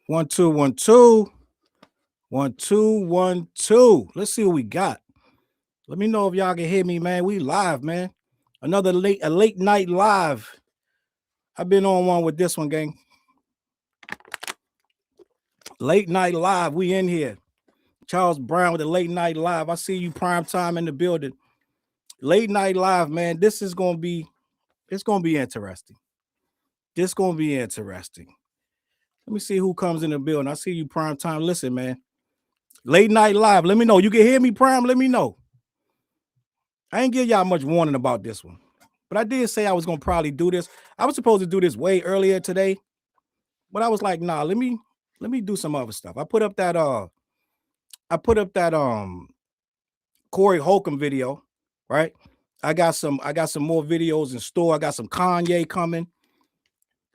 One, two, one, two. One, two, one, two. Let's see what we got. Let me know if y'all can hear me, man. We live, man. Another late night live. I've been on one with this one, gang. Late night live. We in here. Charles Brown with the late night live. I see you prime time in the building. Late night live, man. This is gonna be it's gonna be interesting. This gonna be interesting. Let me see who comes in the building. I see you prime time. Listen, man. Late night live. Let me know. You can hear me, Prime. Let me know. I ain't give y'all much warning about this one, but I did say I was gonna probably do this. I was supposed to do this way earlier today, but I was like, nah, let me do some other stuff. I put up that Corey Holcomb video, right? I got some more videos in store. I got some Kanye coming.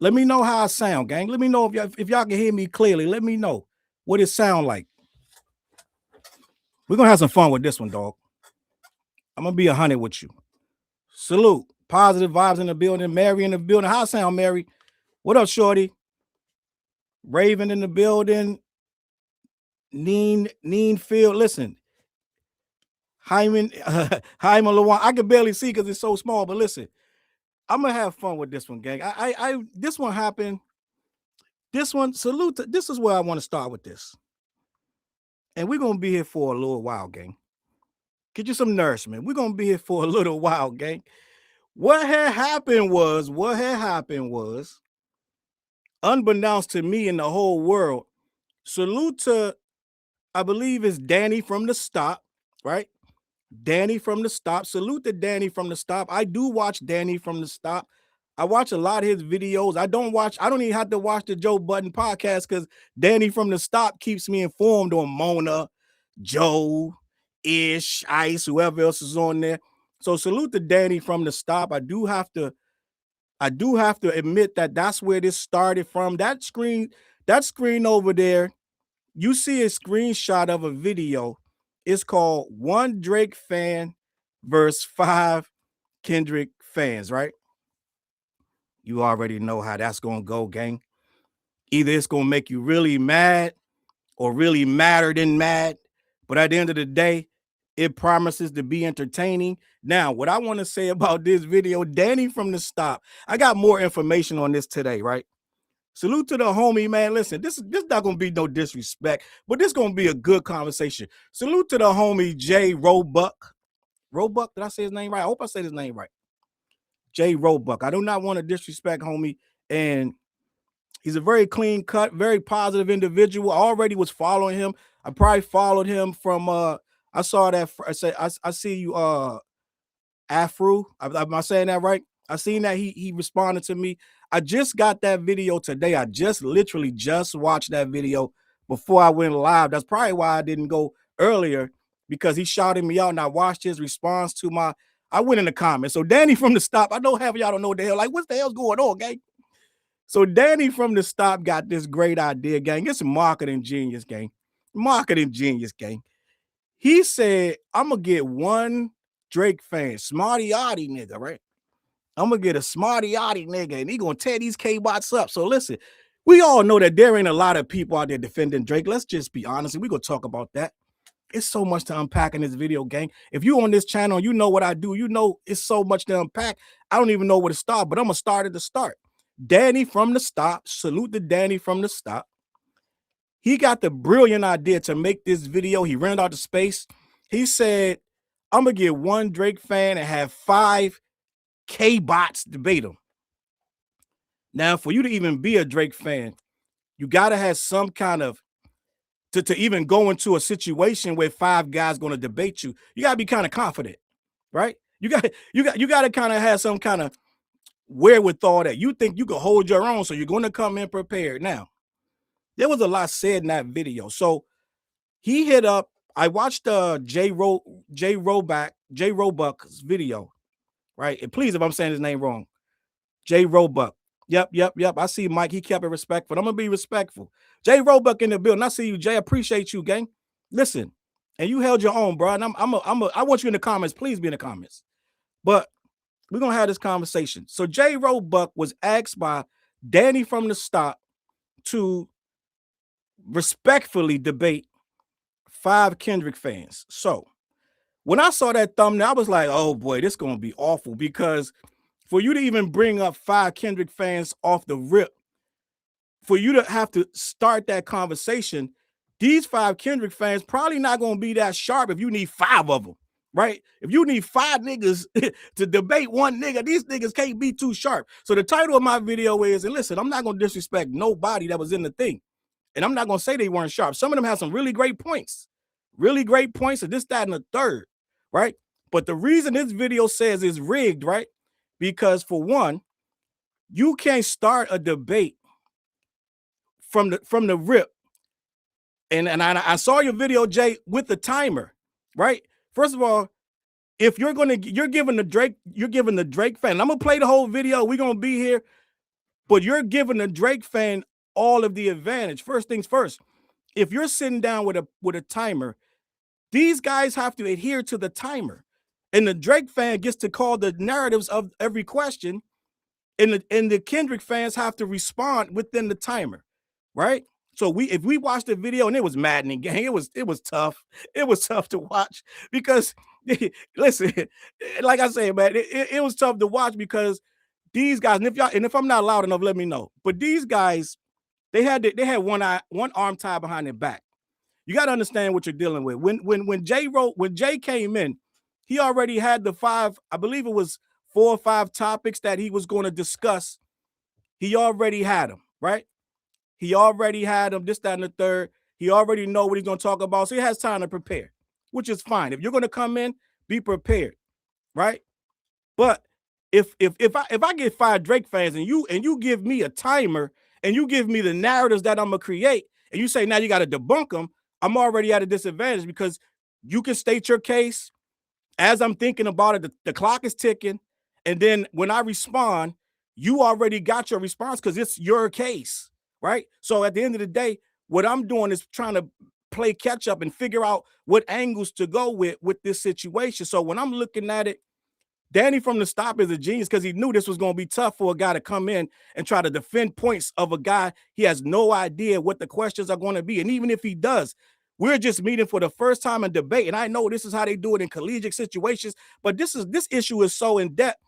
Let me know how I sound, gang. Let me know if y'all can hear me clearly. Let me know what it sound like. We're gonna have some fun with this one, dog. I'm gonna be 100 with you. Salute. Positive vibes in the building. Mary in the building. How I sound, Mary? What up, Shorty? Raven in the building. Neen Field. Listen, Hyman, Hyman Lawan. I can barely see because it's so small, but listen, I'm gonna have fun with this one, gang. This one happened. This one, salute. This is where I want to start with this, and we're gonna be here for a little while, gang. Get you some nourishment. We're gonna be here for a little while, gang. What had happened was, unbeknownst to me and the whole world, salute to, I believe it's Danny from the Stop, right? Danny from the Stop. Salute to Danny from the Stop. I do watch Danny from the Stop. I watch a lot of his videos. I don't even have to watch the Joe Budden podcast because Danny from the Stop keeps me informed on Mona, Joe, Ish, Ice, whoever else is on there. So salute to Danny from the Stop. I do have to admit that that's where this started from. That screen over there, you see a screenshot of a video. It's called One Drake Fan versus Five Kendrick Fans, right? You already know how that's gonna go, gang. Either it's gonna make you really mad or really madder than mad. But at the end of the day, it promises to be entertaining. Now, what I want to say about this video, Danny from the Stop, I got more information on this today, right? Salute to the homie, man. Listen, this not gonna be no disrespect, but this gonna be a good conversation. Salute to the homie Jay Roebuck. Roebuck, did I say his name right? I hope I said his name right. Jay Roebuck. I do not want to disrespect homie, and he's a very clean cut, very positive individual. I already was following him. I probably followed him from I saw that I see you Afro. Am I saying that right? I seen that he responded to me. I just got that video today. I just literally just watched that video before I went live. That's probably why I didn't go earlier because he shouted me out and I watched his response to my. I went in the comments. So Danny from the Stop. I know half of y'all don't know what the hell. Like, what the hell's going on, gang? So Danny from the Stop got this great idea, gang. It's marketing genius, gang. Marketing genius, gang. He said, I'm gonna get one Drake fan, smarty oddy nigga, right? I'm gonna get a smarty oddy nigga, and he gonna tear these K-bots up. So listen, we all know that there ain't a lot of people out there defending Drake. Let's just be honest, and we gonna talk about that. It's so much to unpack in this video, gang. If you on this channel, you know what I do. You know it's so much to unpack. I don't even know where to start, but I'm gonna start at the start. Danny from the Stop. Salute to Danny from the Stop. He got the brilliant idea to make this video. He ran out of space. He said, I'm gonna get one Drake fan and have 5 K-bots debate him. Now, for you to even be a Drake fan, you gotta have some kind of to even go into a situation where 5 guys gonna debate you. You gotta be kind of confident, right? You gotta kind of have some kind of wherewithal that you think you can hold your own. So you're gonna come in prepared. Now, there was a lot said in that video. So he hit up. I watched Jay Roebuck's video, right? And please, if I'm saying his name wrong, Jay Roebuck. Yep. I see Mike. He kept it respectful. I'm gonna be respectful. Jay Roebuck in the building. I see you, Jay. Appreciate you, gang. Listen, and you held your own, bro. And I want you in the comments. Please be in the comments. But we're gonna have this conversation. So Jay Roebuck was asked by Danny from the Stop to respectfully debate 5 Kendrick fans. So when I saw that thumbnail, I was like, oh boy, this is gonna be awful, because for you to even bring up 5 Kendrick fans off the rip, for you to have to start that conversation, these 5 Kendrick fans probably not gonna be that sharp if you need 5 of them, right? If you need 5 niggas to debate one nigga, these niggas can't be too sharp. So the title of my video is, and listen, I'm not gonna disrespect nobody that was in the thing, and I'm not gonna say they weren't sharp. Some of them have some really great points, and this, that, and the third, right? But the reason this video says it's rigged, right? Because for one, you can't start a debate from the rip. And I saw your video, Jay, with the timer, right? First of all, if you're giving the Drake fan. I'm gonna play the whole video. We're gonna be here, but you're giving the Drake fan all of the advantage. First things first, if you're sitting down with a timer, these guys have to adhere to the timer, and the Drake fan gets to call the narratives of every question, and the Kendrick fans have to respond within the timer, right? So if we watched the video, and it was maddening, gang, it was tough. It was tough to watch because listen, like I said, man, it was tough to watch because these guys, and if I'm not loud enough, let me know. But these guys, they had one arm tied behind their back. You got to understand what you're dealing with. When Jay came in, he already had the 5, I believe it was 4 or 5 topics that he was going to discuss. He already had them, right? He already had them, this, that, and the third. He already know what he's going to talk about, so he has time to prepare, which is fine. If you're going to come in, be prepared, right? But if I get 5 Drake fans and you give me a timer and you give me the narratives that I'm gonna create, and you say now you got to debunk them, I'm already at a disadvantage because you can state your case as I'm thinking about it. The clock is ticking, and then when I respond, you already got your response because it's your case, right? So at the end of the day, what I'm doing is trying to play catch up and figure out what angles to go with this situation. So when I'm looking at it, Danny from the stop is a genius because he knew this was going to be tough for a guy to come in and try to defend points of a guy. He has no idea what the questions are going to be. And even if he does, we're just meeting for the first time in debate. And I know this is how they do it in collegiate situations, but this issue is so in depth.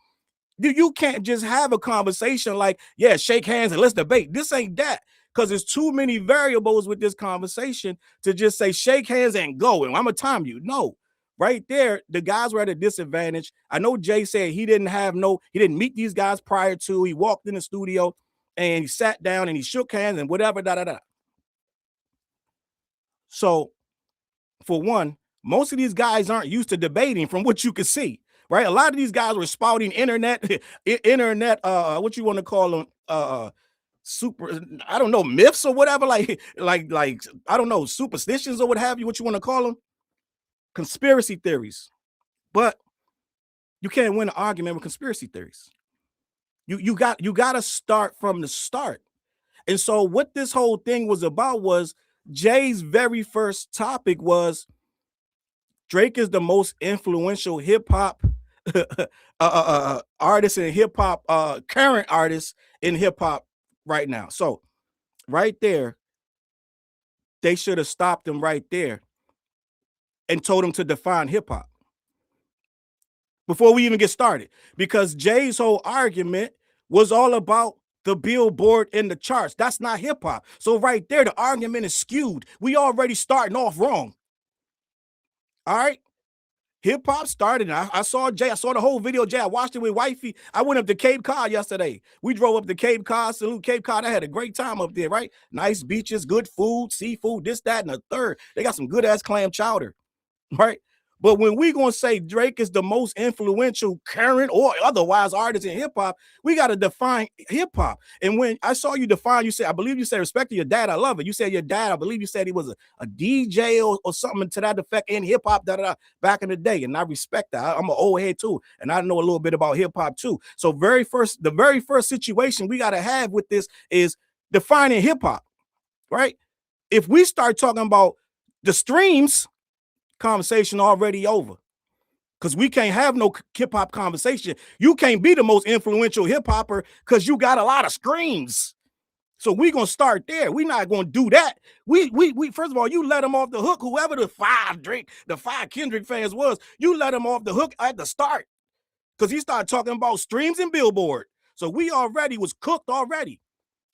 You can't just have a conversation like, yeah, shake hands and let's debate. This ain't that, because there's too many variables with this conversation to just say shake hands and go, and I'm going to time you. No. Right there, the guys were at a disadvantage. I know Jay said he didn't meet these guys prior to. He walked in the studio and he sat down and he shook hands and whatever, So, for one, most of these guys aren't used to debating from what you can see, right? A lot of these guys were spouting internet, what you want to call them, super, I don't know, myths or whatever, like I don't know, superstitions or what have you, what you want to call them, conspiracy theories. But you can't win an argument with conspiracy theories. You got to start from the start. And so what this whole thing was about was Jay's very first topic was Drake is the most influential hip hop artist in hip hop, current artist in hip hop right now. So right there, they should have stopped him right there and told him to define hip hop before we even get started, because Jay's whole argument was all about the Billboard and the charts. That's not hip hop. So right there, the argument is skewed. We already starting off wrong. All right. Hip hop started. I saw Jay. I saw the whole video. Jay, I watched it with wifey. I went up to Cape Cod yesterday. We drove up to Cape Cod, salute Cape Cod. I had a great time up there, right? Nice beaches, good food, seafood, this, that, and the third. They got some good ass clam chowder, right? But when we gonna say Drake is the most influential current or otherwise artist in hip hop, we got to define hip hop. And when I saw you define, you said, I believe you said respect to your dad. I love it. You said your dad, I believe you said he was a DJ or something to that effect in hip hop back in the day. And I respect that. I'm an old head too, and I know a little bit about hip hop too. So the very first situation we got to have with this is defining hip hop, right? If we start talking about the streams, conversation already over, because we can't have no hip hop conversation. You can't be the most influential hip hopper because you got a lot of streams. So we gonna start there. We not gonna do that. We first of all, you let him off the hook. Whoever the five Kendrick fans was, you let him off the hook at the start because he started talking about streams and Billboard. So we already was cooked already.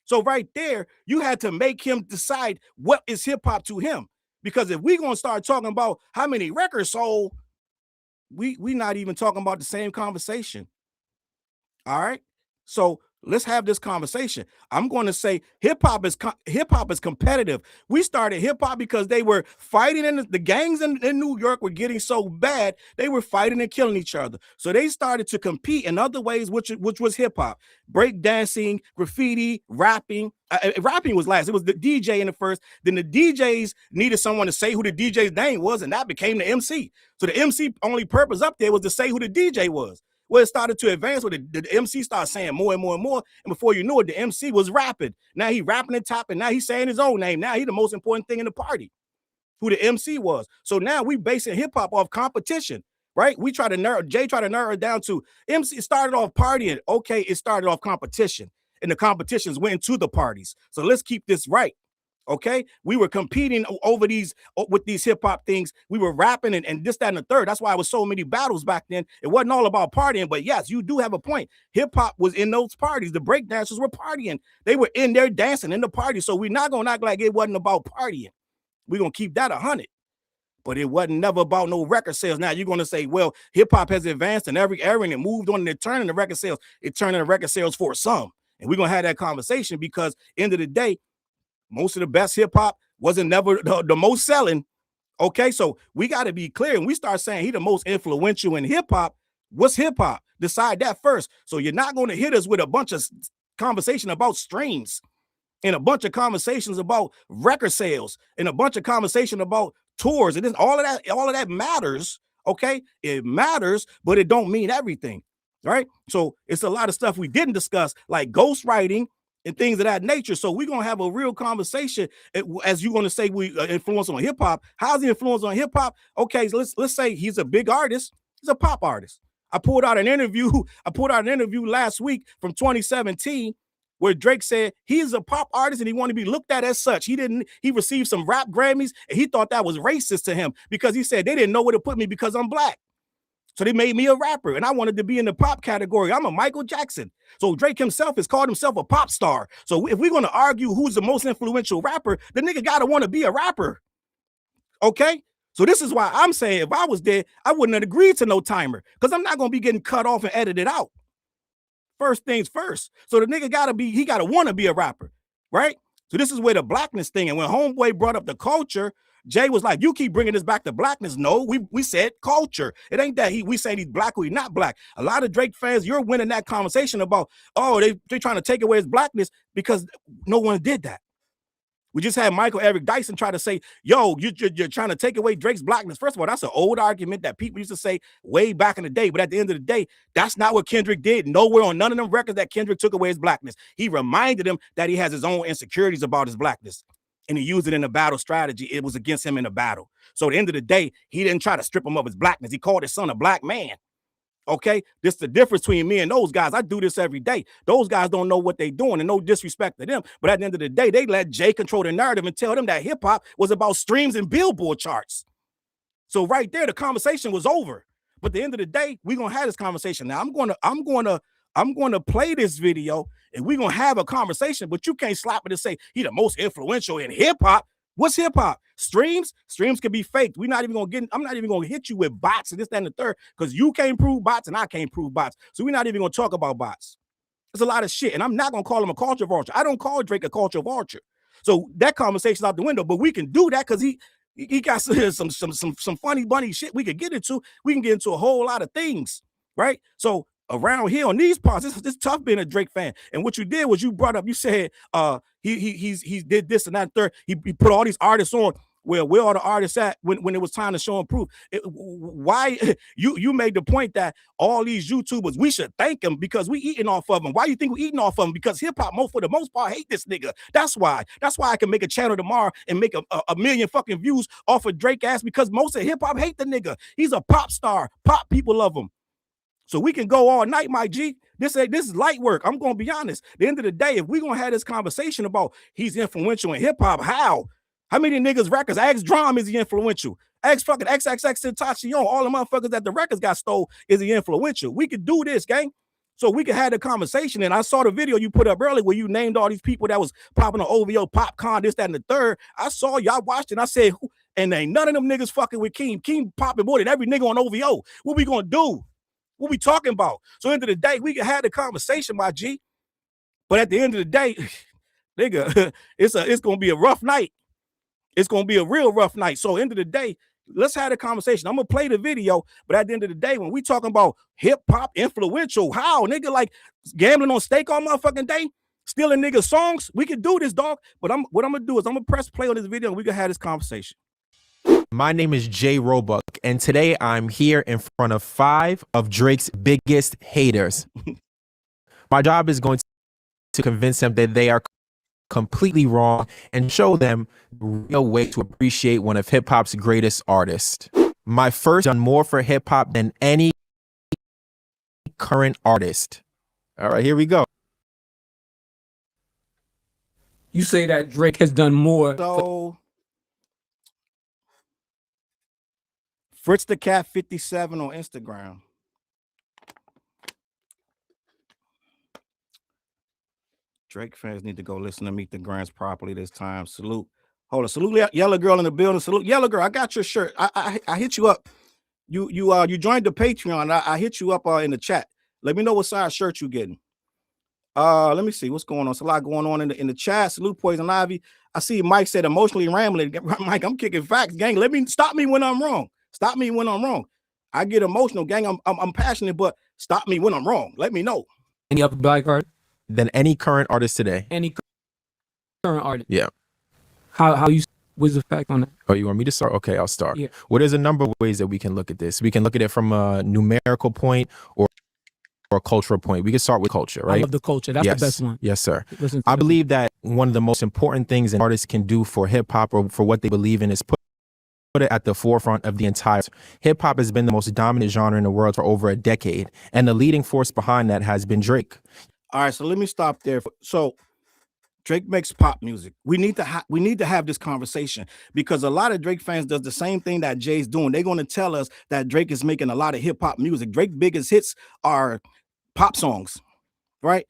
So right there, you had to make him decide what is hip hop to him. Because if we gonna start talking about how many records sold, we not even talking about the same conversation. All right. So let's have this conversation. I'm going to say hip hop is competitive. We started hip hop because they were fighting, and the gangs in New York were getting so bad they were fighting and killing each other. So they started to compete in other ways, which was hip hop, break dancing, graffiti, rapping. Rapping was last. It was the DJ in the first. Then the DJs needed someone to say who the DJ's name was, and that became the MC. So the MC only purpose up there was to say who the DJ was. Well, it started to advance where the MC started saying more and more and more. And before you knew it, the MC was rapping. Now he rapping and topping. Now he's saying his own name. Now he the most important thing in the party, who the MC was. So now we basing hip hop off competition, right? We try to narrow it down to MC started off partying. Okay, it started off competition. And the competitions went into the parties. So let's keep this right. Okay, we were competing over with these hip hop things. We were rapping and this, that, and the third. That's why it was so many battles back then. It wasn't all about partying, but yes, you do have a point. Hip hop was in those parties. The break dancers were partying. They were in there dancing in the party. So we're not gonna act like it wasn't about partying. We're gonna keep that 100. But it wasn't never about no record sales. Now you're gonna say, well, hip hop has advanced in every era and it moved on and it turned into record sales. It turned into record sales for some. And we're gonna have that conversation because end of the day, most of the best hip hop wasn't never the most selling. Okay, so we got to be clear. And we start saying he the most influential in hip hop. What's hip hop? Decide that first. So you're not going to hit us with a bunch of conversation about streams and a bunch of conversations about record sales and a bunch of conversation about tours. And then all of that matters. Okay, it matters, but it don't mean everything. Right? So it's a lot of stuff we didn't discuss, like ghostwriting and things of that nature. So we're going to have a real conversation. As you're going to say, we influence on hip hop. How's the influence on hip hop? Okay, so let's say he's a big artist. He's a pop artist. I pulled out an interview last week from 2017 where Drake said he's a pop artist and he wanted to be looked at as such. He received some rap Grammys and he thought that was racist to him because he said they didn't know where to put me because I'm black. So they made me a rapper and I wanted to be in the pop category. I'm a Michael Jackson. So Drake himself has called himself a pop star. So if we're going to argue who's the most influential rapper, the nigga got to want to be a rapper. Okay? So this is why I'm saying if I was there, I wouldn't have agreed to no timer because I'm not going to be getting cut off and edited out. First things first. So the nigga got to want to be a rapper, right? So this is where the blackness thing, and when Homeboy brought up the culture, Jay was like, you keep bringing this back to blackness. No, we said culture. It ain't that we saying he's black or he's not black. A lot of Drake fans, you're winning that conversation about, oh, they're trying to take away his blackness because no one did that. We just had Michael Eric Dyson try to say, yo, you're trying to take away Drake's blackness. First of all, that's an old argument that people used to say way back in the day. But at the end of the day, that's not what Kendrick did. Nowhere on none of them records that Kendrick took away his blackness. He reminded him that he has his own insecurities about his blackness. And he used it in a battle strategy. It was against him in a battle. So at the end of the day, he didn't try to strip him of his blackness. He called his son a black man. Okay, this is the difference between me and those guys. I do this every day. Those guys don't know what they're doing and no disrespect to them. But at the end of the day, they let Jay control the narrative and tell them that hip hop was about streams and Billboard charts. So right there, the conversation was over. But at the end of the day, we're going to have this conversation. Now I'm going to play this video and we're going to have a conversation, but you can't slap it and say he the most influential in hip hop. What's hip hop? Streams can be faked. I'm not even going to hit you with bots and this, that, and the third, because you can't prove bots and I can't prove bots. So we're not even going to talk about bots. There's a lot of shit. And I'm not going to call him a culture vulture. I don't call Drake a culture vulture. So that conversation's out the window, but we can do that because he got some funny bunny shit we could get into. We can get into a whole lot of things, right? So around here on these parts, it's tough being a Drake fan. And what you did was you brought up, you said he did this and that and third. He put all these artists on. Well, where are the artists at when it was time to show them proof? Why you made the point that all these YouTubers, we should thank them because we eating off of them. Why you think we eating off of them? Because hip hop, for the most part, hate this nigga. That's why I can make a channel tomorrow and make a million fucking views off of Drake ass because most of hip hop hate the nigga. He's a pop star. Pop people love him. So we can go all night, my G. This is light work. I'm gonna be honest. At the end of the day, if we're gonna have this conversation about he's influential in hip hop, how? How many niggas records? Ask Drum, is he influential? Ask fucking XXX Tentacion, all the motherfuckers that the records got stole, is he influential? We could do this, gang. So we could have the conversation. And I saw the video you put up earlier where you named all these people that was popping on OVO, Popcorn, this, that, and the third. I saw y'all watched it. And I said, and ain't none of them niggas fucking with Keem. Keem popping more than every nigga on OVO. What we gonna do? What we talking about? So at the end of the day, we can have the conversation, my G. But at the end of the day, nigga, it's gonna be a rough night. It's gonna be a real rough night. So end of the day, let's have the conversation. I'm gonna play the video, but at the end of the day, when we talking about hip hop influential, how nigga like gambling on stake all motherfucking day, stealing niggas songs, we can do this, dog. But what I'm gonna do is I'm gonna press play on this video and we can have this conversation. My name is Jay Roebuck, and today I'm here in front of 5 of Drake's biggest haters. My job is going to convince them that they are completely wrong and show them the real way to appreciate one of hip-hop's greatest artists. My first done more for hip-hop than any current artist. All right, here we go. You say that Drake has done more. So Fritz the Cat 57 on Instagram. Drake fans need to go listen to Meet the Grands properly this time. Salute. Hold on. Salute Yellow Girl in the building. Salute Yellow Girl. I got your shirt. I hit you up. You joined the Patreon. I hit you up in the chat. Let me know what size shirt you getting. Let me see what's going on. It's a lot going on in the chat. Salute Poison Ivy. I see Mike said emotionally rambling. Mike, I'm kicking facts, gang. Stop me when I'm wrong. Stop me when I'm wrong. I get emotional, gang. I'm passionate, but stop me when I'm wrong. Let me know. Any other black artist? Than any current artist today. Any current artist? Yeah. How you? What's the fact on that? Oh, you want me to start? Okay, I'll start. Yeah. Well, there's a number of ways that we can look at this. We can look at it from a numerical point or a cultural point. We can start with culture, right? I love the culture. That's yes. the best one. Yes, sir. I believe that one of the most important things an artist can do for hip hop or for what they believe in is put it at the forefront of the entire. Hip hop has been the most dominant genre in the world for over a decade, and the leading force behind that has been Drake. All right, so let me stop there. So Drake makes pop music. We need to have this conversation because a lot of Drake fans does the same thing that Jay's doing. They're going to tell us that Drake is making a lot of hip hop music. Drake's biggest hits are pop songs, right?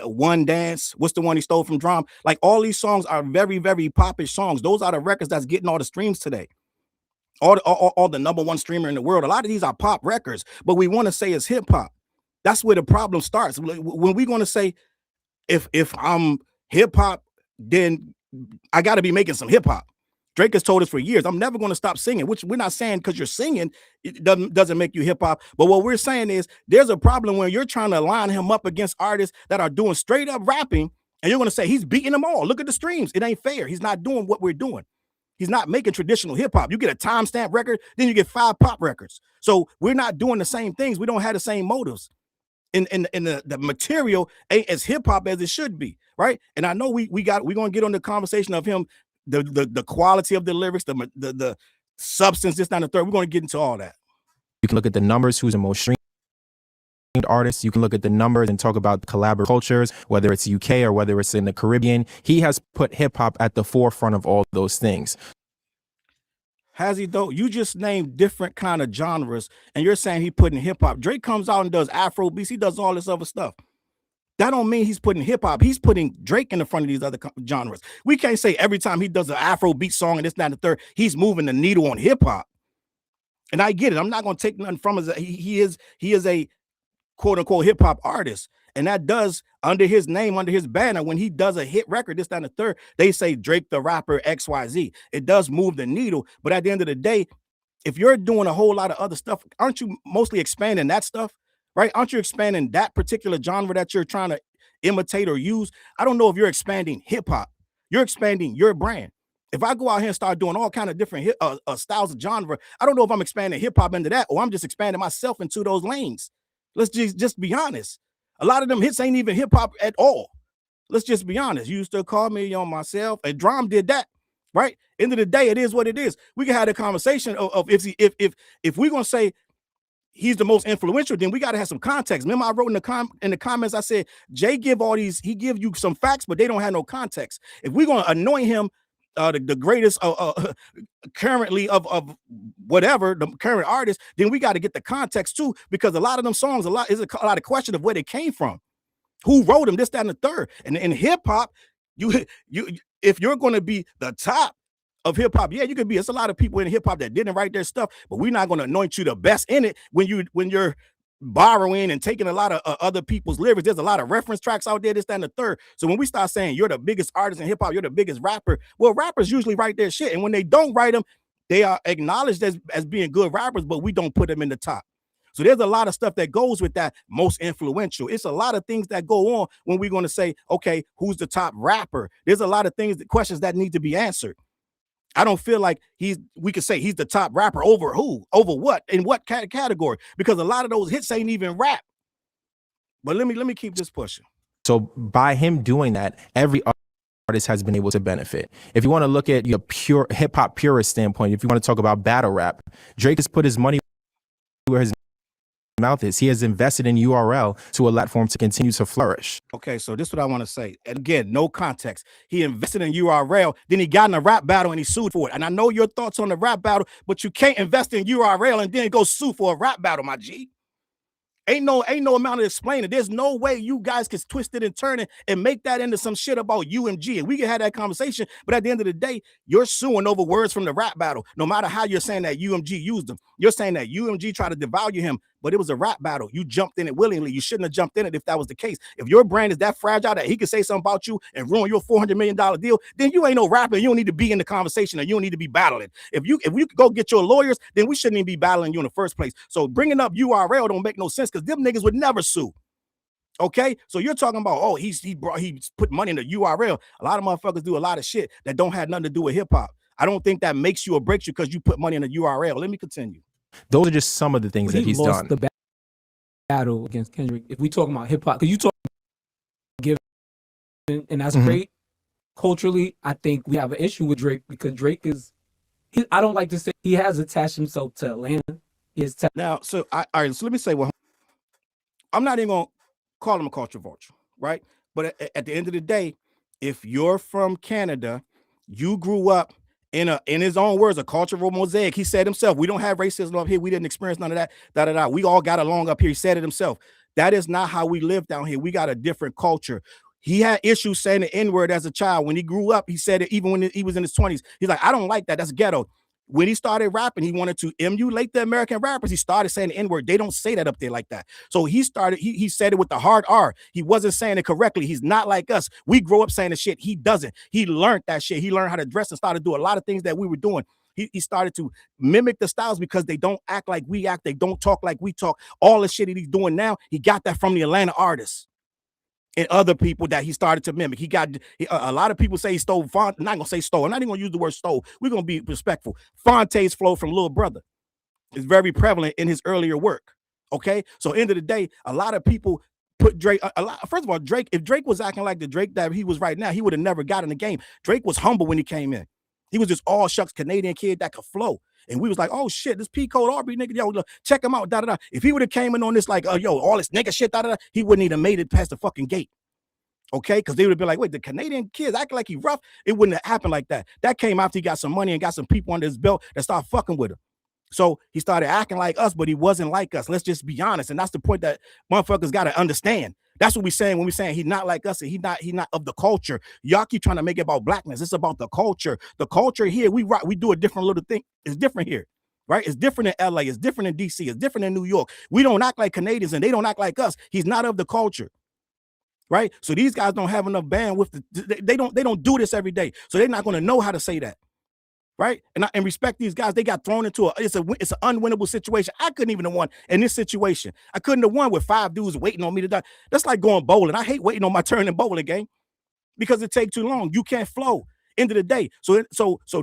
One Dance, what's the one he stole from Drum? Like all these songs are very, very popish songs. Those are the records that's getting all the streams today. All the number one streamer in the world. A lot of these are pop records, but we want to say it's hip hop. That's where the problem starts. When we're going to say, if I'm hip hop, then I got to be making some hip hop. Drake has told us for years, I'm never going to stop singing, which we're not saying because you're singing, it doesn't make you hip hop. But what we're saying is there's a problem when you're trying to line him up against artists that are doing straight up rapping, and you're going to say he's beating them all. Look at the streams. It ain't fair. He's not doing what we're doing. He's not making traditional hip hop. You get a timestamp record, then you get 5 pop records. So we're not doing the same things. We don't have the same motives. In the material ain't as hip hop as it should be, right? And I know we're gonna get on the conversation of him, the quality of the lyrics, the substance, this, that, and the third. We're gonna get into all that. You can look at the numbers, who's the most streamed artist. You can look at the numbers and talk about collaborative cultures, whether it's UK or whether it's in the Caribbean. He has put hip hop at the forefront of all those things. Has he though? You just named different kind of genres, and you're saying he putting hip hop. Drake comes out and does Afro beats. He does all this other stuff. That don't mean he's putting hip hop. He's putting Drake in the front of these other genres. We can't say every time he does an Afro beat song and this, that, and the third, he's moving the needle on hip hop. And I get it. I'm not going to take nothing from him. He is a quote unquote hip hop artist. And that does, under his name, under his banner, when he does a hit record, this, that, and the third, they say Drake the rapper XYZ. It does move the needle. But at the end of the day, if you're doing a whole lot of other stuff, aren't you mostly expanding that stuff, right? Aren't you expanding that particular genre that you're trying to imitate or use? I don't know if you're expanding hip hop. You're expanding your brand. If I go out here and start doing all kind of different styles of genre, I don't know if I'm expanding hip hop into that or I'm just expanding myself into those lanes. Let's just be honest. A lot of them hits ain't even hip hop at all. Let's just be honest. You used to call me on myself, and Drum did that, right? End of the day, it is what it is. We can have a conversation of if we're gonna say he's the most influential, then we got to have some context. Remember, I wrote in the comments, I said, Jay he give you some facts, but they don't have no context. If we're going to anoint him the greatest currently of whatever, the current artist, then we got to get the context too, because a lot of them songs, a lot of question of where they came from. Who wrote them, this, that, and the third. And in hip-hop, you if you're going to be the top of hip-hop, yeah, you could be. It's a lot of people in hip-hop that didn't write their stuff, but we're not going to anoint you the best in it when you're borrowing and taking a lot of other people's lyrics. There's a lot of reference tracks out there, this, that, and the third. So when we start saying you're the biggest artist in hip-hop, you're the biggest rapper, well, rappers usually write their shit. And when they don't write them, they are acknowledged as being good rappers, but we don't put them in the top. So there's a lot of stuff that goes with that most influential. It's a lot of things that go on when we're going to say, okay, who's the top rapper? There's a lot of questions that need to be answered. I don't feel like we could say he's the top rapper over who, over what, in what category, because a lot of those hits ain't even rap. But let me keep this pushing. So by him doing that, every artist has been able to benefit. If you want to look at your pure hip hop purist standpoint, if you want to talk about battle rap, Drake has put his money where his mouth is. He has invested in URL to a platform to continue to flourish. Okay, so this is what I want to say. And again, no context. He invested in URL, then he got in a rap battle and he sued for it. And I know your thoughts on the rap battle, but you can't invest in URL and then go sue for a rap battle, my G. Ain't no amount of explaining. There's no way you guys can twist it and turn it and make that into some shit about UMG. And we can have that conversation, but at the end of the day, you're suing over words from the rap battle. No matter how you're saying that UMG used them, you're saying that UMG tried to devalue him, but it was a rap battle. You jumped in it willingly. You shouldn't have jumped in it if that was the case. If your brand is that fragile that he could say something about you and ruin your $400 million deal, then you ain't no rapper. You don't need to be in the conversation, and you don't need to be battling. If you could go get your lawyers, then we shouldn't even be battling you in the first place. So bringing up URL don't make no sense, because them niggas would never sue. Okay, so you're talking about, oh, he put money in the URL. A lot of motherfuckers do a lot of shit that don't have nothing to do with hip hop. I don't think that makes you or breaks you because you put money in the URL. Let me continue. Those are just some of the things that he's done. The battle against Kendrick. If we talking about hip hop, because you talk giving, and that's great. Culturally, I think we have an issue with Drake, because Drake I don't like to say he has attached himself to Atlanta. Now, so all right, so let me say, well, I'm not even gonna call him a culture vulture, right? But at the end of the day, if you're from Canada, you grew up in his own words, a cultural mosaic. He said himself, we don't have racism up here. We didn't experience none of that. We all got along up here. He said it himself. That is not how we live down here. We got a different culture. He had issues saying the N-word as a child. When he grew up, he said it even when he was in his 20s. He's like, I don't like that. That's ghetto. When he started rapping, he wanted to emulate the American rappers. He started saying the N-word. They don't say that up there like that. So he said it with the hard R. He wasn't saying it correctly. He's not like us. We grow up saying the shit. He doesn't. He learned that shit. He learned how to dress and started to do a lot of things that we were doing. He started to mimic the styles because they don't act like we act. They don't talk like we talk. All the shit that he's doing now, he got that from the Atlanta artists and other people that he started to mimic. A lot of people say he stole I'm not gonna say stole. I'm not even gonna use the word stole. We're gonna be respectful. Fonte's flow from Lil Brother is very prevalent in his earlier work. Okay, so end of the day, a lot of people put Drake. First of all, Drake. If Drake was acting like the Drake that he was right now, he would have never got in the game. Drake was humble when he came in. He was just all shucks Canadian kid that could flow. And we was like, oh shit, this P Code Aubrey nigga, yo, look, check him out, da da da. If he would have came in on this like, yo, all this nigga shit, da da da, he wouldn't even made it past the fucking gate. Okay, because they would have been like, wait, the Canadian kids acting like he rough. It wouldn't have happened like that. That came after he got some money and got some people under his belt that started fucking with him. So he started acting like us, but he wasn't like us. Let's just be honest. And that's the point that motherfuckers got to understand. That's what we're saying when we're saying he's not like us and he's not of the culture. Y'all keep trying to make it about blackness. It's about the culture. The culture here, we do a different little thing. It's different here, right? It's different in LA. It's different in DC. It's different in New York. We don't act like Canadians and they don't act like us. He's not of the culture. Right? So these guys don't have enough bandwidth. They don't do this every day. So they're not going to know how to say that. Right? And respect these guys. They got thrown into it's an unwinnable situation. I couldn't even have won in this situation. I couldn't have won with 5 dudes waiting on me to die. That's like going bowling. I hate waiting on my turn in bowling game because it takes too long. You can't flow. End of the day. So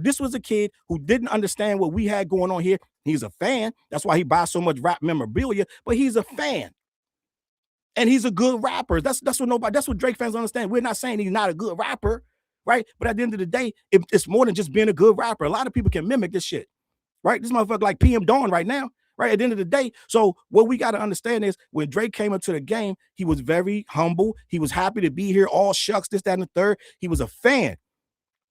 this was a kid who didn't understand what we had going on here. He's a fan. That's why he buys so much rap memorabilia, but he's a fan. And he's a good rapper. That's what Drake fans understand. We're not saying he's not a good rapper, right? But at the end of the day, it's more than just being a good rapper. A lot of people can mimic this shit, right? This motherfucker like PM Dawn right now, right? At the end of the day, so what we got to understand is when Drake came into the game, he was very humble. He was happy to be here, all shucks, this, that, and the third. He was a fan.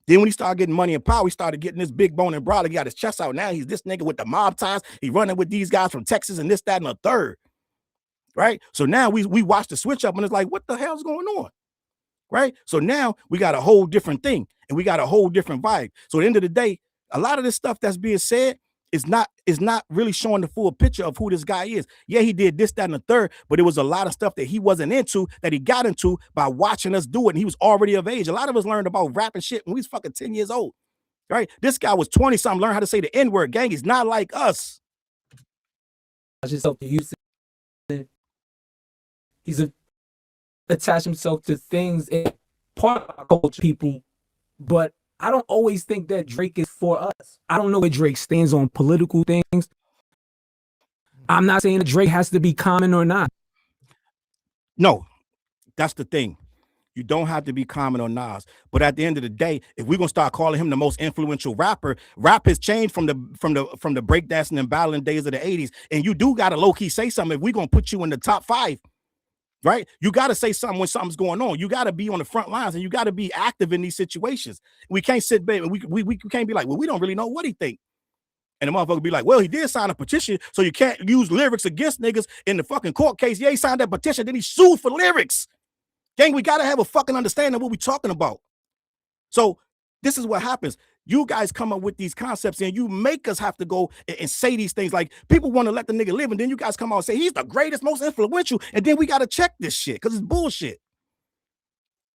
Then when he started getting money and power, he started getting this big bone and broad. He got his chest out. Now he's this nigga with the mob ties. He running with these guys from Texas and this, that, and the third. Right? So now we watch the switch up and it's like, what the hell's going on? Right? So now we got a whole different thing and we got a whole different vibe. So at the end of the day, a lot of this stuff that's being said is not really showing the full picture of who this guy is. Yeah, he did this, that, and the third, but it was a lot of stuff that he wasn't into that he got into by watching us do it. And he was already of age. A lot of us learned about rap and shit when we was fucking 10 years old. Right? This guy was 20-something, learned how to say the N-word. Gang, he's not like us. He's attached himself to things and part of our culture, people, but I don't always think that Drake is for us. I don't know where Drake stands on political things. I'm not saying that Drake has to be common or not. No, that's the thing. You don't have to be Common or Nas. But at the end of the day, if we're gonna start calling him the most influential rapper, rap has changed from the breakdancing and battling days of the 80s. And you do gotta low-key say something if we're gonna put you in the top 5. Right? You got to say something when something's going on. You got to be on the front lines and you got to be active in these situations. We can't sit back and we can't be like, well, we don't really know what he think. And the motherfucker be like, well, he did sign a petition, so you can't use lyrics against niggas in the fucking court case. Yeah, he signed that petition, then he sued for lyrics. Gang, we got to have a fucking understanding of what we're talking about. So this is what happens. You guys come up with these concepts and you make us have to go and say these things. Like people want to let the nigga live, and then you guys come out and say he's the greatest, most influential, and then we got to check this shit because it's bullshit.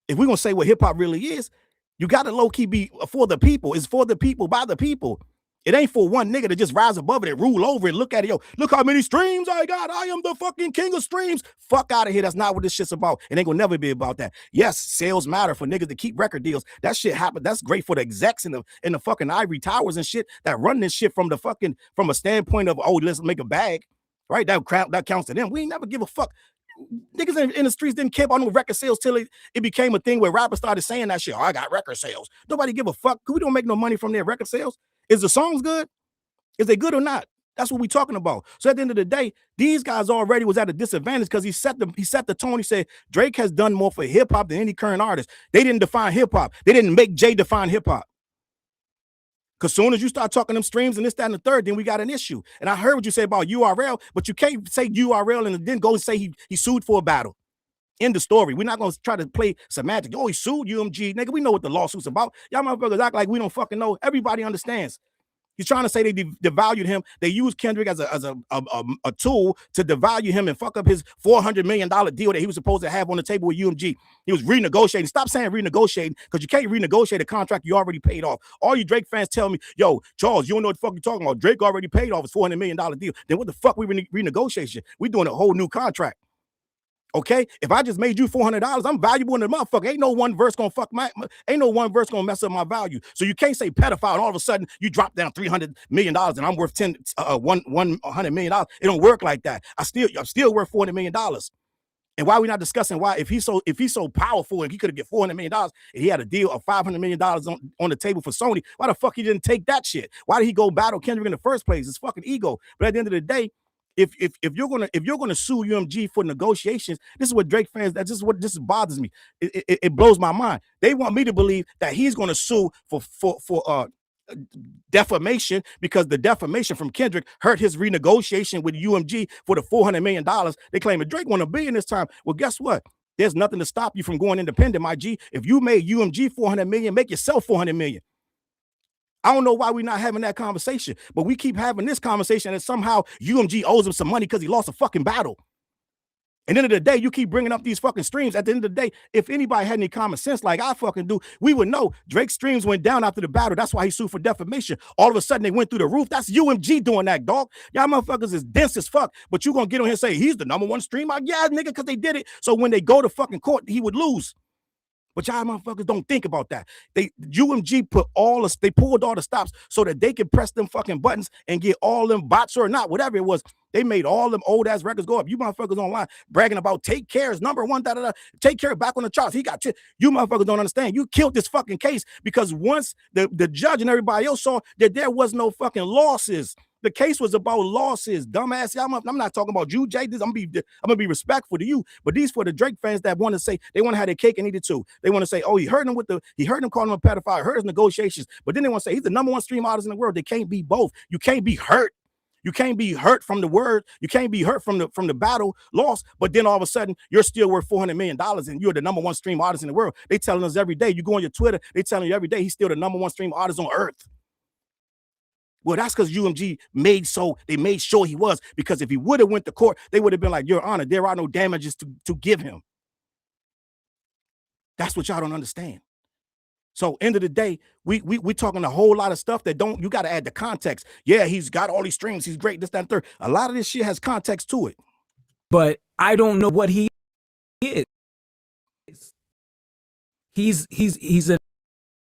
If we're gonna say what hip hop really is, you got to low key be for the people. It's for the people, by the people. It ain't for one nigga to just rise above it and rule over it. Look at it, yo. Look how many streams I got. I am the fucking king of streams. Fuck out of here. That's not what this shit's about. It ain't gonna never be about that. Yes, sales matter for niggas to keep record deals. That shit happened. That's great for the execs in the fucking ivory towers and shit that run this shit from a standpoint of, oh, let's make a bag. Right? That counts to them. We ain't never give a fuck. Niggas in the streets didn't care about no record sales till it became a thing where rappers started saying that shit. Oh, I got record sales. Nobody give a fuck. We don't make no money from their record sales. Is the songs good? Is they good or not? That's what we're talking about. So at the end of the day, these guys already was at a disadvantage because he set the tone. He said Drake has done more for hip hop than any current artist. They didn't define hip hop. They didn't make Jay define hip hop. Because soon as you start talking them streams and this, that, and the third, then we got an issue. And I heard what you say about URL, but you can't say URL and then go and say he sued for a battle. End the story. We're not going to try to play semantic. Oh, he sued UMG. Nigga, we know what the lawsuit's about. Y'all motherfuckers act like we don't fucking know. Everybody understands. He's trying to say they devalued him. They used Kendrick as a tool to devalue him and fuck up his $400 million deal that he was supposed to have on the table with UMG. He was renegotiating. Stop saying renegotiating, because you can't renegotiate a contract you already paid off. All you Drake fans tell me, yo, Charles, you don't know what the fuck you're talking about. Drake already paid off his $400 million deal. Then what the fuck we renegotiation? We doing a whole new contract. Okay, if I just made you $400, I'm valuable in the motherfucker. Ain't no one verse gonna mess up my value. So you can't say pedophile and all of a sudden you drop down $300 million and I'm worth $100 million. It don't work like that. I'm still worth $400 million. And why are we not discussing why, if he's so powerful and he could have get $400 million and he had a deal of $500 million on the table for Sony, why the fuck he didn't take that shit? Why did he go battle Kendrick in the first place? It's fucking ego. But at the end of the day, if you're gonna sue UMG for negotiations, this is what Drake fans. This bothers me. It blows my mind. They want me to believe that he's gonna sue for defamation because the defamation from Kendrick hurt his renegotiation with UMG for the $400 million. They claim that Drake won $1 billion this time. Well, guess what? There's nothing to stop you from going independent, my G. If you made UMG $400 million, make yourself $400 million. I don't know why we're not having that conversation, but we keep having this conversation and somehow UMG owes him some money because he lost a fucking battle. At the end of the day, you keep bringing up these fucking streams. At the end of the day, if anybody had any common sense like I fucking do, we would know Drake's streams went down after the battle. That's why he sued for defamation. All of a sudden, they went through the roof. That's UMG doing that, dog. Y'all motherfuckers is dense as fuck, but you gonna get on here and say he's the #1 streamer? Yeah, nigga, because they did it. So when they go to fucking court, he would lose. But y'all motherfuckers don't think about that. UMG pulled all the stops so that they could press them fucking buttons and get all them bots or not, whatever it was. They made all them old ass records go up. You motherfuckers online bragging about Take Care is number one, da da da. Take Care back on the charts. He got you motherfuckers don't understand. You killed this fucking case because once the judge and everybody else saw that there was no fucking losses. The case was about losses, dumbass. I'm not talking about you, Jay. I'm gonna be respectful to you, but these for the Drake fans that want to say they want to have their cake and eat it too. They want to say, oh, he heard him calling him a pedophile, heard his negotiations, but then they want to say he's the number one stream artist in the world. They can't be both. You can't be hurt. You can't be hurt from the word. You can't be hurt from the battle loss. But then all of a sudden, you're still worth $400 million and you're the number one stream artist in the world. They telling us every day. You go on your Twitter, they telling you every day he's still the number one stream artist on earth. Well, that's because UMG made sure he was, because if he would have went to court, they would have been like, Your Honor, there are no damages to give him. That's what y'all don't understand. So end of the day, we talking a whole lot of stuff that you got to add the context. Yeah, he's got all these streams. He's great, this, that, and third. A lot of this shit has context to it. But I don't know what he is. He's an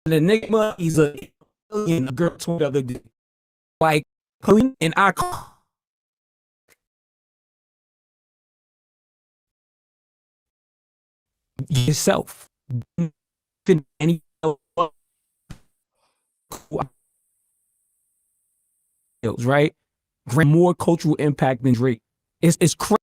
enigma. He's a girl told the other day. Like, and I yourself. Any right? More cultural impact than Drake. It's crazy.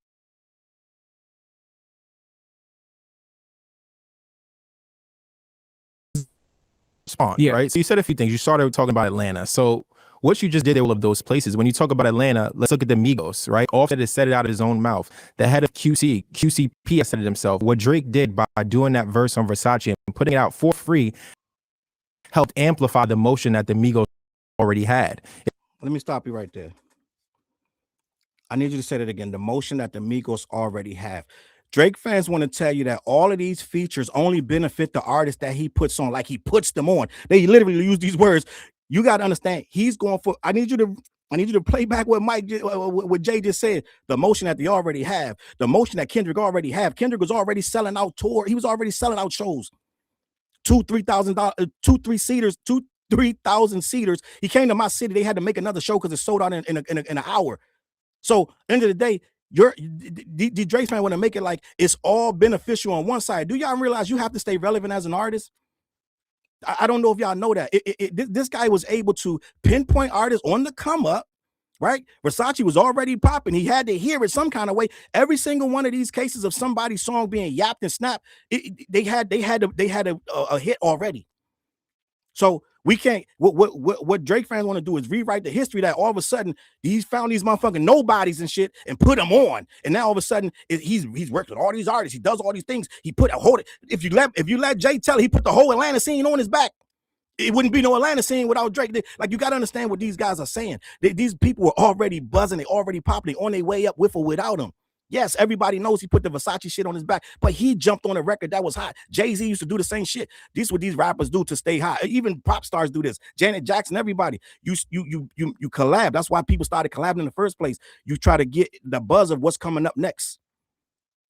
Yeah. Right. So you said a few things. You started talking about Atlanta. So what you just did at all of those places. When you talk about Atlanta, let's look at the Migos, right? Offset has said it out of his own mouth. The head of QCP has said it himself. What Drake did by doing that verse on Versace and putting it out for free helped amplify the motion that the Migos already had. Let me stop you right there. I need you to say that again. The motion that the Migos already have. Drake fans want to tell you that all of these features only benefit the artist that he puts on, like he puts them on. They literally use these words. You got to understand, he's going for, I need you to play back what Jay just said. The motion that they already have, the motion that Kendrick already have. Kendrick was already selling out tour. He was already selling out shows. 3,000 seaters. He came to my city. They had to make another show because it sold out in an hour. So end of the day, the Drake fan want to make it like it's all beneficial on one side. Do y'all realize you have to stay relevant as an artist? I don't know if y'all know that. This guy was able to pinpoint artists on the come up, right? Versace was already popping. He had to hear it some kind of way. Every single one of these cases of somebody's song being yapped and snapped, they had a hit already. So we can't. What Drake fans want to do is rewrite the history that all of a sudden he's found these motherfucking nobodies and shit and put them on, and now all of a sudden he's worked with all these artists. He does all these things. He put a whole. If you let Jay tell, he put the whole Atlanta scene on his back. It wouldn't be no Atlanta scene without Drake. Like, you got to understand what these guys are saying. These people were already buzzing. They already popping. They on their way up with or without him. Yes, everybody knows he put the Versace shit on his back, but he jumped on a record that was hot. Jay-Z used to do the same shit. This is what these rappers do to stay hot. Even pop stars do this. Janet Jackson, everybody. You collab. That's why people started collabing in the first place. You try to get the buzz of what's coming up next.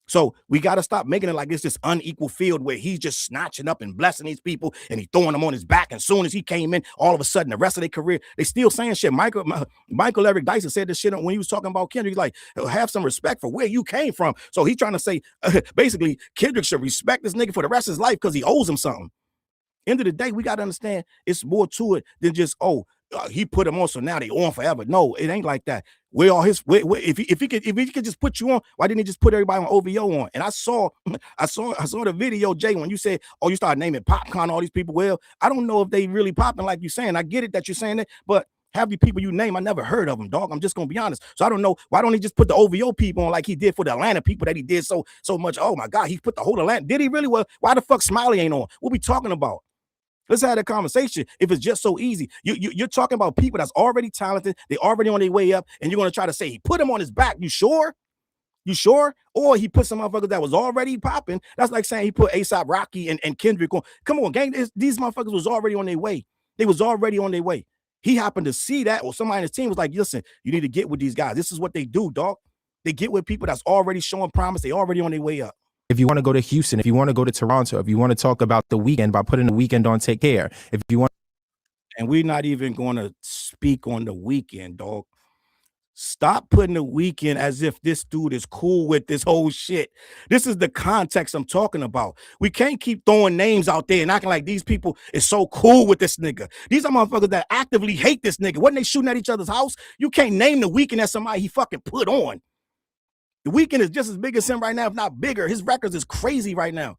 So we got to stop making it like it's this unequal field where he's just snatching up and blessing these people and he's throwing them on his back. And soon as he came in, all of a sudden, the rest of their career, they still saying shit. Michael Eric Dyson said this shit when he was talking about Kendrick. He's like, have some respect for where you came from. So he's trying to say, basically, Kendrick should respect this nigga for the rest of his life because he owes him something. End of the day, we got to understand it's more to it than just, he put them on, so now they on forever. No, it ain't like that. If he could just put you on, why didn't he just put everybody on OVO on? And I saw the video, Jay, when you said, you started naming Popcorn, all these people. Well, I don't know if they really popping like you saying. I get it that you're saying that, but half the people you name, I never heard of them, dog. I'm just gonna be honest. So I don't know. Why don't he just put the OVO people on like he did for the Atlanta people that he did so much? Oh my God, he put the whole Atlanta. Did he really? Well, why the fuck Smiley ain't on? What we talking about? Let's have a conversation. If it's just so easy, you're talking about people that's already talented. They already on their way up, and you're going to try to say he put him on his back. You sure? You sure? Or he put some motherfuckers that was already popping. That's like saying he put A$AP Rocky and Kendrick on. Come on, gang. These motherfuckers was already on their way. They was already on their way. He happened to see that, or somebody in his team was like, listen, you need to get with these guys. This is what they do, dog. They get with people that's already showing promise. They already on their way up. If you want to go to Houston, if you want to go to Toronto, if you want to talk about the weekend by putting the weekend on Take Care, if you want, and we're not even going to speak on the weekend, dog. Stop putting the Weeknd as if this dude is cool with this whole shit. This is the context I'm talking about. We can't keep throwing names out there and acting like these people is so cool with this nigga. These are motherfuckers that actively hate this nigga. Wasn't they shooting at each other's house? You can't name the Weeknd as somebody he fucking put on. The Weeknd is just as big as him right now, if not bigger. His records is crazy right now.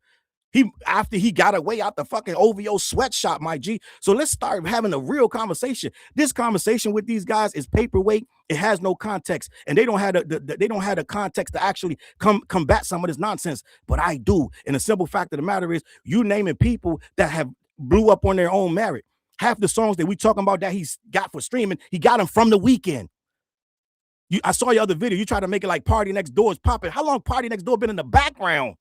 After he got away out the fucking OVO sweatshop, my G. So let's start having a real conversation. This conversation with these guys is paperweight. It has no context, and they don't have the context to actually combat some of this nonsense. But I do. And the simple fact of the matter is, you naming people that have blew up on their own merit. Half the songs that we talking about that he's got for streaming, he got them from the Weeknd. I saw your other video. You try to make it like Party Next Door is popping. How long Party Next Door been in the background?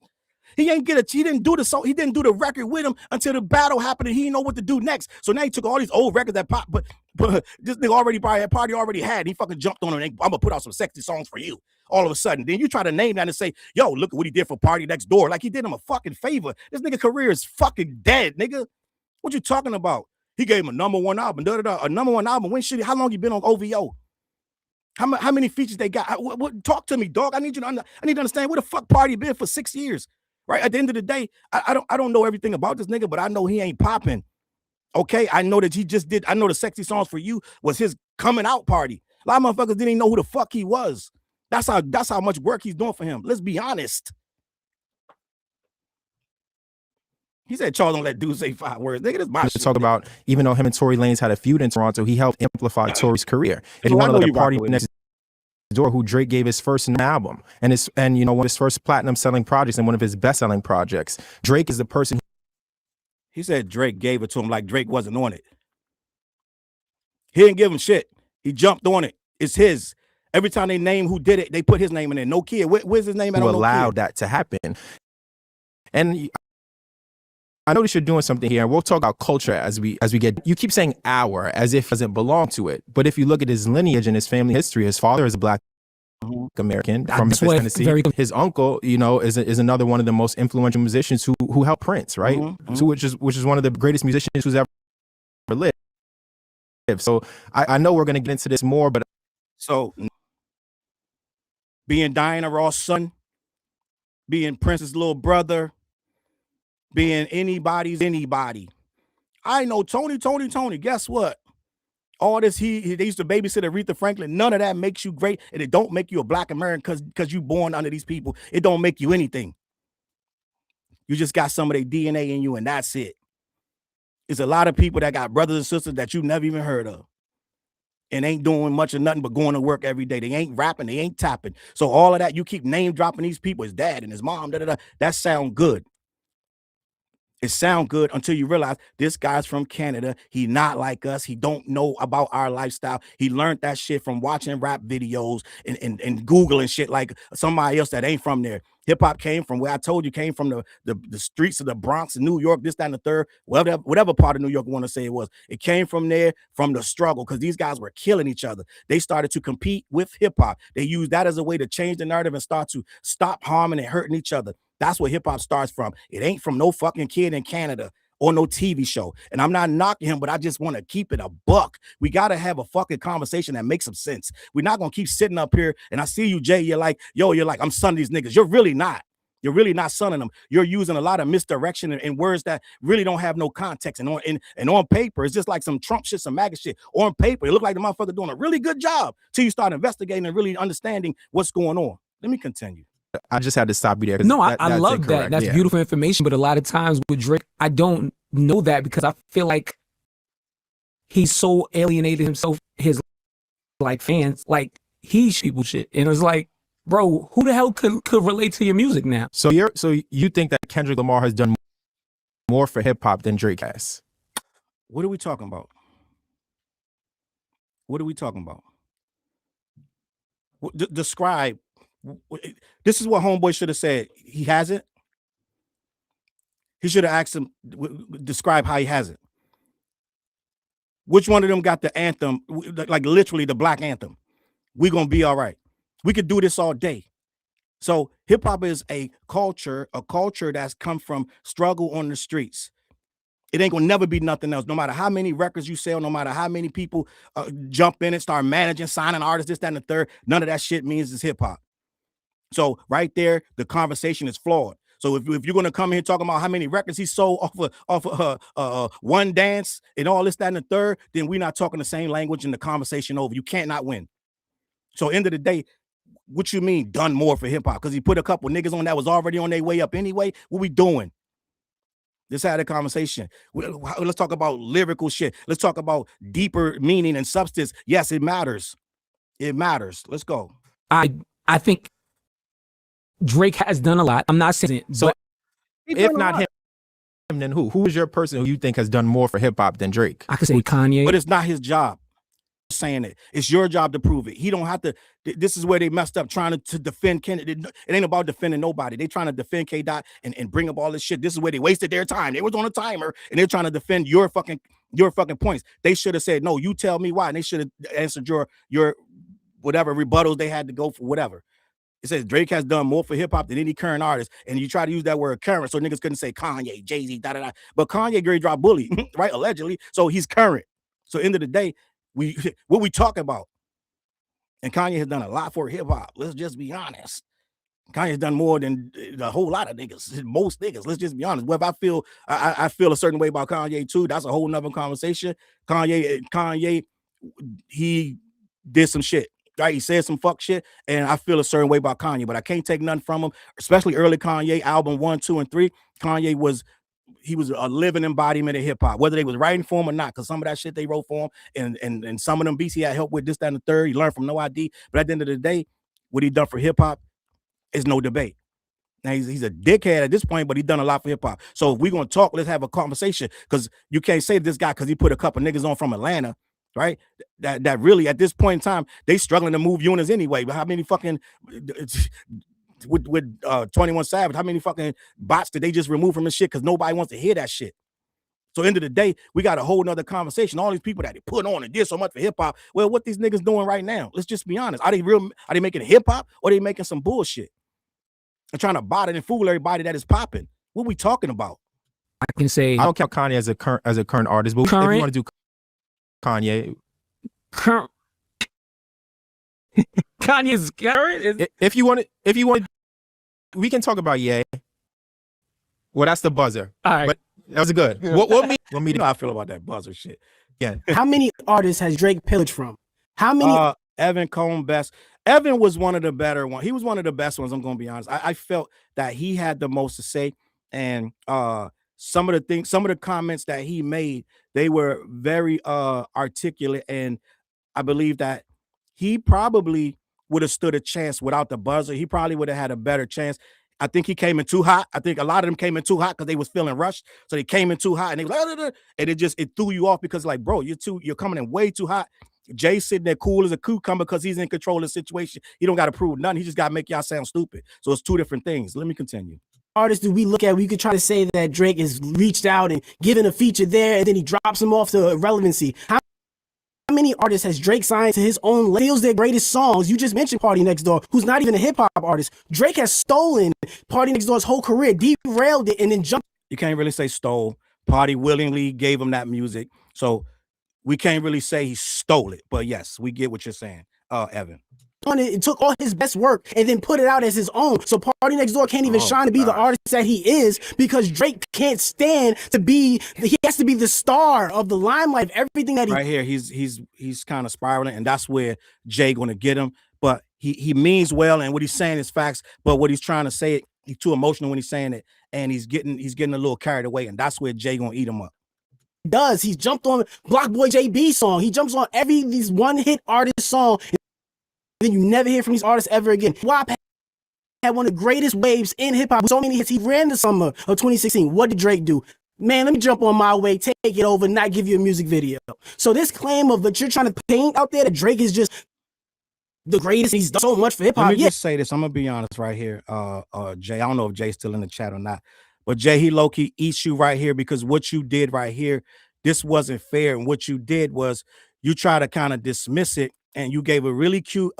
He didn't do the record with him until the battle happened, and he didn't know what to do next. So now he took all these old records that pop, but this nigga already had. And he fucking jumped on him. I'm gonna put out some sexy songs for you. All of a sudden, then you try to name that and say, "Yo, look at what he did for Party Next Door." Like he did him a fucking favor. This nigga career is fucking dead, nigga. What you talking about? He gave him a number one album. A number one album. When shit? How long you been on OVO? How many features they got? Talk to me, dog. I need to understand where the fuck Party been for 6 years. Right at the end of the day, I don't know everything about this nigga, but I know he ain't popping. Okay, I know that he just did. I know the Sexy Songs for You was his coming out party. A lot of motherfuckers didn't even know who the fuck he was. That's how much work he's doing for him. Let's be honest. He said, "Charles, don't let dudes say 5 words." Nigga, this my shit. Talk about, even though him and Tory Lanez had a feud in Toronto, he helped amplify Tory's career. And he wanted to Party Next Door, who Drake gave his first album and one of his first platinum selling projects and one of his best selling projects. Drake is the person. He said Drake gave it to him like Drake wasn't on it. He didn't give him shit. He jumped on it. It's his. Every time they name who did it, they put his name in there. No Kid. Where's his name? Who allowed that to happen. And I notice you're doing something here, and we'll talk about culture as we get. You keep saying "our" as if it doesn't belong to it, but if you look at his lineage and his family history, his father is a Black American from Memphis, Tennessee. His uncle, is another one of the most influential musicians who helped Prince, right? So which is one of the greatest musicians who's ever lived. So I know we're going to get into this more, but so being Diana Ross' son, being Prince's little brother, being anybody's anybody. I know Tony. Guess what? All this they used to babysit Aretha Franklin. None of that makes you great, and it don't make you a Black American because you born under these people. It don't make you anything. You just got some of their DNA in you, and that's it. It's a lot of people that got brothers and sisters that you never even heard of, and ain't doing much of nothing but going to work every day. They ain't rapping, they ain't tapping. So all of that, you keep name dropping these people, his dad and his mom, that sound good. It sound good until you realize this guy's from Canada. He not like us. He don't know about our lifestyle. He learned that shit from watching rap videos and Googling shit like somebody else that ain't from there. Hip hop came from where I told you came from the streets of the Bronx and New York, this, that, and the third, whatever part of New York you want to say it was. It came from there, from the struggle, because these guys were killing each other. They started to compete with hip hop. They used that as a way to change the narrative and start to stop harming and hurting each other. That's where hip hop starts from. It ain't from no fucking kid in Canada or no TV show. And I'm not knocking him, but I just want to keep it a buck. We got to have a fucking conversation that makes some sense. We're not going to keep sitting up here. And I see you, Jay. You're like, I'm sonning these niggas. You're really not. You're really not sonning them. You're using a lot of misdirection and words that really don't have no context. And on paper, it's just like some Trump shit, some MAGA shit. On paper, it look like the motherfucker doing a really good job till you start investigating and really understanding what's going on. Let me continue. I just had to stop you there. No, I love that. That's beautiful information. But a lot of times with Drake, I don't know that because I feel like he's so alienated himself, his like fans, like he's people shit. And it's like, bro, who the hell could relate to your music now? So you think that Kendrick Lamar has done more for hip hop than Drake has? What are we talking about? Describe. This is what Homeboy should have said. He hasn't. He should have asked him, describe how he hasn't. Which one of them got the anthem, like literally the Black anthem? We gonna be all right. We could do this all day. So hip hop is a culture that's come from struggle on the streets. It ain't gonna never be nothing else. No matter how many records you sell, no matter how many people jump in and start managing, signing artists, this, that, and the third, none of that shit means it's hip hop. So right there, the conversation is flawed. So if you're gonna come here talking about how many records he sold off of one dance and all this, that, and the third, then we're not talking the same language and the conversation over. You can't not win. So end of the day, what you mean done more for hip hop? Because he put a couple niggas on that was already on their way up anyway. What we doing? Let's have a conversation. Let's talk about lyrical shit. Let's talk about deeper meaning and substance. Yes, it matters. It matters. Let's go. I think Drake has done a lot. I'm not saying it, So but if not him, then who? Who is your person who you think has done more for hip hop than Drake? I could say Kanye. But it's not his job saying it. It's your job to prove it. He don't have to. This is where they messed up trying to defend Kendrick. It ain't about defending nobody. They trying to defend K. Dot and bring up all this shit. This is where they wasted their time. They was on a timer and they're trying to defend your fucking points. They should have said, no, you tell me why. And they should have answered your whatever rebuttals they had to go for, whatever. It says Drake has done more for hip hop than any current artist. And you try to use that word current so niggas couldn't say Kanye, Jay-Z, da-da-da. But Kanye Gary dropped Bully, right? Allegedly. So he's current. So end of the day, what we talk about. And Kanye has done a lot for hip hop. Let's just be honest. Kanye's done more than a whole lot of niggas, most niggas. Let's just be honest. Well, if I feel a certain way about Kanye too, that's a whole nother conversation. Kanye, he did some shit. Right, he said some fuck shit, and I feel a certain way about Kanye, but I can't take nothing from him, especially early Kanye album 1, 2, and 3. Kanye was a living embodiment of hip hop, whether they was writing for him or not, because some of that shit they wrote for him, and some of them beats he had help with, this, that, and the third. He learned from No ID, but at the end of the day, what he done for hip hop is no debate. Now he's a dickhead at this point, but he done a lot for hip hop. So if we're gonna talk, let's have a conversation, because you can't say this guy because he put a couple niggas on from Atlanta. Right, that really at this point in time they struggling to move units anyway. But how many fucking with 21 Savage? How many fucking bots did they just remove from the shit because nobody wants to hear that shit? So end of the day, we got a whole nother conversation. All these people that they put on and did so much for hip hop. Well, what these niggas doing right now? Let's just be honest. Are they making hip hop or are they making some bullshit and trying to bot it and fool everybody that is popping? What we talking about? I can say I don't count Kanye as a current artist, but if you want to do Kanye. Kanye's current. If you want to, we can talk about Ye. Well, that's the buzzer. All right, but that was good. What you know how I feel about that buzzer shit. Yeah. How many artists has Drake pillaged from? How many? Evan Combs best. Evan was one of the better ones. He was one of the best ones. I'm gonna be honest. I felt that he had the most to say, and some of the comments that he made, they were very articulate, and I believe that he probably would have stood a chance without the buzzer. He probably would have had a better chance. I think he came in too hot. I think a lot of them came in too hot because they was feeling rushed. So they came in too hot and they was like, and it threw you off because like, bro, you're coming in way too hot. Jay sitting there cool as a cucumber because he's in control of the situation. He don't got to prove nothing. He just got to make y'all sound stupid. So it's two different things. Let me continue. Artists do we look at? We could try to say that Drake has reached out and given a feature there, and then he drops them off to irrelevancy. How many artists has Drake signed to his own labels, their greatest songs? You just mentioned Party Next Door, who's not even a hip hop artist. Drake has stolen Party Next Door's whole career, derailed it, and then jumped. You can't really say stole. Party willingly gave him that music, so we can't really say he stole it. But yes, we get what you're saying, Evan. On it, took all his best work and then put it out as his own. So Party Next Door can't even shine to be the artist that he is because Drake can't stand to be. He has to be the star of the limelight. Everything that he right here, he's kind of spiraling, and that's where Jay gonna get him. But he means well, and what he's saying is facts. But what he's trying to say, he's too emotional when he's saying it, and he's getting a little carried away, and that's where Jay gonna eat him up. does. He's jumped on Block Boy JB song. He jumps on these one hit artist song. Then you never hear from these artists ever again. WAP had one of the greatest waves in hip hop with so many hits. He ran the summer of 2016. What did Drake do? Man, let me jump on my way, take it over, not give you a music video. So this claim of that you're trying to paint out there that Drake is just the greatest, he's done so much for hip hop. Let me just say this. I'm gonna be honest right here. Jay, I don't know if Jay's still in the chat or not, but Jay, he low-key eats you right here because what you did right here, this wasn't fair. And what you did was you try to kind of dismiss it, and you gave a really cute,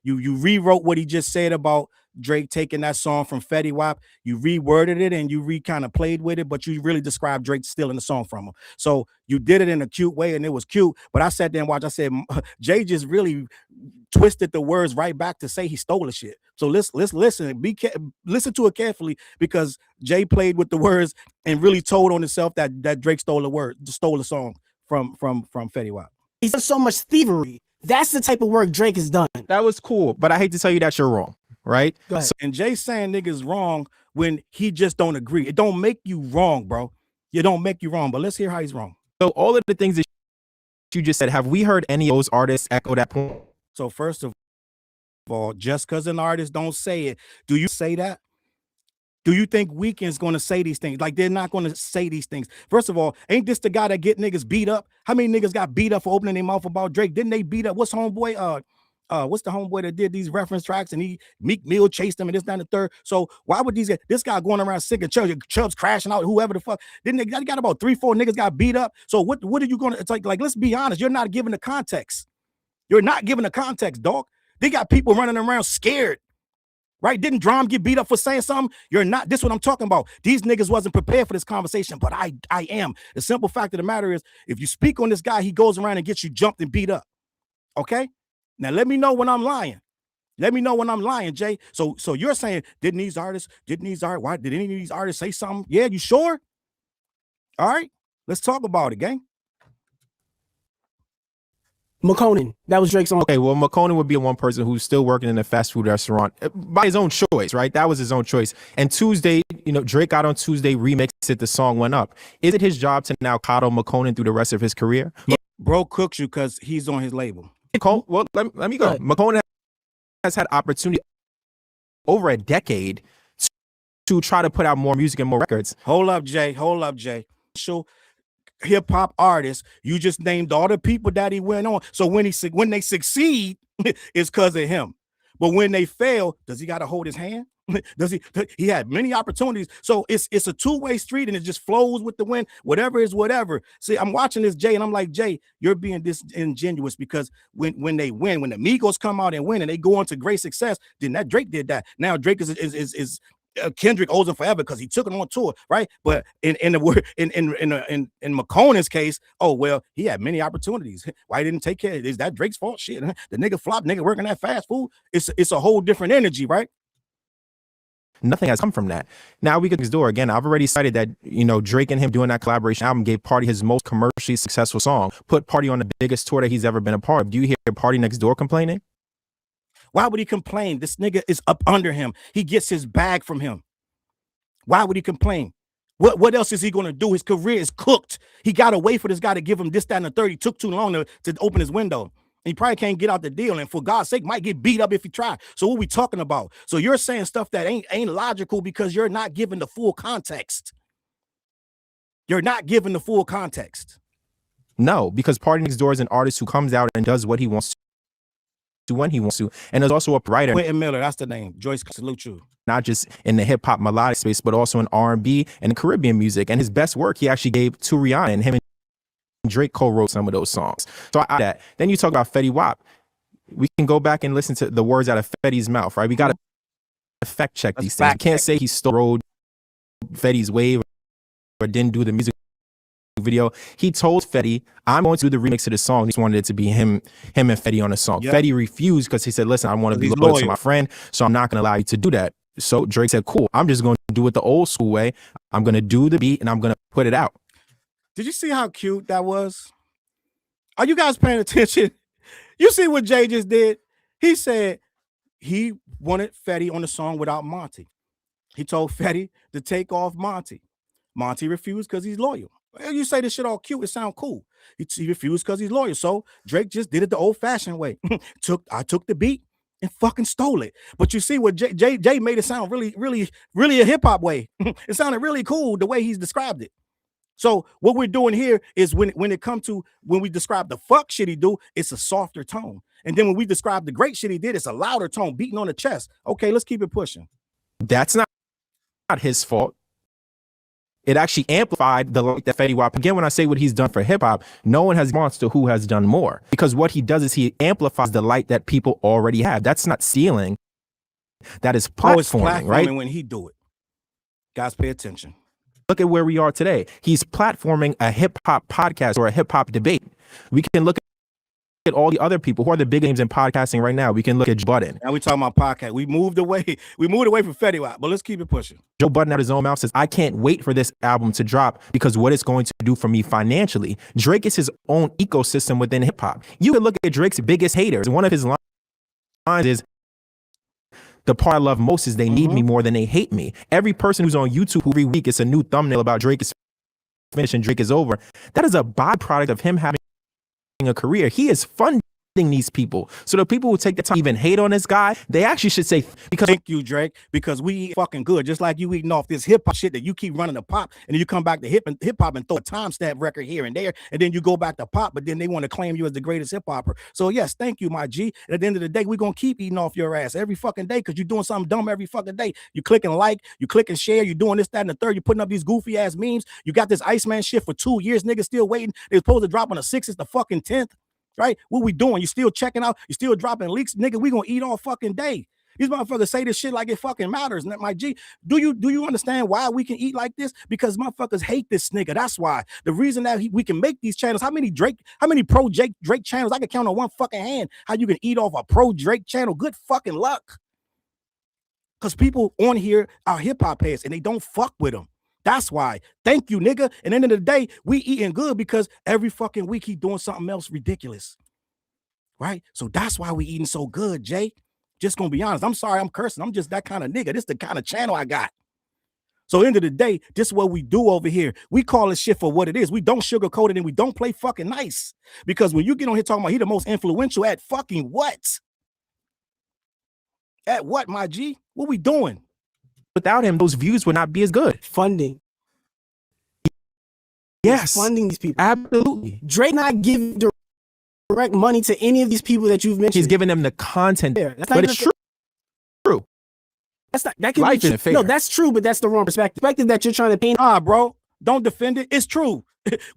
you rewrote what he just said about Drake taking that song from Fetty Wap, you reworded it and you kind of played with it, but you really described Drake stealing the song from him. So you did it in a cute way and it was cute. But I sat there and watched. I said, Jay just really twisted the words right back to say he stole the shit. So let's listen. Listen to it carefully, because Jay played with the words and really told on himself that Drake stole the song from Fetty Wap. He's done so much thievery. That's the type of work Drake has done. That was cool, but I hate to tell you that you're wrong, right? Go ahead. So, and Jay saying niggas wrong when he just don't agree. It don't make you wrong, bro. You don't make you wrong, but let's hear how he's wrong. So all of the things that you just said, have we heard any of those artists echo that point? So first of all, just because an artist don't say it, do you say that? Do you think Weeknd's going to say these things? Like, they're not going to say these things. First of all, ain't this the guy that get niggas beat up? How many niggas got beat up for opening their mouth about Drake? Didn't they beat up? What's the homeboy that did these reference tracks and Meek Mill chased him and this, that, and the third? So why would this guy going around singing Chubb's crashing out, whoever the fuck? Didn't they got about 3-4 niggas got beat up? So what are you going to, it's like, let's be honest. You're not giving the context. You're not giving the context, dog. They got people running around scared. Right? Didn't Drum get beat up for saying something? You're not. This is what I'm talking about. These niggas wasn't prepared for this conversation, but I am. The simple fact of the matter is, if you speak on this guy, he goes around and gets you jumped and beat up. Okay? Now let me know when I'm lying. Let me know when I'm lying, Jay. So you're saying, why did any of these artists say something? Yeah, you sure? All right, let's talk about it, gang. McConan, that was Drake's song. Okay, well, McConan would be one person who's still working in a fast food restaurant by his own choice, right? That was his own choice. And Tuesday, Drake got on Tuesday, remixed it, the song went up. Is it his job to now coddle McConan through the rest of his career? Bro cooks you because he's on his label. Well, let me go. McConan has had opportunity over a decade to try to put out more music and more records. Hold up, Jay. Hip-hop artists, you just named all the people that he went on. So when they succeed, it's because of him. But when they fail, does he got to hold his hand? Does he had many opportunities. So it's a two-way street and it just flows with the wind. Whatever is whatever. See, I'm watching this, Jay, and I'm like, Jay, you're being disingenuous, because when they win, when the Migos come out and win and they go on to great success, then that Drake did that. Now Drake is Kendrick owes him forever because he took him on tour, right? But in McConan's case, oh well, he had many opportunities. Why he didn't take care? Is that Drake's fault? Shit, the nigga flopped, nigga working at fast food. It's a whole different energy, right? Nothing has come from that. Now we get next door again. I've already cited that Drake and him doing that collaboration album gave Party his most commercially successful song, put Party on the biggest tour that he's ever been a part of. Do you hear Party next door complaining? Why would he complain? This nigga is up under him. He gets his bag from him. Why would he complain? What else is he going to do? His career is cooked. He got to wait for this guy to give him this, that, and the third. He took too long to open his window. He probably can't get out the deal, and for God's sake, might get beat up if he try. So what we talking about? So you're saying stuff that ain't logical because you're not giving the full context. You're not giving the full context. No, because Party Next Door is an artist who comes out and does what he wants to when he wants to, and is also a writer. Quentin Miller, that's the name. Joyce, salute you. Not just in the hip hop melodic space, but also in R&B and Caribbean music. And his best work he actually gave to Rihanna, and him and Drake co-wrote some of those songs. So that. Then you talk about Fetty Wap. We can go back and listen to the words out of Fetty's mouth, right? We got to fact check these things. You can't say he stole Fetty's wave or didn't do the music video. He told Fetty, I'm going to do the remix of the song. He just wanted it to be him and Fetty on the song. Yep. Fetty refused because he said, listen, I want to be loyal to my friend, so I'm not going to allow you to do that. So Drake said, cool, I'm just going to do it the old school way. I'm going to do the beat and I'm going to put it out. Did you see how cute that was? Are you guys paying attention? You see what Jay just did? He said he wanted Fetty on the song without Monty. He told Fetty to take off Monty. Monty refused because he's loyal. You say this shit all cute, it sound cool. He refused because he's loyal. So Drake just did it the old-fashioned way. I took the beat and fucking stole it. But you see what Jay made it sound really, really, really a hip-hop way. It sounded really cool the way he's described it. So what we're doing here is when we describe the fuck shit he do, it's a softer tone. And then when we describe the great shit he did, it's a louder tone, beating on the chest. Okay, let's keep it pushing. That's not his fault. It actually amplified the light that Fetty Wap. Again, when I say what he's done for hip hop, no one has response to who has done more. Because what he does is he amplifies the light that people already have. That's not stealing. that is Oh, it's platforming, right? platforming when he do it. Guys, pay attention. Look at where we are today. He's platforming a hip hop podcast or a hip hop debate. We can look at all the other people who are the big names in podcasting right now. We can look at Joe Budden. Now we talking about podcast. We moved away from Fetty Wap, but let's keep it pushing. Joe Budden out of his own mouth says, I can't wait for this album to drop because what it's going to do for me financially. Drake is his own ecosystem within hip hop. You can look at Drake's biggest haters. One of his lines is, the part I love most is they need me more than they hate me. Every person who's on YouTube who every week it's a new thumbnail about Drake is finished and Drake is over. That is a byproduct of him having a career. He is funding these people. So the people who take the time to even hate on this guy, they actually should say, because thank you, Drake, because we eat fucking good, just like you eating off this hip hop shit that you keep running to pop, and then you come back to hip hop and throw a timestamp record here and there, and then you go back to pop, but then they want to claim you as the greatest hip hopper. So yes, thank you, my G. And at the end of the day, we're gonna keep eating off your ass every fucking day because you're doing something dumb every fucking day. You click and like, you click and share, you're doing this, that, and the third, you're putting up these goofy ass memes. You got this Iceman shit for 2 years, niggas still waiting. They're supposed to drop on the 6th, it's the fucking 10th. Right? What we doing? You still checking out? You still dropping leaks? Nigga, we gonna eat all fucking day. These motherfuckers say this shit like it fucking matters. And my G, do you understand why we can eat like this? Because motherfuckers hate this nigga. That's why. The reason that we can make these channels, how many pro Drake channels? I can count on one fucking hand how you can eat off a pro Drake channel. Good fucking luck. Because people on here are hip-hop heads and they don't fuck with them. That's why. Thank you, nigga. And at the end of the day, we eating good because every fucking week he doing something else ridiculous. Right? So that's why we eating so good, Jay. Just gonna be honest. I'm sorry I'm cursing. I'm just that kind of nigga. This is the kind of channel I got. So end of the day, this is what we do over here. We call this shit for what it is. We don't sugarcoat it and we don't play fucking nice. Because when you get on here talking about he the most influential at fucking what? At what, my G? What we doing? without him, those views would not be as good. Funding. Yes. He's funding these people. Absolutely. Drake not giving direct money to any of these people that you've mentioned. He's giving them the content. That's but it's true. True. That's not, that can Life be isn't fair. No, that's true, but that's the wrong perspective. Perspective that you're trying to paint. Bro, don't defend it. It's true.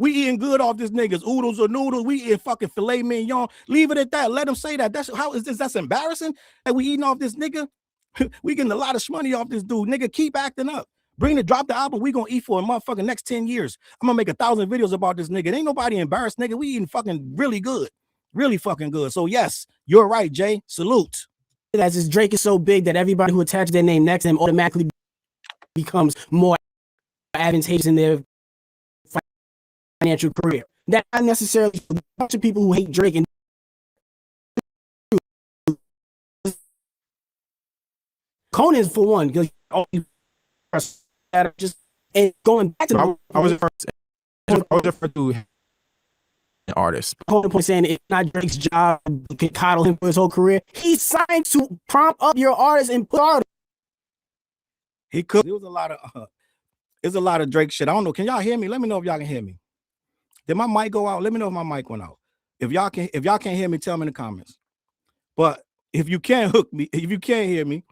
We eating good off this niggas. Oodles or noodles. We eating fucking filet mignon. Leave it at that. Let them say that. That's how is this? That's embarrassing. That we eating off this nigga. We getting a lot of money off this dude. Nigga, keep acting up. Drop the album. We gonna eat for a motherfucking next 10 years. I'm gonna make 1,000 videos about this nigga. Ain't nobody embarrassed, nigga. We eating fucking really good. Really fucking good. So yes, you're right, Jay. Salute. As this Drake is so big that everybody who attaches their name next to him automatically becomes more advantageous in their financial career. That not necessarily a bunch of people who hate Drake and Conan's for one, because just and going back to I was referring to an artist. Conan point saying it's not Drake's job to coddle him for his whole career. He's signed to prompt up your artist and put artists. He could. There was there's a lot of Drake shit. I don't know. Can y'all hear me? Let me know if y'all can hear me. Did my mic go out? Let me know if my mic went out. If y'all can't hear me, tell me in the comments. But if you can't hear me,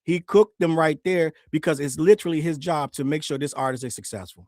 he cooked them right there because it's literally his job to make sure this artist is successful.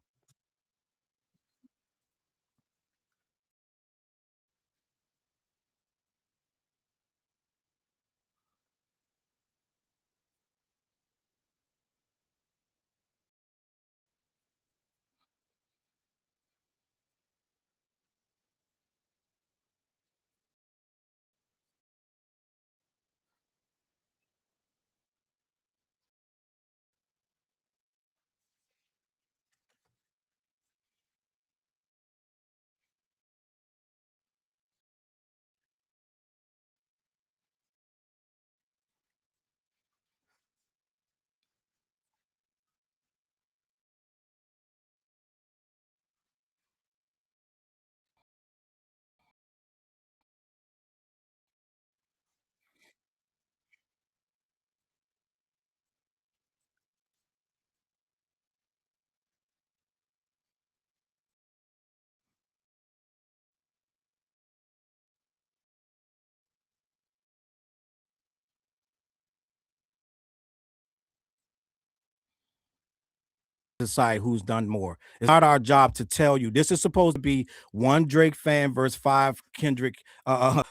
decide who's done more. It's not our job to tell you. This is supposed to be one Drake fan versus five Kendrick fans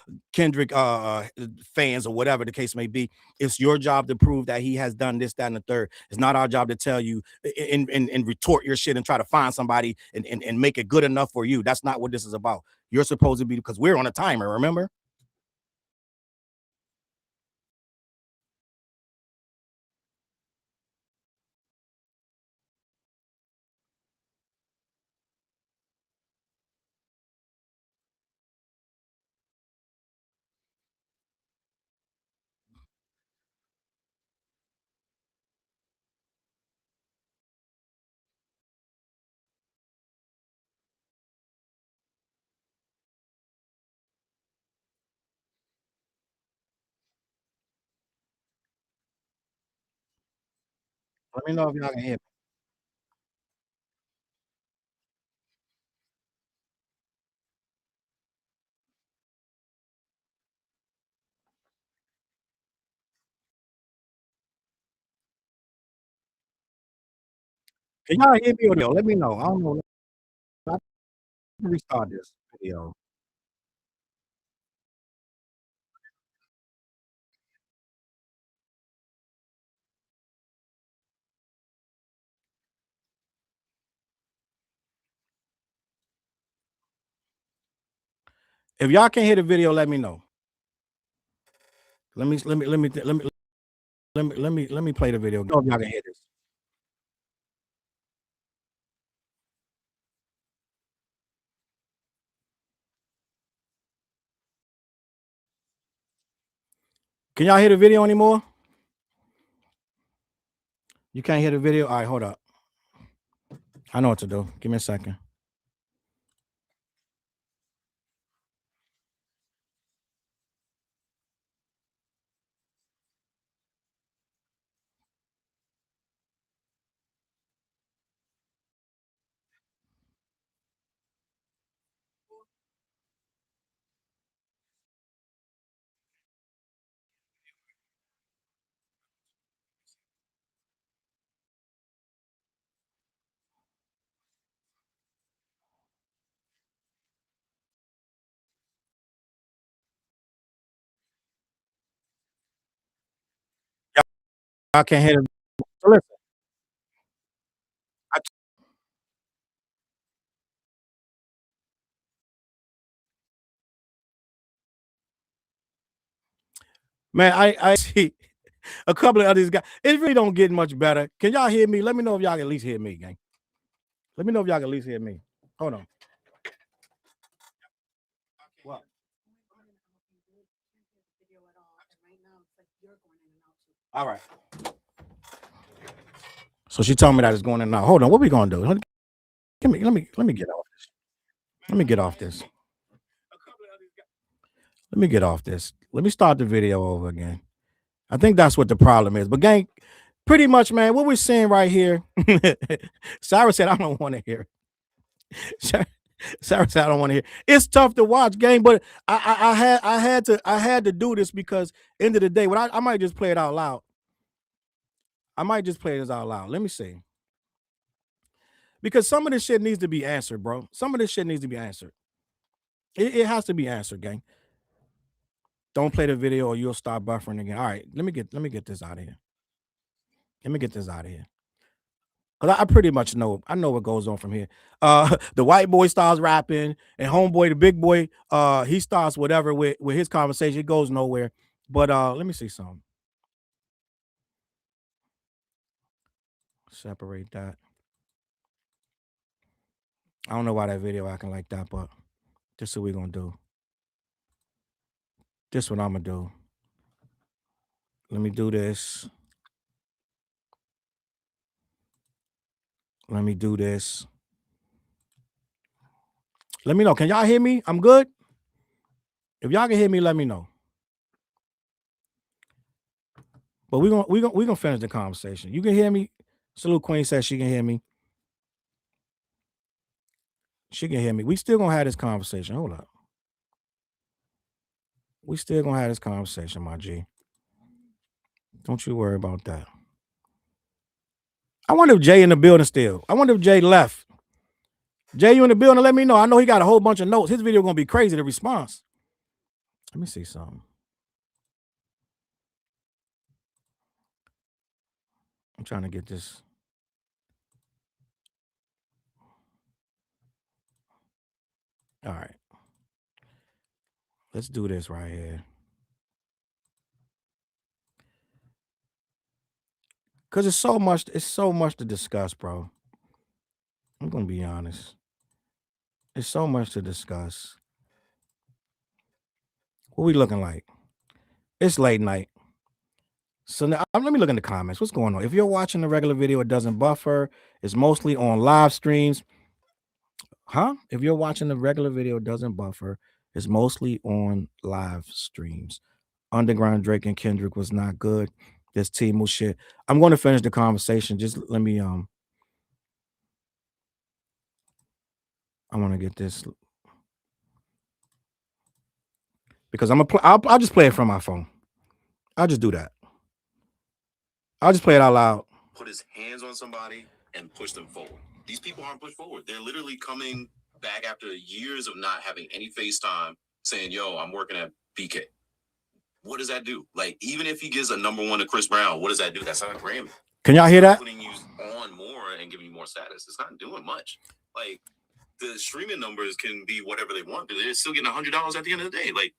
or whatever the case may be. It's your job to prove that he has done this, that, and the third. It's not our job to tell you and retort your shit and try to find somebody and make it good enough for you. That's not what this is about. You're supposed to be, because we're on a timer, remember? Let me know if y'all can hear me. Can y'all hear me or no? Let me know. I don't know. I can restart this video. If y'all can't hear the video, let me know. Let me play the video. Know if y'all can hear this. Can y'all hear the video anymore? You can't hear the video? All right, hold up. I know what to do. Give me a second. Y'all can't hear the so listen. I, man, I see a couple of others guys. It really don't get much better. Can y'all hear me? Let me know if y'all can at least hear me, gang. Let me know if y'all can at least hear me. Hold on. What? All right. So she told me that it's going in now. Hold on. What we gonna do? Let me get off this. Let me get off this. Let me get off this. Let me start the video over again. I think that's what the problem is. But gang, pretty much, man, what we're seeing right here. Sarah said, I don't want to hear it. Sarah said, I don't want to hear it. It's tough to watch, gang, but I had to do this because end of the day, what I might just play it out loud. I might just play this out loud. Let me see. Because some of this shit needs to be answered, bro. Some of this shit needs to be answered. It has to be answered, gang. Don't play the video or you'll start buffering again. All right, let me get this out of here. Let me get this out of here. Cause I pretty much know. I know what goes on from here. The white boy starts rapping, and homeboy, the big boy, he starts whatever with his conversation. It goes nowhere. But let me see something. Separate that. I don't know why that video acting like that, but this is what we're gonna do. This is what I'm gonna do. Let me do this. Let me do this. Let me know. Can y'all hear me? I'm good. If y'all can hear me, let me know. But we're gonna finish the conversation. You can hear me. Salute Queen says she can hear me. She can hear me. We still gonna have this conversation. Hold up. We still gonna have this conversation, my G. Don't you worry about that. I wonder if Jay in the building still. I wonder if Jay left. Jay, you in the building? Let me know. I know he got a whole bunch of notes. His video gonna be crazy. The response. Let me see something. I'm trying to get this. All right. Let's do this right here. Cause it's so much to discuss, bro. I'm gonna be honest. It's so much to discuss. What we looking like? It's late night. So now, let me look in the comments. What's going on? If you're watching the regular video, it doesn't buffer. It's mostly on live streams. Huh? If you're watching the regular video, it doesn't buffer. It's mostly on live streams. Underground Drake and Kendrick was not good. This Temu shit. I'm going to finish the conversation. Just let me I want to get this because I'll just play it from my phone. I'll just do that. I'll just play it out loud. Put his hands on somebody and push them forward. These people aren't pushed forward. They're literally coming back after years of not having any FaceTime saying, yo, I'm working at BK. What does that do? Like, even if he gives a #1 to Chris Brown, what does that do? That's not a Grammy. Can y'all hear that? Putting you on more and giving you more status. It's not doing much. Like, the streaming numbers can be whatever they want, but they're still getting $100 at the end of the day. Like,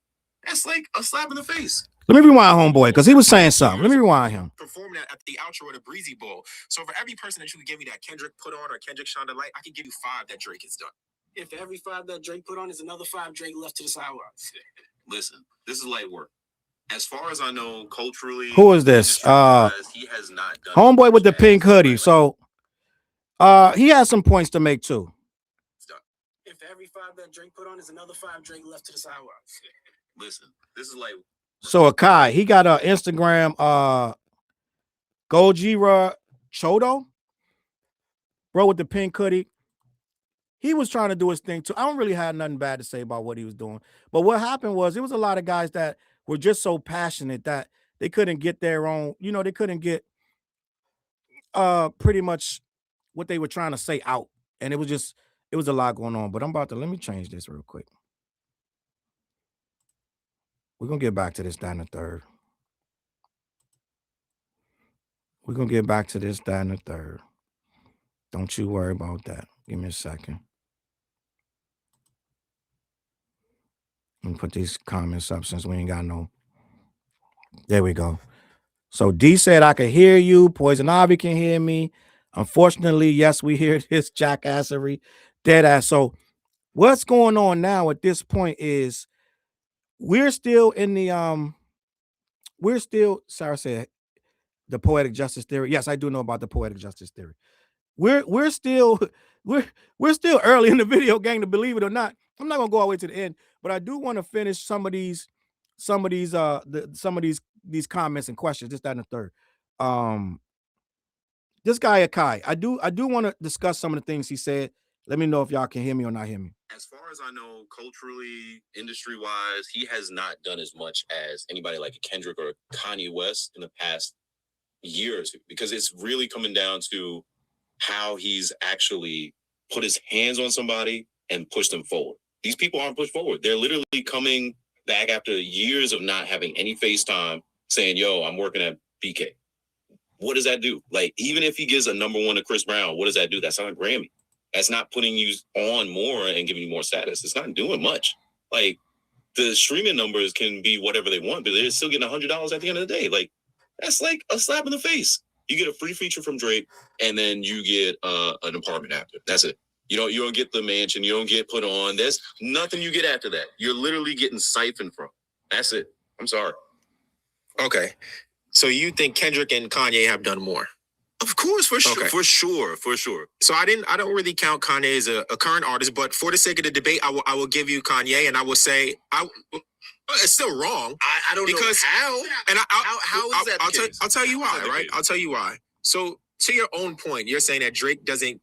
that's like a slap in the face. Let me rewind homeboy because he was saying something. Let me rewind him. Perform that at the outro of the Breezy Bowl. So for every person that you could give me that Kendrick put on or Kendrick shined a light, I could give you 5 that Drake has done. If every 5 that Drake put on is another 5 Drake left to the sidewalks. Listen, this is light work. As far as I know, culturally, who is this? He has not done homeboy with the pink hoodie. So he has some points to make too. If every 5 that Drake put on is another 5 Drake left to the sidewalks. Listen, this is like so Akai, he got a Instagram Gojira Chodo, bro with the pink hoodie. He was trying to do his thing too. I don't really have nothing bad to say about what he was doing. But what happened was it was a lot of guys that were just so passionate that they couldn't get their own, they couldn't get pretty much what they were trying to say out. And it was a lot going on. But let me change this real quick. We're gonna get back to this, that, and the third. We're gonna get back to this, that, and the third. Don't you worry about that. Give me a second. Let me put these comments up since we ain't got no. There we go. So D said I can hear you. Poison Ivy can hear me. Unfortunately, yes, we hear this jackassery, dead ass. So what's going on now at this point is we're still in the Sarah said the poetic justice theory. Yes, I do know about the poetic justice theory. We're still early in the video game, to believe it or not. I'm not gonna go all the way to the end, but I do want to finish some of these comments and questions, this, that, and the third. This guy Akai, I do want to discuss some of the things he said. Let me know if y'all can hear me or not hear me. As far as I know, culturally, industry-wise, he has not done as much as anybody like a Kendrick or Kanye West in the past year or two, because it's really coming down to how he's actually put his hands on somebody and pushed them forward. These people aren't pushed forward. They're literally coming back after years of not having any FaceTime saying, yo, I'm working at BK. What does that do? Like, even if he gives a #1 to Chris Brown, what does that do? That's not a Grammy. That's not putting you on more and giving you more status. It's not doing much. Like, the streaming numbers can be whatever they want, but they're still getting $100 at the end of the day. Like, that's like a slap in the face. You get a free feature from Drake, and then you get an apartment after. That's it. You don't get the mansion. You don't get put on. There's nothing you get after that. You're literally getting siphoned from. That's it. I'm sorry. Okay. So you think Kendrick and Kanye have done more? Of course, for sure, Okay. for sure. So I don't really count Kanye as a current artist, but for the sake of the debate, I will give you Kanye, and I will say it's still wrong. I don't Because know how. And How is that the case? I'll tell you why, How's that the right? case? I'll tell you why. So to your own point, you're saying that Drake doesn't,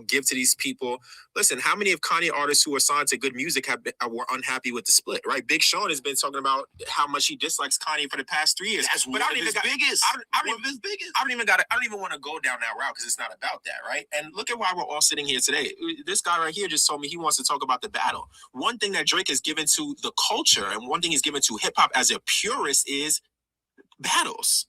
give to these people. Listen, how many of Kanye artists who are signed to Good Music were unhappy with the split, right? Big Sean has been talking about how much he dislikes Kanye for the past 3 years. That's but I don't even biggest. I don't even want to go down that route because it's not about that, right? And look at why we're all sitting here today. This guy right here just told me he wants to talk about the battle. One thing that Drake has given to the culture, and one thing he's given to hip hop as a purist, is battles.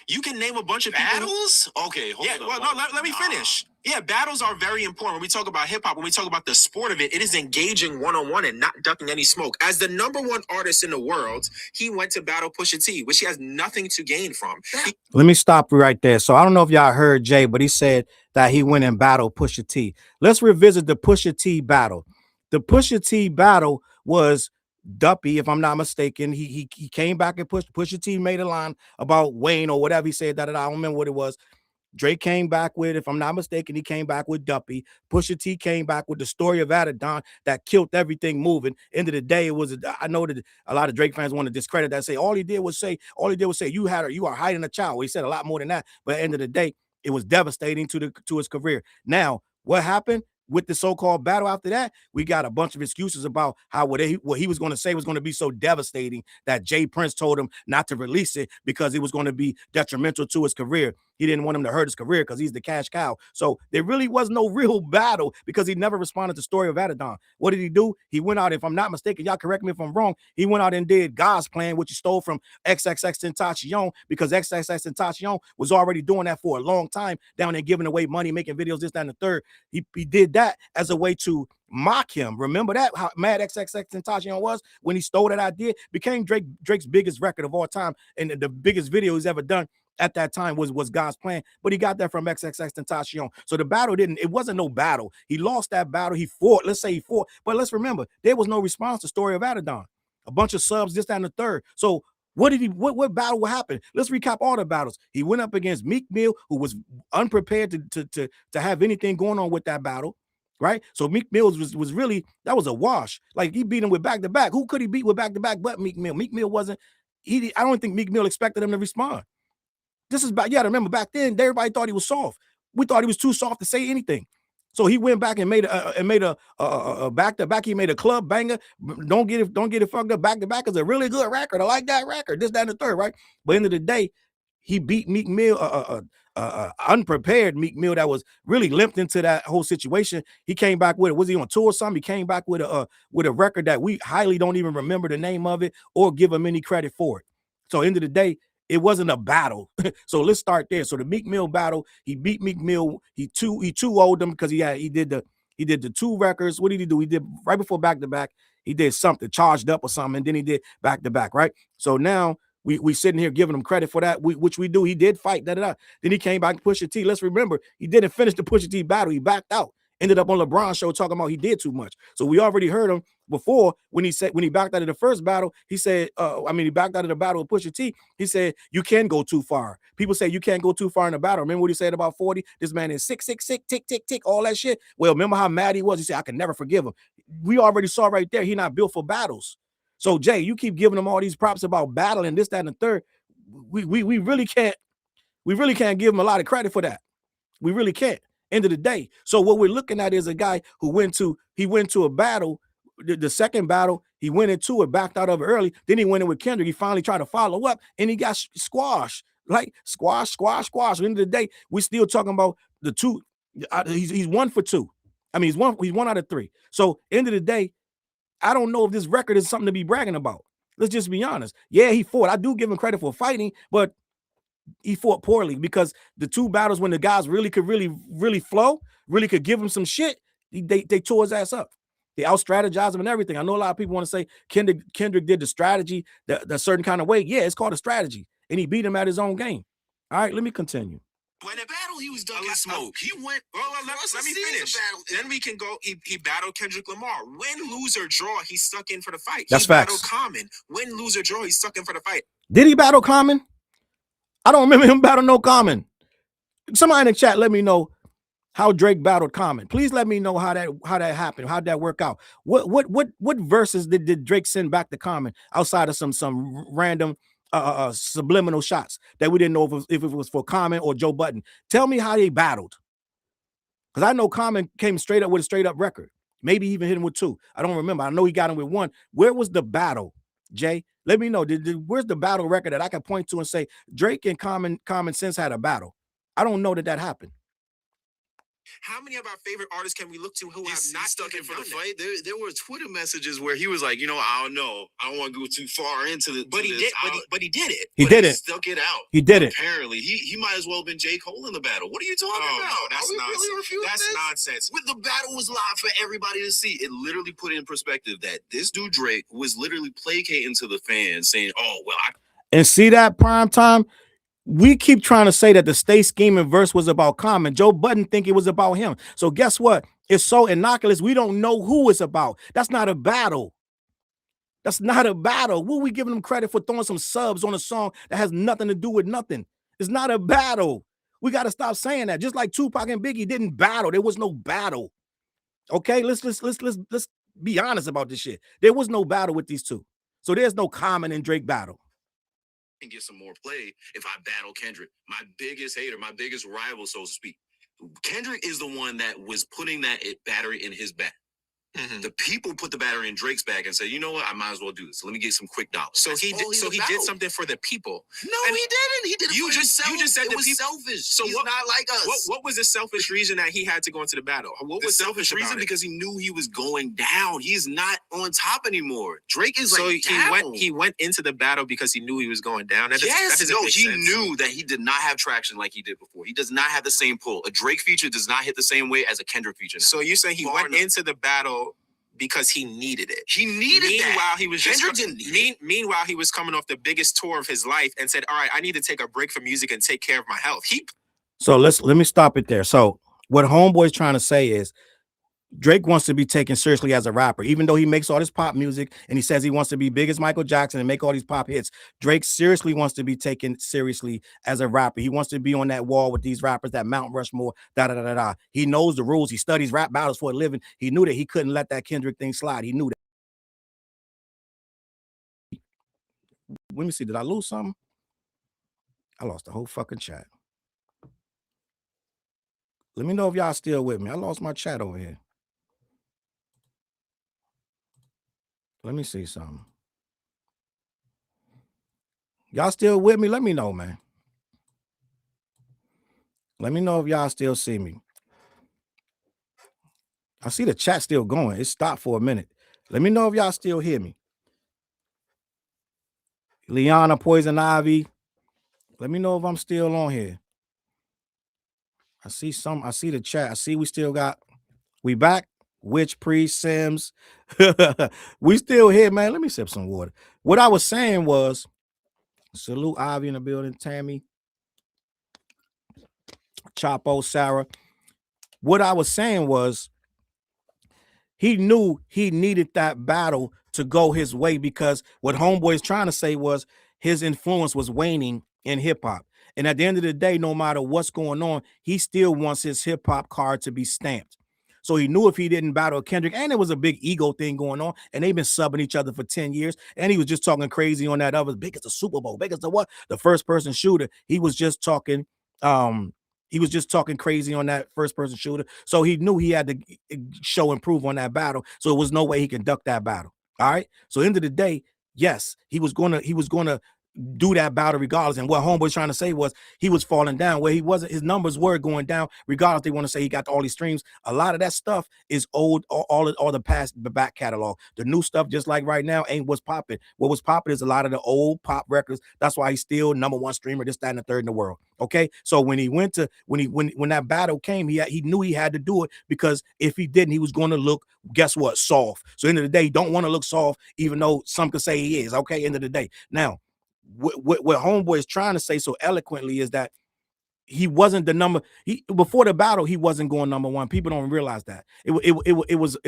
You can name a bunch of battles. Okay, hold on. Well, no, let me finish. Yeah, battles are very important. When we talk about hip hop, when we talk about the sport of it, it is engaging one-on-one and not ducking any smoke. As the #1 artist in the world, he went to battle Pusha T, which he has nothing to gain from. Let me stop you right there. So I don't know if y'all heard Jay, but he said that he went and battled Pusha T. Let's revisit the Pusha T battle. The Pusha T battle was Duppy, if I'm not mistaken. He came back and Pusha T made a line about Wayne or whatever he said. That I don't remember what it was. Drake came back with, if I'm not mistaken, he came back with Duppy. Pusha T came back with the story of Adidon that killed everything moving. End of the day, it was. I know that a lot of Drake fans want to discredit that. Say all he did was say you are hiding a child. Well, he said a lot more than that. But at the end of the day, it was devastating to his career. Now, what happened with the so-called battle after that? We got a bunch of excuses about how what he was going to say was going to be so devastating that Jay Prince told him not to release it because it was going to be detrimental to his career. He didn't want him to hurt his career because he's the cash cow. So there really was no real battle because he never responded to the story of Adidon. What did he do? He went out, if I'm not mistaken, y'all correct me if I'm wrong, he went out and did God's Plan, which he stole from XXXTentacion, because XXXTentacion was already doing that for a long time, down there giving away money, making videos, this, that, and the third. He did that as a way to mock him. Remember that, how mad XXXTentacion was when he stole that idea? Became Drake's biggest record of all time, and the biggest video he's ever done at that time was God's Plan, but he got that from XXXTentacion. So the battle it wasn't no battle. He lost that battle. He fought. Let's say he fought, but let's remember there was no response to Story of Adidon. A bunch of subs, this, that, and the third. So what battle will happen? Let's recap all the battles. He went up against Meek Mill, who was unprepared to have anything going on with that battle. Right, so Meek Mill was really, that was a wash. Like, he beat him with back to back. Who could he beat with back to back but Meek Mill? Meek Mill wasn't. I don't think Meek Mill expected him to respond. This is back. You got to remember, back then everybody thought he was soft. We thought he was too soft to say anything. So he went back and made a back to back. He made a club banger. Don't get it fucked up. Back to back is a really good record. I like that record. This, that, and the third. Right. But end of the day, he beat Meek Mill, unprepared Meek Mill that was really limped into that whole situation. He came back with it. Was he on tour or something? He came back with a record that we highly don't even remember the name of it or give him any credit for it. So end of the day, it wasn't a battle. So let's start there. So the Meek Mill battle, he beat Meek Mill. He two-0'd him because he did the two records. What did he do? He did right before back to back. He did something, charged up or something, and then he did back to back. Right. So now we sitting here giving him credit for that, which we do. He did fight. Then he came back to Pusha T. Let's remember, he didn't finish the Pusha T battle. He backed out. Ended up on LeBron's show talking about he did too much. So we already heard him before when he backed out of the first battle. He said, he backed out of the battle with Pusha T. He said, you can go too far. People say you can't go too far in a battle. Remember what he said about 40? This man is sick, tick, tick, tick, all that shit. Well, remember how mad he was? He said, I can never forgive him. We already saw right there, he not built for battles. So Jay, you keep giving him all these props about battling this, that, and the third. We really can't give him a lot of credit for that. We really can't. End of the day. So what we're looking at is a guy who went to a battle, the second battle, he went into it, backed out of it early. Then he went in with Kendrick. He finally tried to follow up and he got squashed. Like squash. At the end of the day, we're still talking about the two. He's 1 for 2. I mean, he's one out of 3. So end of the day, I don't know if this record is something to be bragging about. Let's just be honest. Yeah, he fought. I do give him credit for fighting, but he fought poorly because the two battles when the guys really could flow, really could give him some shit, they tore his ass up. They out-strategized him and everything. I know a lot of people want to say Kendrick did the strategy the certain kind of way. Yeah, it's called a strategy. And he beat him at his own game. All right, let me continue. When the battle, he was ducking smoke. He went. Let me finish. Then we can go. He battled Kendrick Lamar. Win, lose, or draw, he's stuck in for the fight. That's facts. Battled Common. Win, lose, or draw, he's stuck in for the fight. Did he battle Common? I don't remember him battle no Common. Somebody in the chat, let me know how Drake battled Common. Please let me know how that happened. How'd that work out? What verses did Drake send back to Common outside of some random subliminal shots that we didn't know if it was for Common or Joe Budden. Tell me how they battled. Because I know Common came straight up with a straight up record. Maybe even hit him with 2. I don't remember. I know he got him with 1. Where was the battle, Jay? Let me know. Where's the battle record that I can point to and say Drake and Common Sense had a battle? I don't know that happened. How many of our favorite artists can we look to who have not stuck in for the done fight? There were Twitter messages where he was like, I don't know. I don't want to go too far into the. But he did. But he did it. He did it. Stuck it out. He did it. Apparently, he might as well have been J. Cole in the battle. What are you talking about? No, that's Are we nonsense. really refuting That's this? nonsense. With the battle was live for everybody to see. It literally put in perspective that this dude Drake was literally placating to the fans, saying, "Oh well, And see that prime time. We keep trying to say that the Stay Scheming verse was about Common. Joe Budden think it was about him. So guess what? It's so innocuous. We don't know who it's about. That's not a battle. That's not a battle. What are we giving them credit for throwing some subs on a song that has nothing to do with nothing? It's not a battle. We got to stop saying that. Just like Tupac and Biggie didn't battle. There was no battle. Okay, let's be honest about this shit. There was no battle with these two. So there's no Common and Drake battle. and get some more play if I battle Kendrick, my biggest hater, my biggest rival, so to speak. Kendrick is the one that was putting that battery in his back. Mm-hmm. The people put the battery in Drake's bag and said, you know what, I might as well do this. So let me get some quick dollars. So he did something for the people. No, he didn't. He did it for himself. You just said it the was people. selfish. So he's what, not like us. What was the selfish reason that he had to go into the battle? What was selfish reason? Because he knew he was going down. He is not on top anymore. Drake is he went into the battle because he knew he was going down. He knew that he did not have traction like he did before. He does not have the same pull. A Drake feature does not hit the same way as a Kendrick feature. Now. So you're saying he went into the battle because he needed it. He needed Meanwhile, that. Meanwhile, he was coming off the biggest tour of his life and said, all right, I need to take a break from music and take care of my health. So let me stop it there. So what Homeboy's trying to say is Drake wants to be taken seriously as a rapper, even though he makes all this pop music and he says he wants to be big as Michael Jackson and make all these pop hits. Drake seriously wants to be taken seriously as a rapper. He wants to be on that wall with these rappers, that Mount Rushmore, da-da-da-da-da. He knows the rules. He studies rap battles for a living. He knew that he couldn't let that Kendrick thing slide. He knew that. Let me see. Did I lose something? I lost the whole fucking chat. Let me know if y'all still with me. I lost my chat over here. Let me see something. Y'all still with me? Let me know, man. Let me know if y'all still see me. I see the chat still going. It stopped for a minute. Let me know if y'all still hear me. Liana, Poison Ivy. Let me know if I'm still on here. I see the chat. I see we back. Witch Priest, Sims. We still here, man. Let me sip some water. What I was saying was, salute Ivy in the building, Tammy, Chapo, Sarah. What I was saying was, he knew he needed that battle to go his way because what Homeboy is trying to say was his influence was waning in hip hop. And at the end of the day, no matter what's going on, he still wants his hip hop card to be stamped. So he knew if he didn't battle Kendrick, and there was a big ego thing going on, and they've been subbing each other for 10 years, and he was just talking crazy on that other, big as the Super Bowl, big as the what? The first person shooter. He was just talking crazy on that first person shooter. So he knew he had to show and prove on that battle. So it was no way he can duck that battle. All right. So end of the day, yes, he was gonna do that battle regardless. And what Homeboy's trying to say was he was falling down where he wasn't. His numbers were going down regardless. They want to say he got all these streams. A lot of that stuff is old, all the past, the back catalog. The new stuff, just like right now, ain't what's popping. What was popping is a lot of the old pop records. That's why he's still #1 streamer, this, that, and the third in the world. Okay, so when that battle came, he knew he had to do it because if he didn't, he was going to look, guess what, soft. So end of the day, he don't want to look soft, even though some could say he is. Okay, end of the day. Now, what Homeboy is trying to say so eloquently is that he wasn't the number. Before the battle, he wasn't going #1. People don't realize that it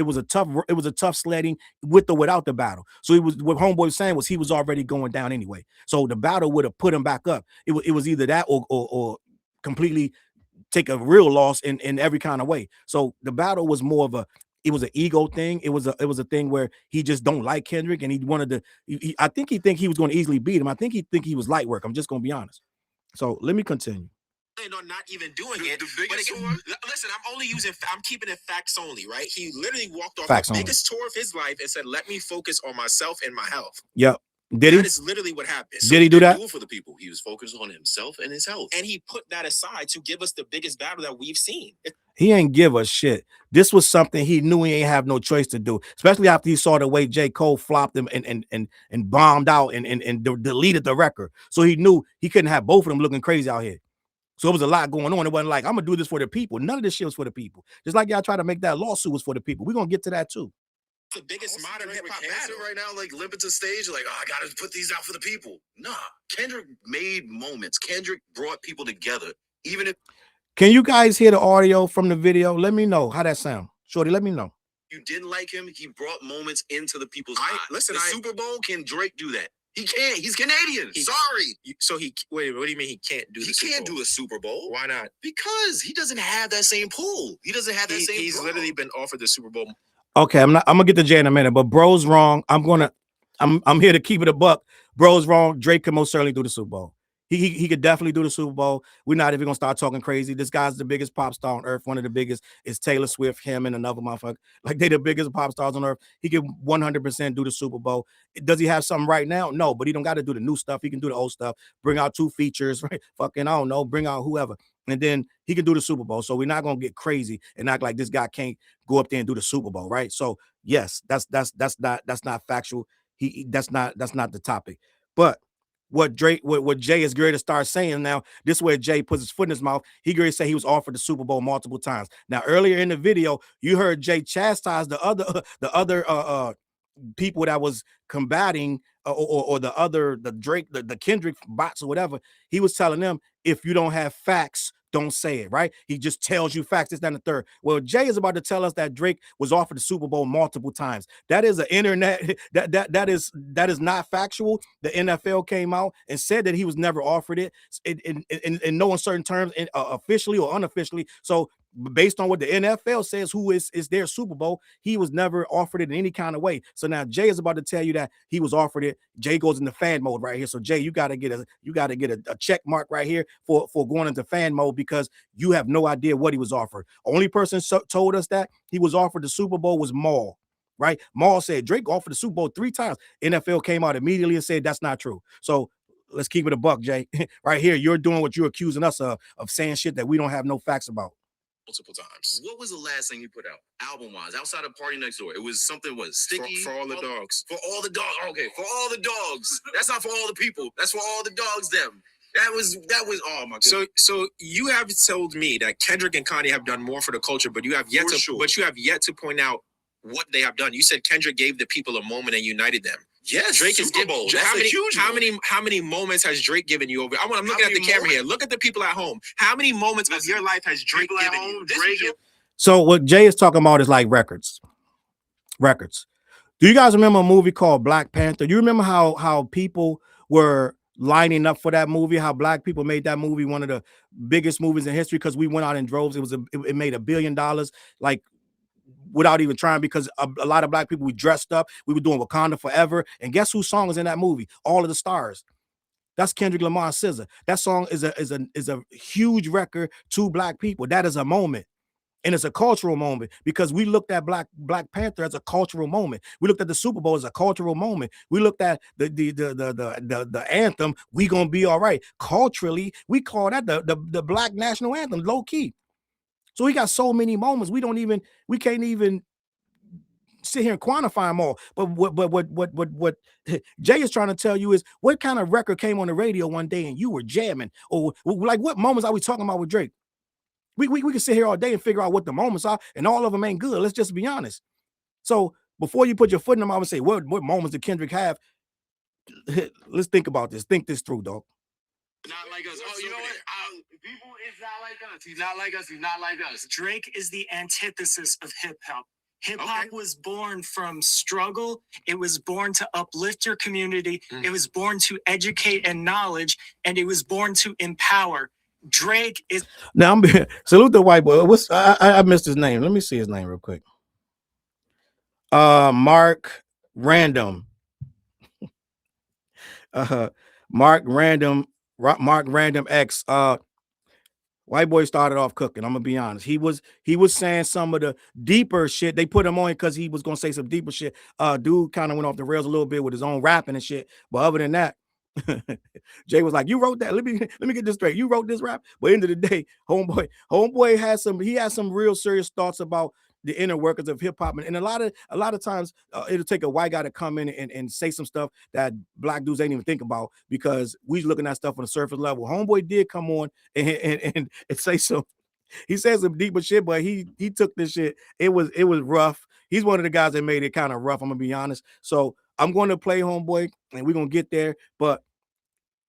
was a tough sledding with or without the battle. So what Homeboy was saying was he was already going down anyway. So the battle would have put him back up. It was either that or completely take a real loss in every kind of way. So the battle was more of a it was an ego thing. It was a thing where he just don't like Kendrick, and he wanted to. I think he was going to easily beat him. I think he was light work. I'm just going to be honest. So let me continue. On not even doing it. But again, listen, I'm keeping it facts only, right? He literally walked off the biggest tour of his life and said, "Let me focus on myself and my health." Yep. Did he? That is literally what happened. So did he do that? Do it for the people. He was focused on himself and his health, and he put that aside to give us the biggest battle that we've seen. He ain't give a shit. This was something he knew he ain't have no choice to do, especially after he saw the way J. Cole flopped him and bombed out and deleted the record. So he knew he couldn't have both of them looking crazy out here. So it was a lot going on. It wasn't like, I'm gonna do this for the people. None of this shit was for the people. Just like y'all try to make that lawsuit was for the people. We're gonna get to that too. The biggest modern hip hop battle right now, like limping to stage, like, oh, I gotta put these out for the people. Nah, Kendrick made moments. Kendrick brought people together. Even if Can you guys hear the audio from the video? Let me know how that sound. Shorty, let me know. You didn't like him, he brought moments into the people's lives. Listen, Super Bowl, can Drake do that? He can't. He's Canadian. Sorry. So wait, what do you mean he can't do He can't do a Super Bowl? Why not? Because he doesn't have that same pull. He doesn't have that same He's literally been offered the Super Bowl. Okay, I'm gonna get to Jay in a minute, but bro's wrong. I'm here to keep it a buck. Bro's wrong. Drake can most certainly do the Super Bowl. He could definitely do the Super Bowl. We're not even gonna start talking crazy. This guy's the biggest pop star on earth. One of the biggest is Taylor Swift, him and another motherfucker. Like they the biggest pop stars on earth. He can 100% do the Super Bowl. Does he have something right now? No, but he don't got to do the new stuff. He can do the old stuff. Bring out 2 features, right? Fucking I don't know. Bring out whoever, and then he can do the Super Bowl. So we're not gonna get crazy and act like this guy can't go up there and do the Super Bowl, right? So yes, that's not factual. That's not the topic, but. What Jay is going to start saying now, this is where Jay puts his foot in his mouth. He going to say he was offered the Super Bowl multiple times. Now, earlier in the video, you heard Jay chastise the other people that was combating or the Drake, the Kendrick bots or whatever. He was telling them, if you don't have facts, don't say it, right? He just tells you facts, this, that, and the third. Well, Jay is about to tell us that Drake was offered the Super Bowl multiple times. That is an internet, that is not factual. The NFL came out and said that he was never offered it in no uncertain terms, officially or unofficially. So based on what the NFL says, who is their Super Bowl, he was never offered it in any kind of way. So now Jay is about to tell you that he was offered it. Jay goes into fan mode right here. So Jay, you got to get a check mark right here for going into fan mode, because you have no idea what he was offered. Only person told us that he was offered the Super Bowl was Maul. Right? Maul said Drake offered the Super Bowl 3 times. NFL came out immediately and said that's not true. So let's keep it a buck, Jay. Right here, you're doing what you're accusing us of saying shit that we don't have no facts about. Multiple times. What was the last thing you put out, album-wise, outside of Party Next Door? It was something, what, Sticky? For all the dogs. For all the dogs. Okay, for all the dogs. That's not for all the people. That's for all the dogs, them. That was, oh my God. So you have told me that Kendrick and Kanye have done more for the culture, but you have yet to point out what they have done. You said Kendrick gave the people a moment and united them. Yes, Drake Super is Bowl. That's how many moments has Drake given you over? I'm looking at the camera here. Look at the people at home. How many moments of your life has Drake given you? So what Jay is talking about is like records. Do you guys remember a movie called Black Panther? Do you remember how people were lining up for that movie? How black people made that movie one of the biggest movies in history because we went out in droves. It made $1 billion. Like, without even trying, because a lot of black people, we dressed up, we were doing Wakanda Forever, and guess whose song is in that movie? All of the Stars. That's Kendrick Lamar and SZA. That song is a huge record to black people. That is a moment, and it's a cultural moment, because we looked at Black Panther as a cultural moment. We looked at the Super Bowl as a cultural moment. We looked at the anthem, "We Gonna Be All Right." Culturally, we call that the black national anthem, low key. So he got so many moments. We can't even sit here and quantify them all. But what Jay is trying to tell you is, what kind of record came on the radio one day and you were jamming? Or like, what moments are we talking about with Drake? We can sit here all day and figure out what the moments are, and all of them ain't good. Let's just be honest. So before you put your foot in the mouth and say, what moments did Kendrick have? Let's think about this. Think this through, dog. Not like us. Oh, you know what? People is not like us. He's not like us. He's not like us. Drake is the antithesis of hip hop. Hip hop was born from struggle. It was born to uplift your community. It was born to educate and knowledge, and it was born to empower. Drake is now. Salute the white boy. I missed his name. Let me see his name real quick. Mark Random. Mark Random. Mark Random X. White boy started off cooking. I'm gonna be honest. He was saying some of the deeper shit. They put him on because he was gonna say some deeper shit. Dude kind of went off the rails a little bit with his own rapping and shit. But other than that, Jay was like, "You wrote that? Let me get this straight. You wrote this rap." But end of the day, homeboy has some real serious thoughts about the inner workings of hip hop, and a lot of times it'll take a white guy to come in and say some stuff that black dudes ain't even think about because we looking at stuff on the surface level. Homeboy did come on and say some. He said some deeper shit, but he took this shit. It was rough. He's one of the guys that made it kind of rough. I'm gonna be honest. So I'm going to play Homeboy, and we're gonna get there. But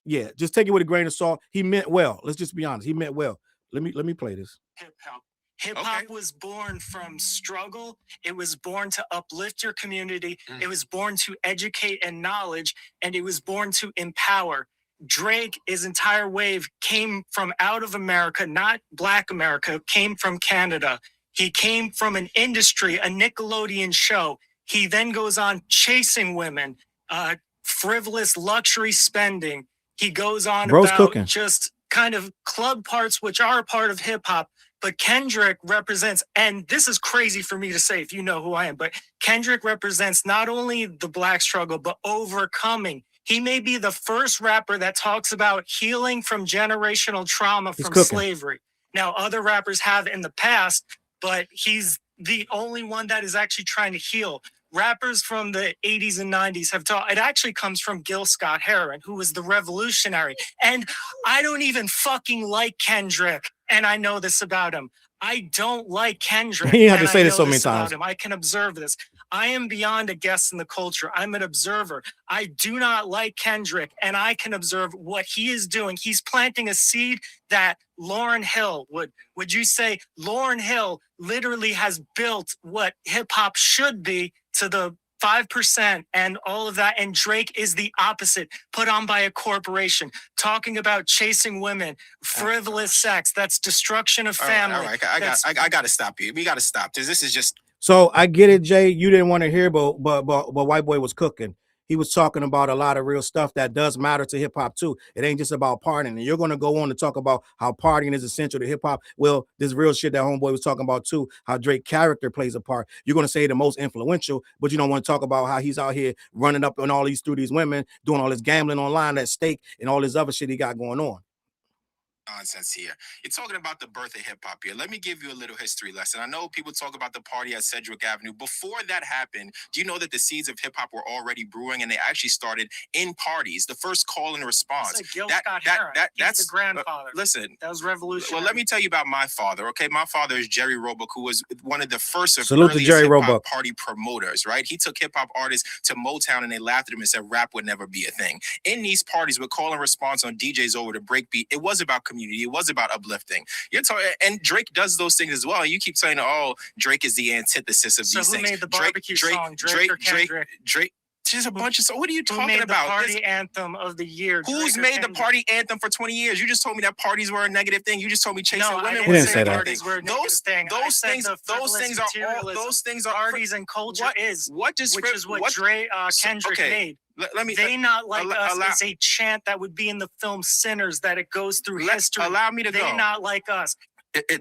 yeah, just take it with a grain of salt. He meant well. Let's just be honest. He meant well. Let me play this. Hip hop. Hip hop was born from struggle. It was born to uplift your community. It was born to educate and knowledge, and it was born to empower. Drake, his entire wave came from out of America, not Black America, came from Canada. He came from an industry, a Nickelodeon show. He then goes on chasing women, frivolous luxury spending. He goes on Bro's about cooking. just kind of club parts, which are a part of hip hop. But Kendrick represents, and this is crazy for me to say if you know who I am, but Kendrick represents not only the Black struggle, but overcoming. He may be the first rapper that talks about healing from generational trauma from slavery. Now, other rappers have in the past, but he's the only one that is actually trying to heal. Rappers from the 80s and 90s have taught, it actually comes from Gil Scott-Heron, who was the revolutionary. And I don't even fucking like Kendrick, and I know this about him. I don't like Kendrick. You have to say this so many times. I can observe this. I am beyond a guest in the culture. I'm an observer. I do not like Kendrick, and I can observe what he is doing. He's planting a seed that Lauryn Hill would you say Lauryn Hill literally has built what hip hop should be to the 5% and all of that. And Drake is the opposite, put on by a corporation, talking about chasing women, frivolous sex. That's destruction of family. All right. I got to stop you. We got to stop. This is just. So I get it, Jay. You didn't want to hear, but White Boy was cooking. He was talking about a lot of real stuff that does matter to hip hop too. It ain't just about partying. And you're going to go on to talk about how partying is essential to hip hop. Well, this real shit that Homeboy was talking about too, how Drake character plays a part. You're going to say the most influential, but you don't want to talk about how he's out here running up on all these through these women, doing all this gambling online at stake and all this other shit he got going on. Nonsense here. You're talking about the birth of hip hop here. Let me give you a little history lesson. I know people talk about the party at Sedgwick Avenue. Before that happened, do you know that the seeds of hip hop were already brewing and they actually started in parties? The first call and response. That's the grandfather. Listen, that was revolutionary. Well, let me tell you about my father. Okay, my father is Jerry Roebuck, who was one of the first of Salute to Jerry Roebuck. Party promoters. Right, he took hip hop artists to Motown and they laughed at him and said rap would never be a thing. In these parties, with call and response on DJs over the breakbeat, it was about community. It was about uplifting. You're talking, and Drake does those things as well. You keep saying, "Oh, Drake is the antithesis of these things." So who made the barbecue song? Drake or Kendrick? Drake. Just a bunch of. So what are you talking made about? The party anthem of the year. Who's made the party anthem for 20 years? You just told me that parties were a negative thing. You just told me chasing women. I didn't say parties were a negative thing. Those things are parties and culture which is what Kendrick made. They not like us is a chant that would be in the film Sinners that it goes through history. Allow me to go. They not like us.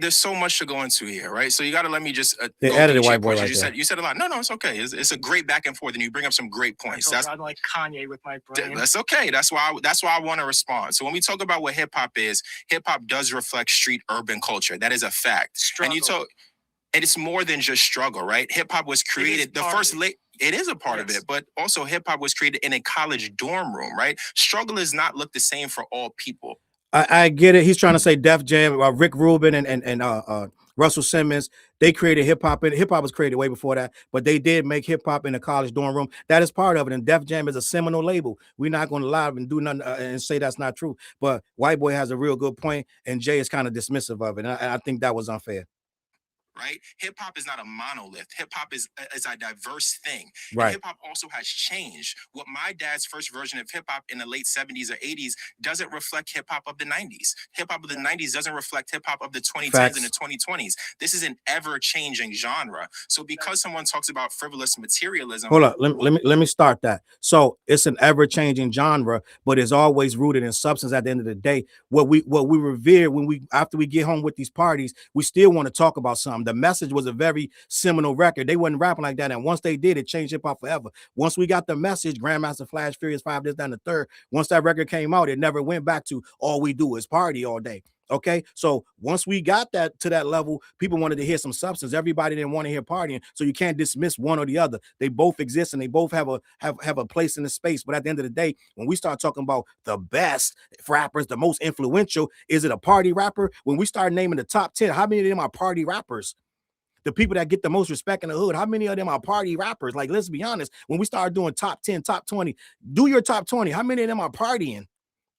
There's so much to go into here, right? So you got to let me just. They edited White Boy like that. You said a lot. No, it's okay. It's a great back and forth, and you bring up some great points. I'm like Kanye with my brain. That's okay. That's why I want to respond. So when we talk about what hip hop does reflect street urban culture. That is a fact. Struggle. And it's more than just struggle, right? Hip hop was created It is a part of it, but also hip hop was created in a college dorm room, right? Struggle does not look the same for all people. I get it. He's trying to say Def Jam, Rick Rubin and Russell Simmons. They created hip hop, and hip hop was created way before that. But they did make hip hop in a college dorm room. That is part of it. And Def Jam is a seminal label. We're not going to lie and do nothing and say that's not true. But White Boy has a real good point, and Jay is kind of dismissive of it. And I think that was unfair. right? Hip hop is not a monolith. Hip hop is a diverse thing. Right. And hip hop also has changed. What my dad's first version of hip hop in the late 70s or 80s doesn't reflect hip hop of the 90s. Hip hop of the 90s doesn't reflect hip hop of the 2010s Facts. and the 2020s. This is an ever changing genre. So because someone talks about frivolous materialism, hold up, let me start that. So it's an ever changing genre, but it's always rooted in substance. At the end of the day, what we revere when we after we get home with these parties, we still want to talk about something. The Message was a very seminal record. They wasn't rapping like that, and once they did, it changed hip hop forever. Once we got The Message, Grandmaster Flash, Furious 5, this, that, and the third. Once that record came out, it never went back to all we do is party all day. Okay, so once we got that to that level, people wanted to hear some substance. Everybody didn't want to hear partying, so you can't dismiss one or the other. They both exist and they both have a place in the space. But at the end of the day, when we start talking about the best rappers, the most influential, is it a party rapper? When we start naming the top 10, how many of them are party rappers? The people that get the most respect in the hood, how many of them are party rappers? Like, let's be honest. When we start doing top 10, top 20, do your top 20. How many of them are partying?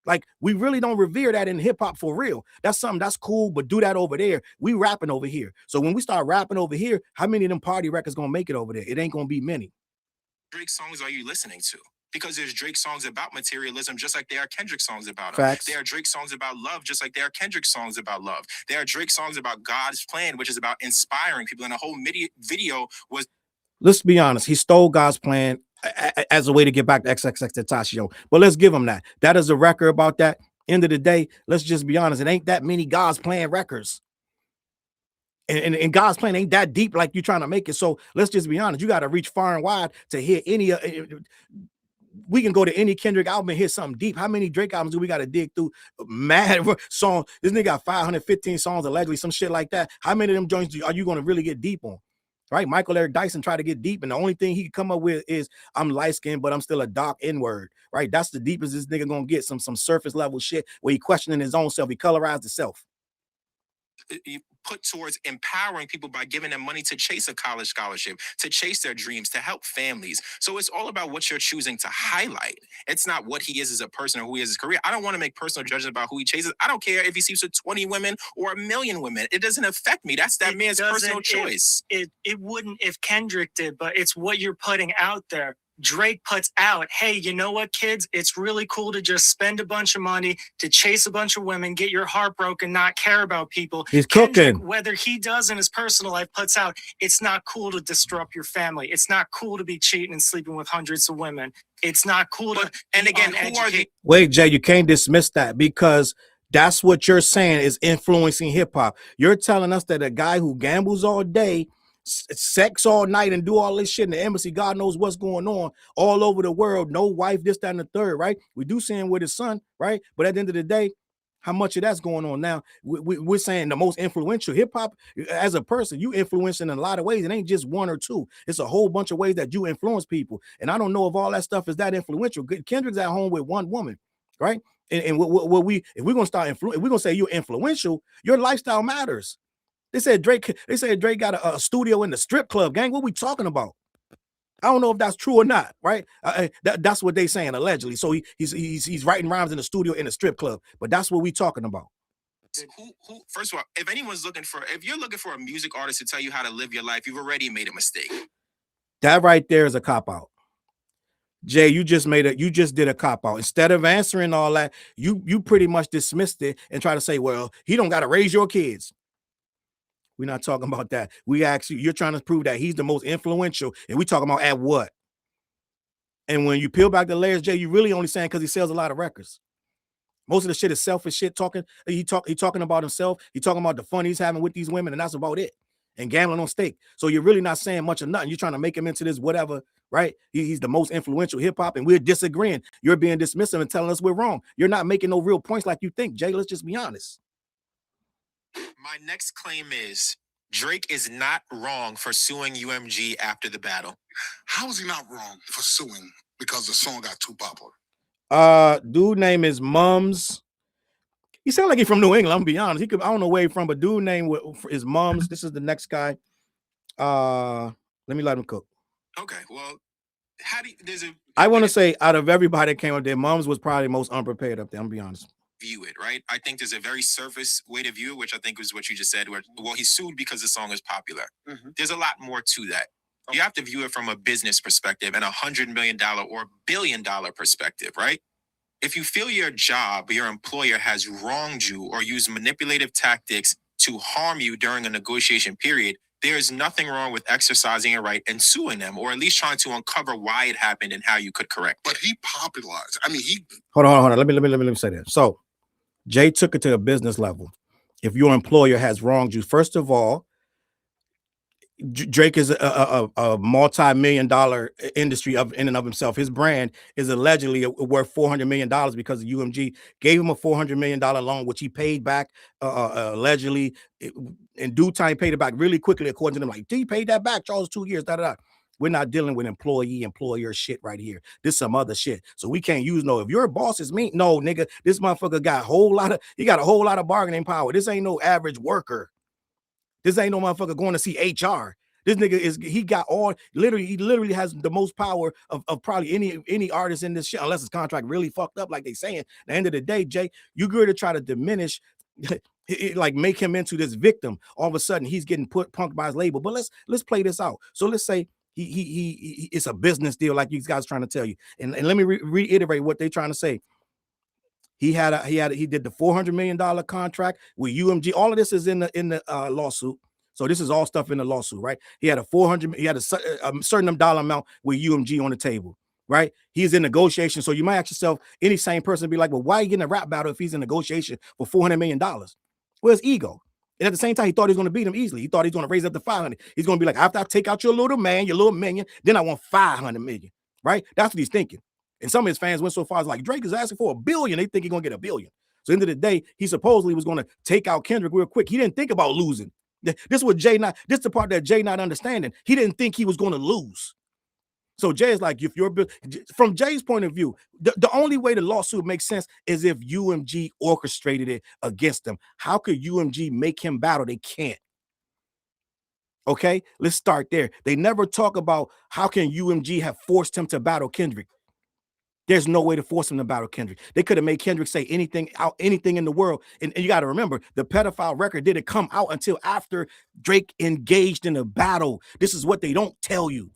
Like, we really don't revere that in hip hop for real. That's something that's cool, but do that over there. We rapping over here. So when we start rapping over here, how many of them party records gonna make it over there? It ain't gonna be many. Drake songs are you listening to? Because there's Drake songs about materialism, just like there are Kendrick songs about it. Facts. There are Drake songs about love, just like there are Kendrick songs about love. There are Drake songs about God's plan, which is about inspiring people. And the whole video was. Let's be honest. He stole God's plan as a way to get back to XXXTentacion. But let's give him that. That is a record about that. End of the day, let's just be honest. It ain't that many God's plan records. And God's plan ain't that deep like you're trying to make it. So let's just be honest. You got to reach far and wide to hear any. We can go to any Kendrick album and hear something deep. How many Drake albums do we got to dig through? Mad song. This nigga got 515 songs allegedly, some shit like that. How many of them joints are you going to really get deep on? Right? Michael Eric Dyson tried to get deep, and the only thing he could come up with is I'm light-skinned, but I'm still a dark N-word. Right? That's the deepest this nigga gonna get. Some surface level shit where he questioning his own self. He colorized himself. Put towards empowering people by giving them money to chase a college scholarship, to chase their dreams, to help families. So it's all about what you're choosing to highlight. It's not what he is as a person or who he is as a career. I don't want to make personal judgments about who he chases. I don't care if he sleeps with 20 women or 1 million women. It doesn't affect me. That's that man's personal choice. It wouldn't if Kendrick did, but it's what you're putting out there. Drake puts out, hey, you know what, kids? It's really cool to just spend a bunch of money to chase a bunch of women, get your heart broken, not care about people. He's Kendrick, cooking. whether he does in his personal life, puts out, it's not cool to disrupt your family. It's not cool to be cheating and sleeping with hundreds of women. It's not cool to. And again, who are the? Wait, Jay, you can't dismiss that because that's what you're saying is influencing hip hop. You're telling us that a guy who gambles all day, sex all night, and do all this shit in the embassy, God knows what's going on all over the world, no wife, this, that, and the third, right? We do see him with his son, right? But at the end of the day, how much of that's going on now? We're saying the most influential hip hop as a person, you influence in a lot of ways. It ain't just one or two. It's a whole bunch of ways that you influence people. And I don't know if all that stuff is that influential. Kendrick's at home with one woman, right? And what if we're gonna start if we're gonna say you're influential, your lifestyle matters. They said Drake got a studio in the strip club, gang. What we talking about? I don't know if that's true or not, right? That's what they saying allegedly. So he's writing rhymes in the studio in a strip club, but that's what we talking about. Who? First of all, if you're looking for a music artist to tell you how to live your life, you've already made a mistake. That right there is a cop out. Jay, you just did a cop out. Instead of answering all that, you pretty much dismissed it and try to say, well, he don't got to raise your kids. We're not talking about that. We actually, you're trying to prove that he's the most influential, and we talking about at what? And when you peel back the layers, Jay, you really only saying because he sells a lot of records. Most of the shit is selfish shit. He talking about himself. He talking about the fun he's having with these women, and that's about it. And gambling on stake. So you're really not saying much of nothing. You're trying to make him into this whatever, right? He's the most influential hip hop, and we're disagreeing. You're being dismissive and telling us we're wrong. You're not making no real points like you think, Jay. Let's just be honest. My next claim is Drake is not wrong for suing UMG after the battle. How is he not wrong for suing because the song got too popular? Dude name is Mums. He sound like he's from New England. I'm gonna be honest. I don't know where he's from, but dude name is Mums. This is the next guy. Let me let him cook. Okay, well, I want to say out of everybody that came up there, Mums was probably most unprepared up there. I'm gonna be honest. view it, right? I think there's a very surface way to view it, which I think is what you just said, where, well, he sued because the song is popular. There's a lot more to that. You have to view it from a business perspective and $100 million or $1 billion perspective, right? If you feel your job or your employer has wronged you or used manipulative tactics to harm you during a negotiation period, there is nothing wrong with exercising a right and suing them, or at least trying to uncover why it happened and how you could correct it. But he popularized. I mean, he. Hold on. Let me say that. So Jay took it to a business level. If your employer has wronged you, first of all, Drake is a multi-million-dollar industry in and of himself. His brand is allegedly worth $400 million because the UMG gave him a $400 million loan, which he paid back allegedly in due time. Paid it back really quickly, according to them. Like, he paid that back, Charles, 2 years. We're not dealing with employer shit right here. This is some other shit. So we can't use if your boss is mean. No, nigga, this motherfucker got a whole lot of bargaining power. This ain't no average worker. This ain't no motherfucker going to see HR. This nigga he literally has the most power of probably any artist in this shit, unless his contract really fucked up, like they saying. At the end of the day, Jay, you good to try to diminish, like make him into this victim. All of a sudden, he's getting punked by his label. But let's play this out. So let's say he it's a business deal, like these guys are trying to tell you. And let me reiterate what they're trying to say. He did the $400 million contract with UMG. All of this is in the lawsuit. So this is all stuff in the lawsuit, right? He had a certain dollar amount with UMG on the table, right? He's in negotiation. So you might ask yourself, any sane person be like, well, why are you getting a rap battle if he's in negotiation for $400 million? Well, it's ego. And at the same time, he thought he was going to beat him easily. He thought he was going to raise up to 500. He's going to be like, after I take out your little man, your little minion, then I want 500 million, right? That's what he's thinking. And some of his fans went so far as like, Drake is asking for $1 billion. They think he's going to get $1 billion. So at the end of the day, he supposedly was going to take out Kendrick real quick. He didn't think about losing. This is what Jay not, this is the part that Jay not understanding. He didn't think he was going to lose. So Jay is like, if you're, from Jay's point of view, the only way the lawsuit makes sense is if UMG orchestrated it against them. How could UMG make him battle? They can't. Okay, let's start there. They never talk about how can UMG have forced him to battle Kendrick. There's no way to force him to battle Kendrick. They could have made Kendrick say anything in the world. And you got to remember, the pedophile record didn't come out until after Drake engaged in a battle. This is what they don't tell you.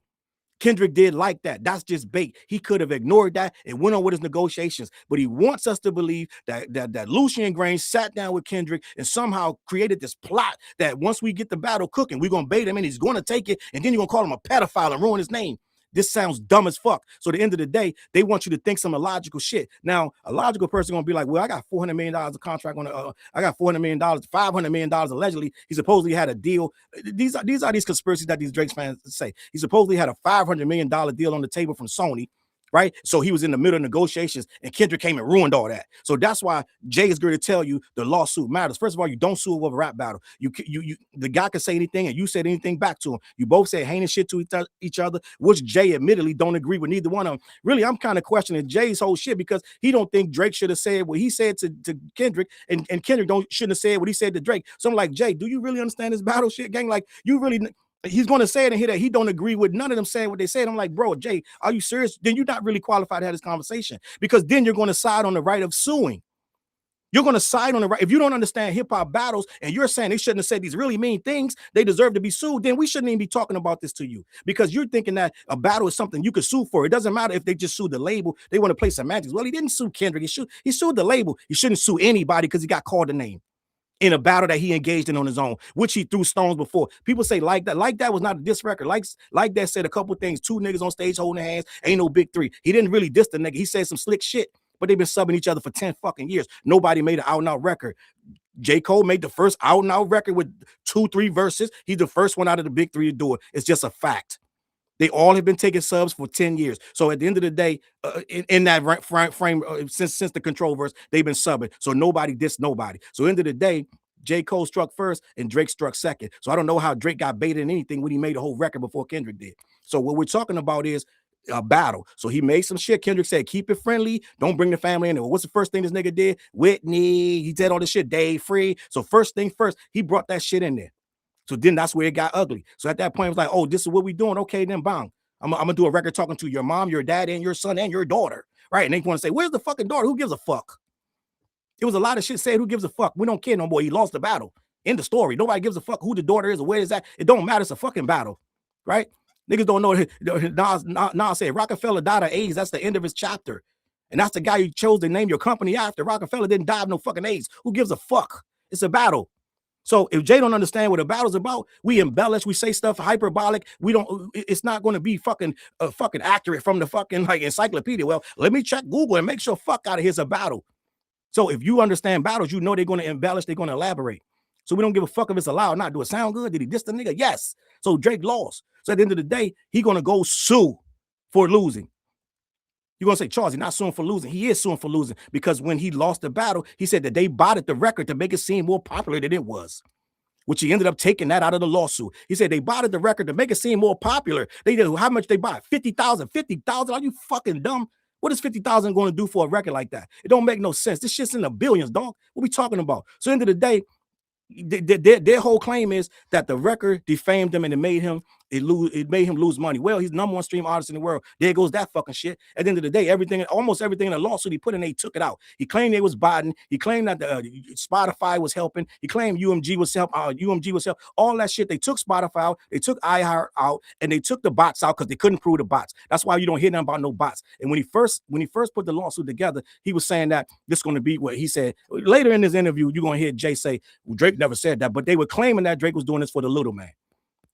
Kendrick did like that. That's just bait. He could have ignored that and went on with his negotiations. But he wants us to believe that Lucian Grainge sat down with Kendrick and somehow created this plot that once we get the battle cooking, we're going to bait him and he's going to take it. And then you're going to call him a pedophile and ruin his name. This sounds dumb as fuck. So at the end of the day, they want you to think some illogical shit. Now, a logical person gonna be like, well, I got $400 million of contract on I got $400 million, $500 million allegedly. He supposedly had a deal. These are these conspiracies that these Drake fans say. He supposedly had a $500 million deal on the table from Sony. Right, so he was in the middle of negotiations, and Kendrick came and ruined all that. So that's why Jay is going to tell you the lawsuit matters. First of all, you don't sue over a rap battle. The guy can say anything, and you said anything back to him. You both said heinous shit to each other, which Jay admittedly don't agree with neither one of them. Really, I'm kind of questioning Jay's whole shit because he don't think Drake should have said what he said to Kendrick, and Kendrick shouldn't have said what he said to Drake. So I'm like, Jay, do you really understand this battle shit, gang? Like, you really. He's going to say it and hear that he don't agree with none of them saying what they said. I'm like, bro, Jay, are you serious? Then you're not really qualified to have this conversation, because then you're going to side on the right of suing. You're going to side on the right. If you don't understand hip hop battles and you're saying they shouldn't have said these really mean things, they deserve to be sued, then we shouldn't even be talking about this to you, because you're thinking that a battle is something you could sue for. It doesn't matter if they just sued the label. They want to play semantics. Well, he didn't sue Kendrick. He sued the label. He shouldn't sue anybody because he got called a name in a battle that he engaged in on his own, which he threw stones before. People say like that was not a diss record. Like that said a couple things. Two niggas on stage holding hands. Ain't no big three. He didn't really diss the nigga. He said some slick shit, but they've been subbing each other for 10 fucking years. Nobody made an out and out record. J. Cole made the first out and out record with 2-3 verses. He's the first one out of the big three to do it. It's just a fact. They all have been taking subs for 10 years. So at the end of the day, in that frame, since the Control verse, they've been subbing. So nobody dissed nobody. So at the end of the day, J. Cole struck first and Drake struck second. So I don't know how Drake got baited in anything when he made a whole record before Kendrick did. So what we're talking about is a battle. So he made some shit. Kendrick said, keep it friendly. Don't bring the family in. Well, what's the first thing this nigga did? Whitney. He did all this shit. Dave Free. So first thing first, he brought that shit in there. So then that's where it got ugly. So at that point, it was like, oh, this is what we doing. Okay, then bang. I'm going to do a record talking to your mom, your dad, and your son, and your daughter. Right? And they want to say, where's the fucking daughter? Who gives a fuck? It was a lot of shit said. Who gives a fuck? We don't care no more. He lost the battle. End the story. Nobody gives a fuck who the daughter is or where is that. It don't matter. It's a fucking battle, right? Niggas don't know. Nas said Rockefeller died of AIDS. That's the end of his chapter. And that's the guy you chose to name your company after. Rockefeller didn't die of no fucking AIDS. Who gives a fuck? It's a battle. So if Jay don't understand what a battle's about, we embellish, we say stuff hyperbolic. We don't. It's not going to be fucking accurate from the fucking like encyclopedia. Well, let me check Google and make sure fuck out of here's a battle. So if you understand battles, you know they're going to embellish, they're going to elaborate. So we don't give a fuck if it's allowed or not. Do it sound good? Did he diss the nigga? Yes. So Drake lost. So at the end of the day, he going to go sue for losing. You're going to say, Charles, he's not suing for losing. He is suing for losing because when he lost the battle, he said that they botted the record to make it seem more popular than it was, which he ended up taking that out of the lawsuit. He said they botted the record to make it seem more popular. They did how much they bought? 50,000. 50,000? Are you fucking dumb? What is 50,000 going to do for a record like that? It don't make no sense. This shit's in the billions, dog. What we talking about? So at the end of the day, their whole claim is that the record defamed him and it made him lose money. Well, he's the #1 stream artist in the world. There goes that fucking shit. At the end of the day, almost everything in the lawsuit he put in, they took it out. He claimed they was botting. He claimed that Spotify was helping. He claimed UMG was help. All that shit. They took Spotify out. They took iHeart out, and they took the bots out because they couldn't prove the bots. That's why you don't hear nothing about no bots. And when he first put the lawsuit together, he was saying that this is going to be what he said. Later in this interview, you're going to hear Jay say, well, Drake never said that, but they were claiming that Drake was doing this for the little man.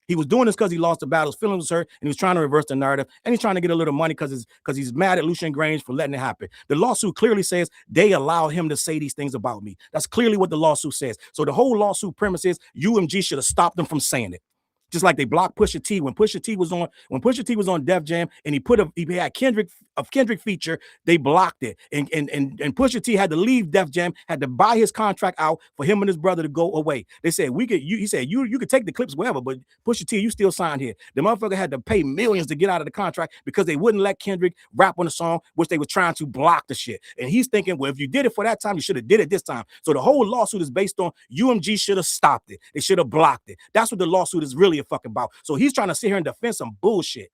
He was doing this because he lost the battle, his feelings was hurt, and he was trying to reverse the narrative, and he's trying to get a little money because he's mad at Lucien Grange for letting it happen. The lawsuit clearly says they allow him to say these things about me. That's clearly what the lawsuit says. So the whole lawsuit premise is UMG should have stopped them from saying it. Just like they blocked Pusha T when Pusha T was on Def Jam and he had Kendrick feature, they blocked it. And Pusha T had to leave Def Jam, had to buy his contract out for him and his brother to go away. They said he said you could take the clips wherever, but Pusha T, you still signed here. The motherfucker had to pay millions to get out of the contract because they wouldn't let Kendrick rap on the song, which they were trying to block the shit. And he's thinking, well, if you did it for that time, you should have did it this time. So the whole lawsuit is based on UMG should have stopped it. They should have blocked it. That's what the lawsuit is really fucking about. So he's trying to sit here and defend some bullshit.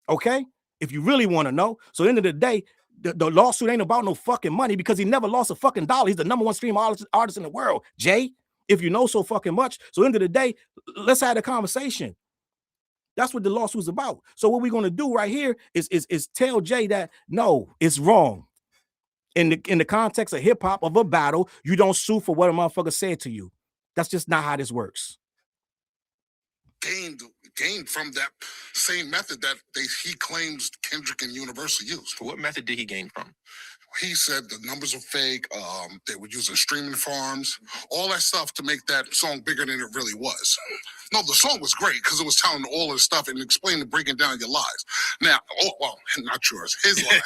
Okay? If you really want to know. So at the end of the day, the lawsuit ain't about no fucking money because he never lost a fucking dollar. He's the #1 stream artist in the world, Jay. If you know so fucking much. So at the end of the day, let's have a conversation. That's what the lawsuit's about. So what we're going to do right here is tell Jay that no, it's wrong. In the context of hip hop, of a battle, you don't sue for what a motherfucker said to you. That's just not how this works. Gained from that same method that he claims Kendrick and Universal used. What method did he gain from? He said the numbers are fake. They were using streaming farms, all that stuff to make that song bigger than it really was. No, the song was great because it was telling all of the stuff and explaining, breaking down your lies. Now, not yours, his lies.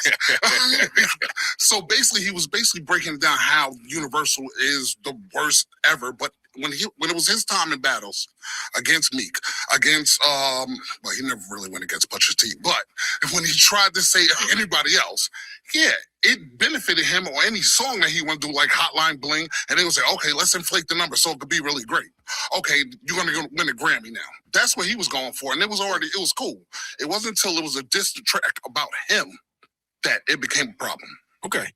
So basically, he was breaking down how Universal is the worst ever. But when it was his time in battles against Meek, against he never really went against Pusha T, but when he tried to say anybody else, yeah, it benefited him or any song that he went to do, like Hotline Bling, and they would say, okay, let's inflate the number so it could be really great. Okay, you're gonna go win a Grammy now. That's what he was going for, and it was cool. It wasn't until it was a diss track about him that it became a problem. Okay.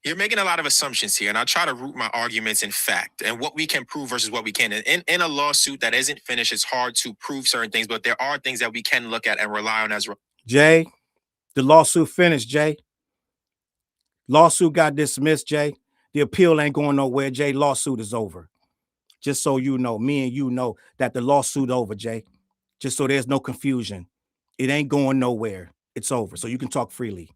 You're making a lot of assumptions here, and I'll try to root my arguments in fact and what we can prove versus what we can. In a lawsuit that isn't finished, it's hard to prove certain things, but there are things that we can look at and rely on as Jay, the lawsuit finished, Jay. Lawsuit got dismissed, Jay. The appeal ain't going nowhere, Jay. Lawsuit is over. Just so you know, me and you know that the lawsuit over, Jay. Just so there's no confusion. It ain't going nowhere. It's over. So you can talk freely.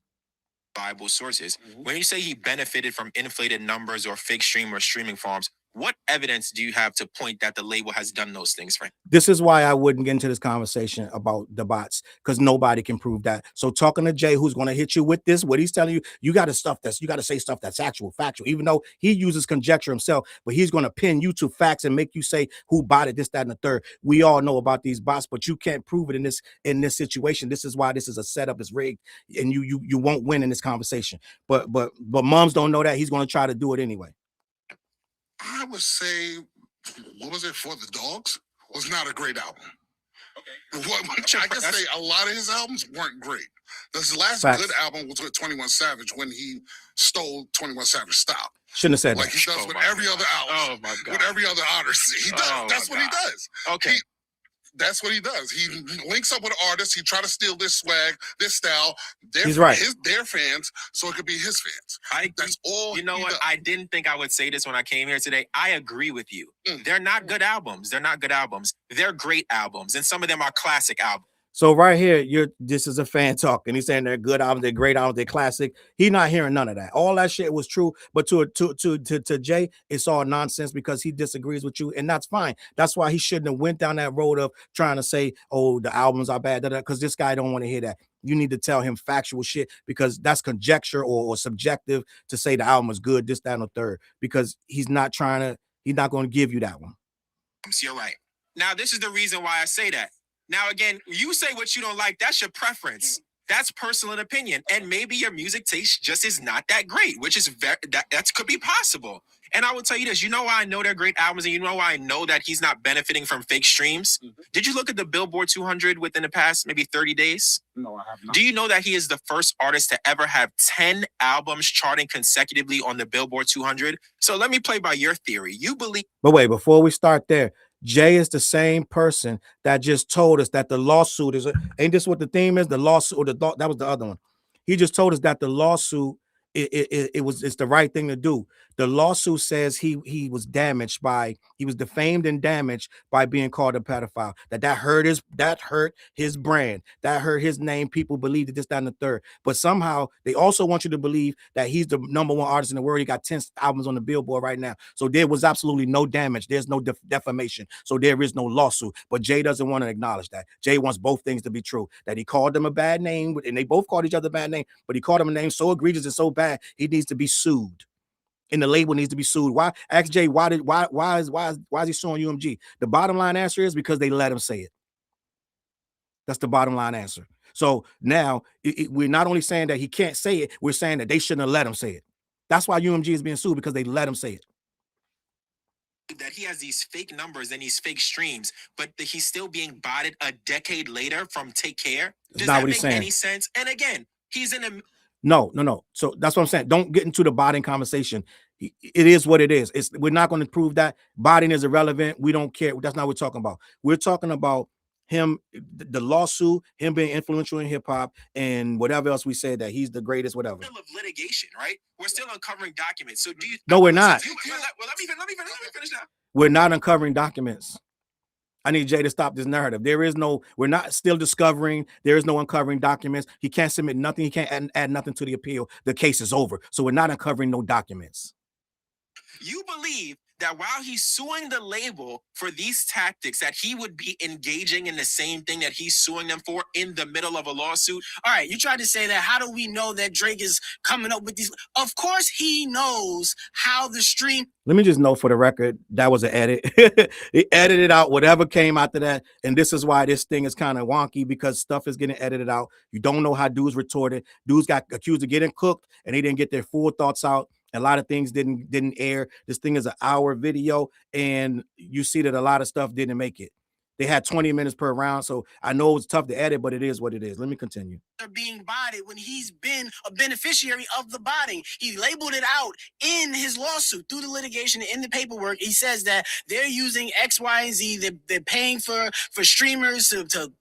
Bible sources. When you say he benefited from inflated numbers or fake streaming farms, what evidence do you have to point that the label has done those things for him? This is why I wouldn't get into this conversation about the bots, because nobody can prove that. So talking to Jay, who's going to hit you with this, what he's telling you, you got to say stuff that's factual, even though he uses conjecture himself, but he's going to pin you to facts and make you say who bought it, this, that, and the third. We all know about these bots, but you can't prove it in this situation. This is why this is a setup, it's rigged, and you won't win in this conversation. But moms don't know that. He's going to try to do it anyway. I would say, what was it, For the Dogs? Was not a great album. I can say a lot of his albums weren't great. His last Facts. good album was with 21 Savage when he stole 21 Savage style. Shouldn't have said Like that. he does with every other album. Oh my God. With every other artist. He does. Oh, That's my what he God. does. Okay. That's what he does. He links up with artists. He try to steal their swag, their style. He's right. Their fans, so it could be his fans. That's all. You know he what? does. I didn't think I would say this when I came here today. I agree with you. They're not good albums. They're not good albums. They're great albums, and some of them are classic albums. So right here, this is a fan talking. He's saying they're good albums, they're great albums, they're classic. He's not hearing none of that. All that shit was true, but to Jay, it's all nonsense because he disagrees with you, and that's fine. That's why he shouldn't have went down that road of trying to say, "Oh, the albums are bad," because this guy don't want to hear that. You need to tell him factual shit because that's conjecture or subjective to say the album is good, this, that, and the third. Because he's not going to give you that one. You're right. Now, this is the reason why I say that. Now, again, you say what you don't like. That's your preference. That's personal opinion. And maybe your music taste just is not that great, which is that could be possible. And I will tell you this, you know why I know they're great albums, and you know why I know that he's not benefiting from fake streams? Did you look at the Billboard 200 within the past maybe 30 days? No, I have not. Do you know that he is the first artist to ever have 10 albums charting consecutively on the Billboard 200? So let me play by your theory. You believe... But wait, before we start there, Jay is the same person that just told us that the lawsuit is, ain't this what the theme is? The lawsuit, or that was the other one. He just told us that the lawsuit, it's the right thing to do. The lawsuit says he was damaged he was defamed and damaged by being called a pedophile. That hurt his brand, that hurt his name. People believed this, that, and the third. But somehow they also want you to believe that he's the #1 artist in the world. He got 10 albums on the Billboard right now. So there was absolutely no damage. There's no defamation. So there is no lawsuit. But Jay doesn't want to acknowledge that. Jay wants both things to be true. That he called them a bad name, and they both called each other a bad name. But he called him a name so egregious and so bad, he needs to be sued. And the label needs to be sued. Why? Ask Jay, why is he suing UMG? The bottom line answer is because they let him say it. That's the bottom line answer. So now we're not only saying that he can't say it, we're saying that they shouldn't have let him say it. That's why UMG is being sued, because they let him say it. That he has these fake numbers and these fake streams, but he's still being botted a decade later from Take Care. Does that make any sense? And again, he's in a... No. So that's what I'm saying. Don't get into the botting conversation. It is what it is. We're not going to prove that. Botting is irrelevant. We don't care. That's not what we're talking about. We're talking about him, the lawsuit, him being influential in hip hop, and whatever else we said, that he's the greatest, whatever. Still of litigation, right? We're still uncovering documents. So do you? No, we're not. Well, let me finish now. We're not uncovering documents. I need Jay to stop this narrative. We're not still discovering. There is no uncovering documents. He can't submit nothing. He can't add nothing to the appeal. The case is over. So we're not uncovering no documents. You believe that while he's suing the label for these tactics, that he would be engaging in the same thing that he's suing them for in the middle of a lawsuit? All right, you tried to say that. How do we know that Drake is coming up with these? Of course he knows how the stream... Let me just note for the record, that was an edit. He edited out whatever came after that. And this is why this thing is kind of wonky, because stuff is getting edited out. You don't know how dudes retorted. Dudes got accused of getting cooked and they didn't get their full thoughts out. A lot of things didn't air. This thing is an hour video, and you see that a lot of stuff didn't make it. They had 20 minutes per round, so I know it's tough to edit, but it is what it is. Let me continue. Are being botted when he's been a beneficiary of the botting. He labeled it out in his lawsuit through the litigation, in the paperwork. He says that they're using X, Y, and Z. They're paying for streamers to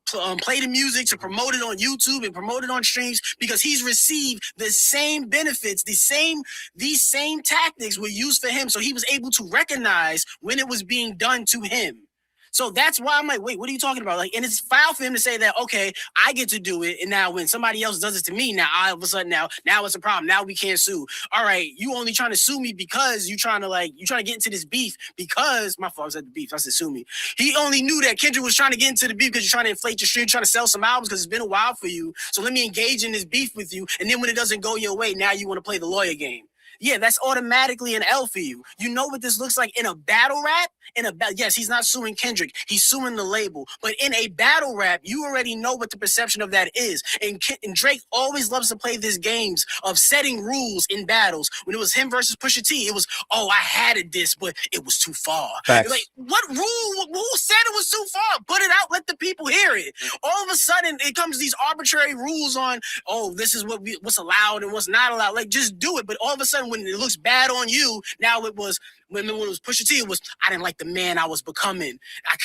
play the music, to promote it on YouTube and promote it on streams, because he's received the same benefits, these same tactics were used for him. So he was able to recognize when it was being done to him. So that's why I'm like, wait, what are you talking about? Like, and it's foul for him to say that, okay, I get to do it, and now when somebody else does it to me, now all of a sudden now it's a problem. Now we can't sue. All right, you only trying to sue me because you're trying to get into this beef because my fault, I said the beef. I said sue me. He only knew that Kendrick was trying to get into the beef because you're trying to inflate your stream, trying to sell some albums because it's been a while for you. So let me engage in this beef with you, and then when it doesn't go your way, now you want to play the lawyer game. yeah, that's automatically an L for you. You know what this looks like in a battle rap? Yes, he's not suing Kendrick, he's suing the label. But in a battle rap, you already know what the perception of that is. And Drake always loves to play these games of setting rules in battles. When it was him versus Pusha T, it was, oh, I had it this, but it was too far. Facts. Like, what rule? Who said it was too far? Put it out, let the people hear it. All of a sudden, it comes these arbitrary rules on, oh, this is what's allowed and what's not allowed. Like, just do it. But all of a sudden, when it looks bad on you, now it was when it was Pusha T, it was, I didn't like the man I was becoming. I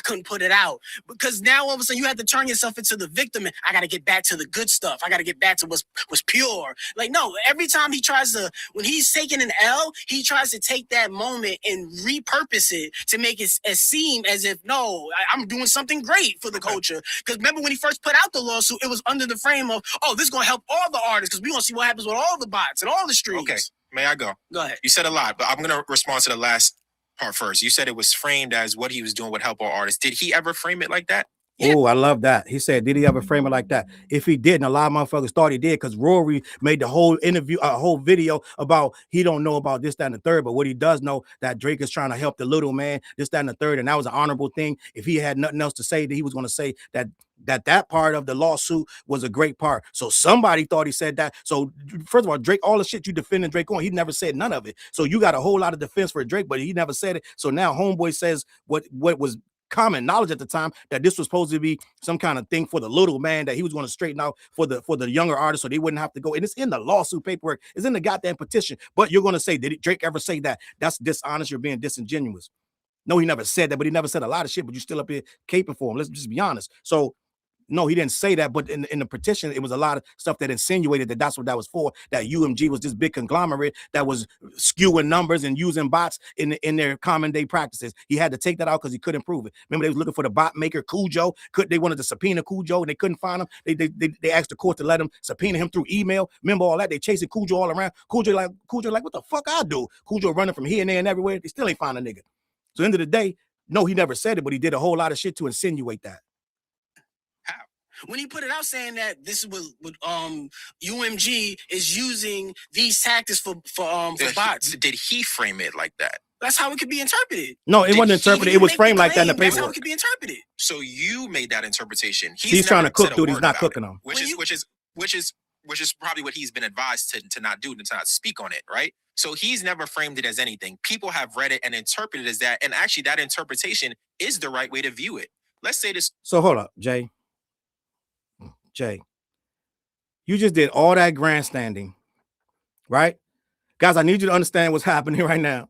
couldn't put it out. Because now all of a sudden you have to turn yourself into the victim and I gotta get back to the good stuff. I gotta get back to what's pure. Like, no, every time he tries to, when he's taking an L, he tries to take that moment and repurpose it to make it seem as if, no, I'm doing something great for the culture. Because remember when he first put out the lawsuit, it was under the frame of, oh, this is gonna help all the artists because we gonna see what happens with all the bots and all the streams. Okay, may I go? Go ahead. You said a lot, but I'm gonna respond to the last part first. You said it was framed as what he was doing would help all artists. Did he ever frame it like that? Yeah. Oh, I love that. He said, did he ever frame it like that? If he didn't, a lot of motherfuckers thought he did because Rory made the whole interview, a whole video about he don't know about this, that, and the third. But what he does know that Drake is trying to help the little man, this, that, and the third. And that was an honorable thing. If he had nothing else to say, that he was going to say that part of the lawsuit was a great part. So somebody thought he said that. So first of all, Drake, all the shit you defending Drake on, he never said none of it. So you got a whole lot of defense for Drake, but he never said it. So now Homeboy says what was common knowledge at the time, that this was supposed to be some kind of thing for the little man, that he was going to straighten out for the younger artists so they wouldn't have to go. And it's in the lawsuit paperwork, it's in the goddamn petition. But you're going to say, did Drake ever say that? That's dishonest. You're being disingenuous. No, he never said that, but he never said a lot of shit, but you still up here caping for him. Let's just be honest. So no, he didn't say that, but in the petition, it was a lot of stuff that insinuated that that's what that was for, that UMG was this big conglomerate that was skewing numbers and using bots in their common day practices. He had to take that out because he couldn't prove it. Remember, they was looking for the bot maker, Cujo. They wanted to subpoena Cujo, and they couldn't find him. They asked the court to let him subpoena him through email. Remember all that? They chasing Cujo all around. Cujo like, what the fuck I do? Cujo running from here and there and everywhere. They still ain't find a nigga. So end of the day, no, he never said it, but he did a whole lot of shit to insinuate that. When he put it out saying that this was UMG is using these tactics for bots. Did he frame it like that? That's how it could be interpreted. No, it wasn't interpreted. It was framed like that in the paperwork. That's how it could be interpreted. So you made that interpretation. He's trying to cook, dude. He's not cooking them. Which is probably what he's been advised to not do, to not speak on it, right? So he's never framed it as anything. People have read it and interpreted it as that, and actually that interpretation is the right way to view it. Let's say this. So hold up, Jay, you just did all that grandstanding, right? Guys, I need you to understand what's happening right now.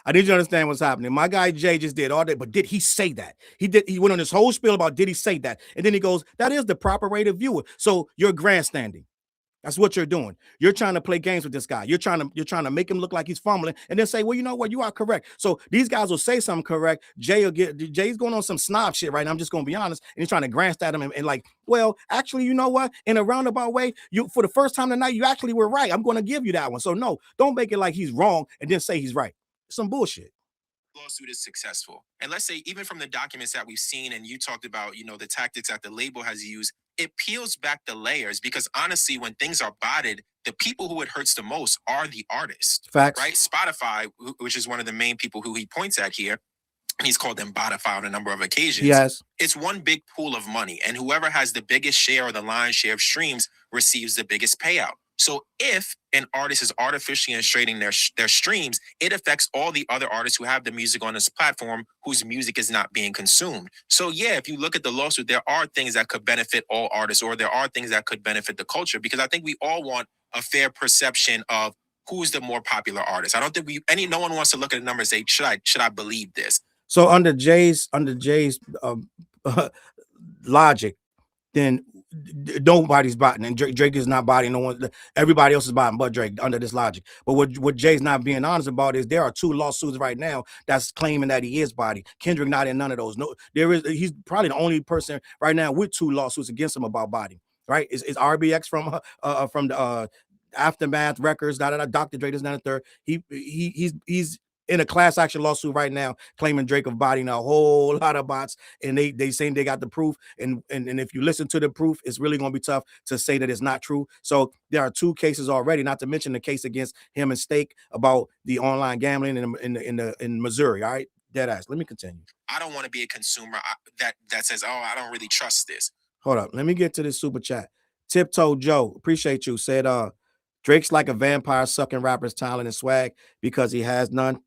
I need you to understand what's happening. My guy Jay just did all that, but did he say that? He went on this whole spiel about did he say that? And then he goes, that is the proper way to view it. So you're grandstanding. That's what you're doing. You're trying to play games with this guy. You're trying to make him look like he's fumbling and then say, well, you know what? You are correct. So these guys will say something correct. Jay's going on some snob shit right now. I'm just going to be honest. And he's trying to grandstand him and like, well, actually, you know what? In a roundabout way, for the first time tonight, you actually were right. I'm going to give you that one. So no, don't make it like he's wrong and then say he's right. Some bullshit. Lawsuit is successful. And let's say even from the documents that we've seen and you talked about, the tactics that the label has used, it peels back the layers because honestly, when things are botted, the people who it hurts the most are the artists. Facts. Right? Spotify, which is one of the main people who he points at here, he's called them Botify on a number of occasions. Yes. It's one big pool of money, and whoever has the biggest share or the lion's share of streams receives the biggest payout. So if an artist is artificially inflating their streams, it affects all the other artists who have the music on this platform whose music is not being consumed. So yeah, if you look at the lawsuit, there are things that could benefit all artists, or there are things that could benefit the culture, because I think we all want a fair perception of who's the more popular artist. I don't think no one wants to look at the numbers and say, should I believe this? So under Jay's logic, then nobody's botting, and Drake is not botting. No one, everybody else is botting but Drake under this logic. But what Jay's not being honest about is there are 2 lawsuits right now that's claiming that he is botting. Kendrick not in none of those. No, he's probably the only person right now with 2 lawsuits against him about botting. Right? Is RBX from the Aftermath Records, Dr. Dre, this, and the third. He's in a class action lawsuit right now, claiming Drake of bodying a whole lot of bots, and they saying they got the proof. And if you listen to the proof, it's really gonna be tough to say that it's not true. So there are 2 cases already, not to mention the case against him and Stake about the online gambling in Missouri. All right, dead ass. Let me continue. I don't want to be a consumer that says, "Oh, I don't really trust this." Hold up, let me get to this super chat. Tiptoe Joe, appreciate you. Said Drake's like a vampire sucking rappers' talent and swag because he has none.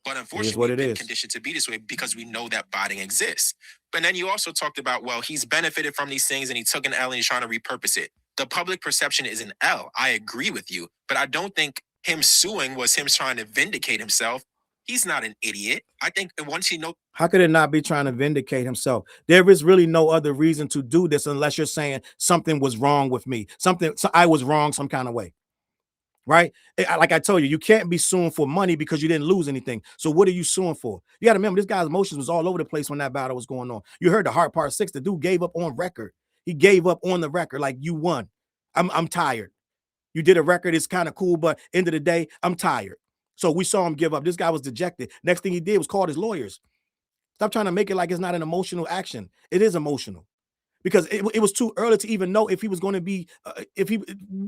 But It is unfortunately, what we've it been is. conditioned to be this way because we know that botting exists. But then you also talked about, well, he's benefited from these things and he took an L and he's trying to repurpose it. The public perception is an L. I agree with you, but I don't think him suing was him trying to vindicate himself. He's not an idiot. I think once he knows. How could it not be trying to vindicate himself? There is really no other reason to do this unless you're saying something was wrong with me. So I was wrong some kind of way. Right? Like I told you, you can't be suing for money because you didn't lose anything. So what are you suing for? You got to remember, this guy's emotions was all over the place when that battle was going on. You heard the Heart Part 6. The dude gave up on record. He gave up on the record like, you won. I'm tired. You did a record. It's kind of cool, but end of the day, I'm tired. So we saw him give up. This guy was dejected. Next thing he did was call his lawyers. Stop trying to make it like it's not an emotional action. It is emotional. Because it was too early to even know if he was going to be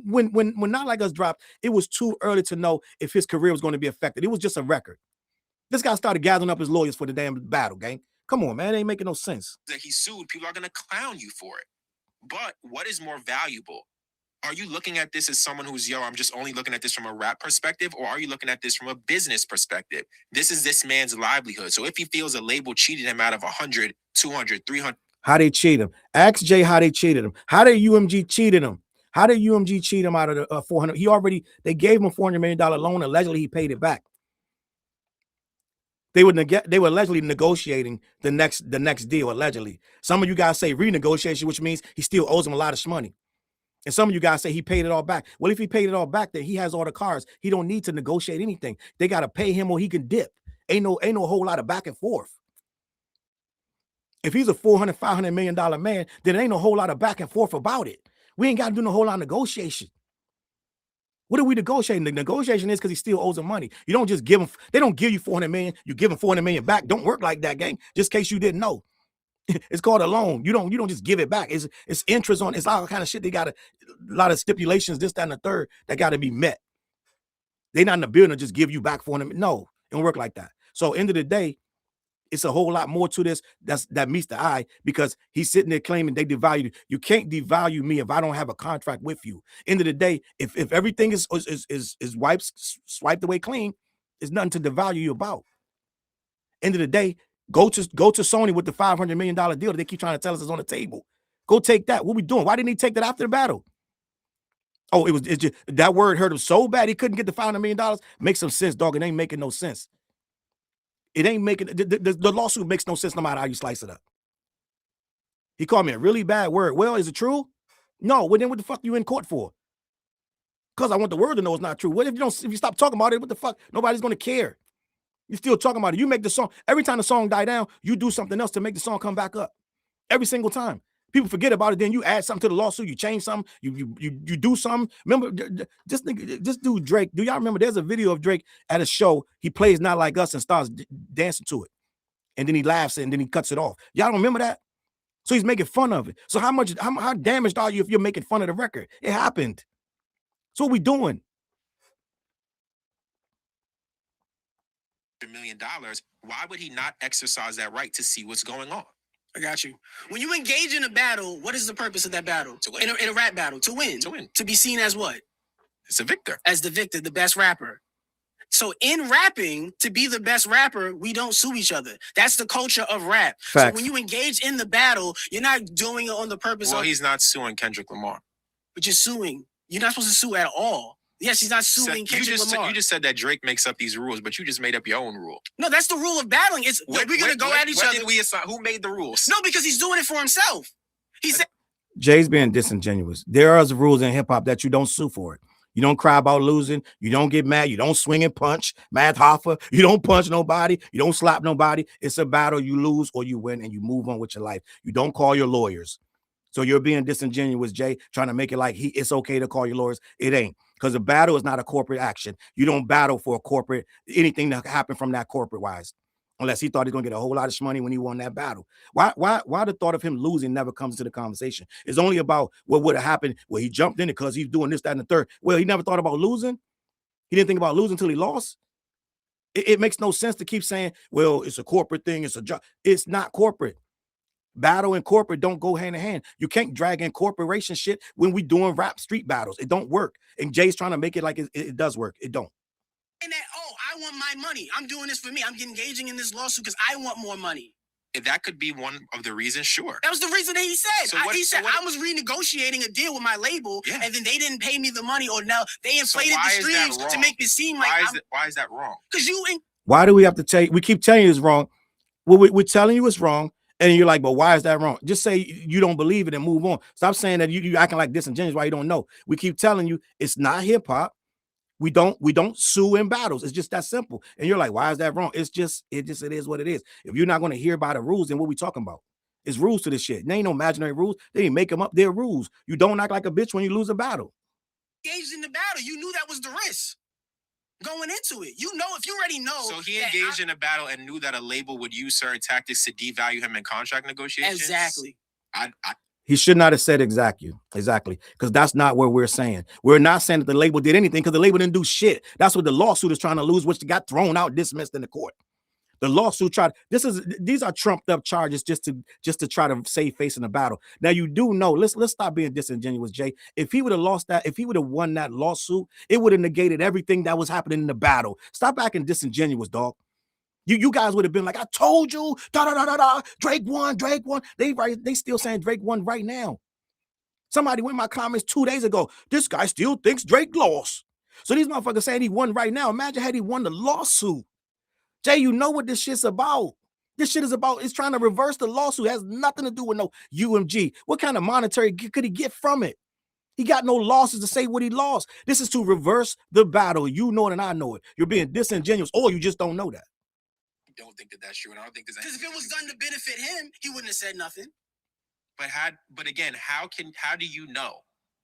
when Not Like Us dropped, it was too early to know if his career was going to be affected. It was just a record. This guy started gathering up his lawyers for the damn battle, gang. Come on, man, it ain't making no sense. That he sued, people are going to clown you for it. But what is more valuable? Are you looking at this as someone who's, I'm just only looking at this from a rap perspective, or are you looking at this from a business perspective? This is this man's livelihood. So if he feels a label cheated him out of 100, 200, 300. How they cheat him. Ask Jay how they cheated him. How did UMG cheated him? How did UMG cheat him out of the 400? They gave him a $400 million loan. Allegedly, he paid it back. They were allegedly negotiating the next deal, allegedly. Some of you guys say renegotiation, which means he still owes him a lot of money. And some of you guys say he paid it all back. Well, if he paid it all back, then he has all the cards. He don't need to negotiate anything. They got to pay him or he can dip. Ain't no whole lot of back and forth. If he's a $400, $500 million man, then there ain't no whole lot of back and forth about it. We ain't got to do no whole lot of negotiation. What are we negotiating? The negotiation is because he still owes him money. You don't just give him, they don't give you $400 million, you give him $400 million back. Don't work like that, gang. Just in case you didn't know. It's called a loan. You don't just give it back. It's interest on, it's all kind of shit. They got a lot of stipulations, this, that, and the third, that got to be met. They not in the building to just give you back $400 million. No, it don't work like that. So end of the day, it's a whole lot more to this that meets the eye, because he's sitting there claiming they devalue you. You can't devalue me if I don't have a contract with you. End of the day, if everything is swiped away clean, there's nothing to devalue you about. End of the day, go to Sony with the $500 million deal that they keep trying to tell us is on the table. Go take that. What we doing? Why didn't he take that after the battle? Oh, it's just that word hurt him so bad he couldn't get the $500 million. Makes some sense, dog. It ain't making no sense. It ain't making the lawsuit makes no sense no matter how you slice it up. He called me a really bad word. Well, is it true? No. Well, then what the fuck you in court for? Because I want the world to know it's not true. What if you stop talking about it? What the fuck? Nobody's gonna care. You're still talking about it. You make the song. Every time the song die down, you do something else to make the song come back up. Every single time. People forget about it. Then you add something to the lawsuit. You change something. You do something. Remember this dude Drake. Do y'all remember? There's a video of Drake at a show. He plays Not Like Us and starts dancing to it, and then he laughs and then he cuts it off. Y'all don't remember that? So he's making fun of it. So how damaged are you if you're making fun of the record? It happened. So what we doing? $1 million. Why would he not exercise that right to see what's going on? I got you. When you engage in a battle, what is the purpose of that battle? To win. In a rap battle, to win. To win. To be seen as what? It's a victor. As the victor, the best rapper. So in rapping, to be the best rapper, we don't sue each other. That's the culture of rap. Facts. So when you engage in the battle, you're not doing it on the purpose of... Well, he's not suing Kendrick Lamar. But you're suing. You're not supposed to sue at all. Yes, he's not suing Kendrick Lamar. You just said that Drake makes up these rules, but you just made up your own rule. No, that's the rule of battling. It's we're going to go at each other. Did we assign, who made the rules? No, because he's doing it for himself. He said... Jay's being disingenuous. There are rules in hip hop that you don't sue for it. You don't cry about losing. You don't get mad. You don't swing and punch. Math Hoffa. You don't punch nobody. You don't slap nobody. It's a battle. You lose or you win and you move on with your life. You don't call your lawyers. So you're being disingenuous, Jay, trying to make it like it's okay to call your lawyers. It ain't. because a battle is not a corporate action. You don't battle for a corporate anything that happened from that corporate wise, unless he thought he's gonna get a whole lot of money when he won that battle. Why the thought of him losing never comes to the conversation? It's only about what would have happened. Well, he jumped in it because he's doing this, that, and the third. Well, he never thought about losing. He didn't think about losing until he lost. It makes no sense to keep saying, well, it's a corporate thing, it's a job. It's not corporate. Battle and corporate don't go hand in hand. You can't drag in corporation shit when we doing rap street battles. It don't work. And Jay's trying to make it like it does work. It don't. And that, I want my money. I'm doing this for me. I'm engaging in this lawsuit because I want more money. If that could be one of the reasons, sure. That was the reason that he said. So He said I was renegotiating a deal with my label, and then they didn't pay me the money, or now they inflated the streams to make it seem like why is that wrong? Because why do we have to tell you? We keep telling you it's wrong. Well, we're telling you it's wrong. And you're like, but why is that wrong? Just say you don't believe it and move on. Stop saying that you acting like disingenuous why you don't know. We keep telling you it's not hip hop. We don't sue in battles. It's just that simple. And you're like, why is that wrong? It is what it is. If you're not going to hear about the rules, then what we talking about? It's rules to this shit. There ain't no imaginary rules. They didn't make them up. They're rules. You don't act like a bitch when you lose a battle. Engaged in the battle. You knew that was the risk going into it. You know, if you already know. So he engaged in a battle and knew that a label would use certain tactics to devalue him in contract negotiations. Exactly. He should not have said exactly, because that's not what we're saying. We're not saying that the label did anything because the label didn't do shit. That's what the lawsuit is trying to lose, which got thrown out, dismissed in the court. The lawsuit tried. These are trumped up charges just to try to save face in the battle. Now you do know. Let's stop being disingenuous, Jay. If he would have lost that, if he would have won that lawsuit, it would have negated everything that was happening in the battle. Stop acting disingenuous, dog. You guys would have been like, I told you, Drake won. They still saying Drake won right now. Somebody went in my comments 2 days ago. This guy still thinks Drake lost. So these motherfuckers saying he won right now. Imagine had he won the lawsuit. Jay, you know what this shit's about. This shit is about, it's trying to reverse the lawsuit. It has nothing to do with no UMG. What kind of monetary could he get from it? He got no losses to say what he lost. This is to reverse the battle. You know it and I know it. You're being disingenuous or you just don't know that. Don't think that that's true, and I don't think there's because if it was done to benefit him, he wouldn't have said nothing. But again, how do you know?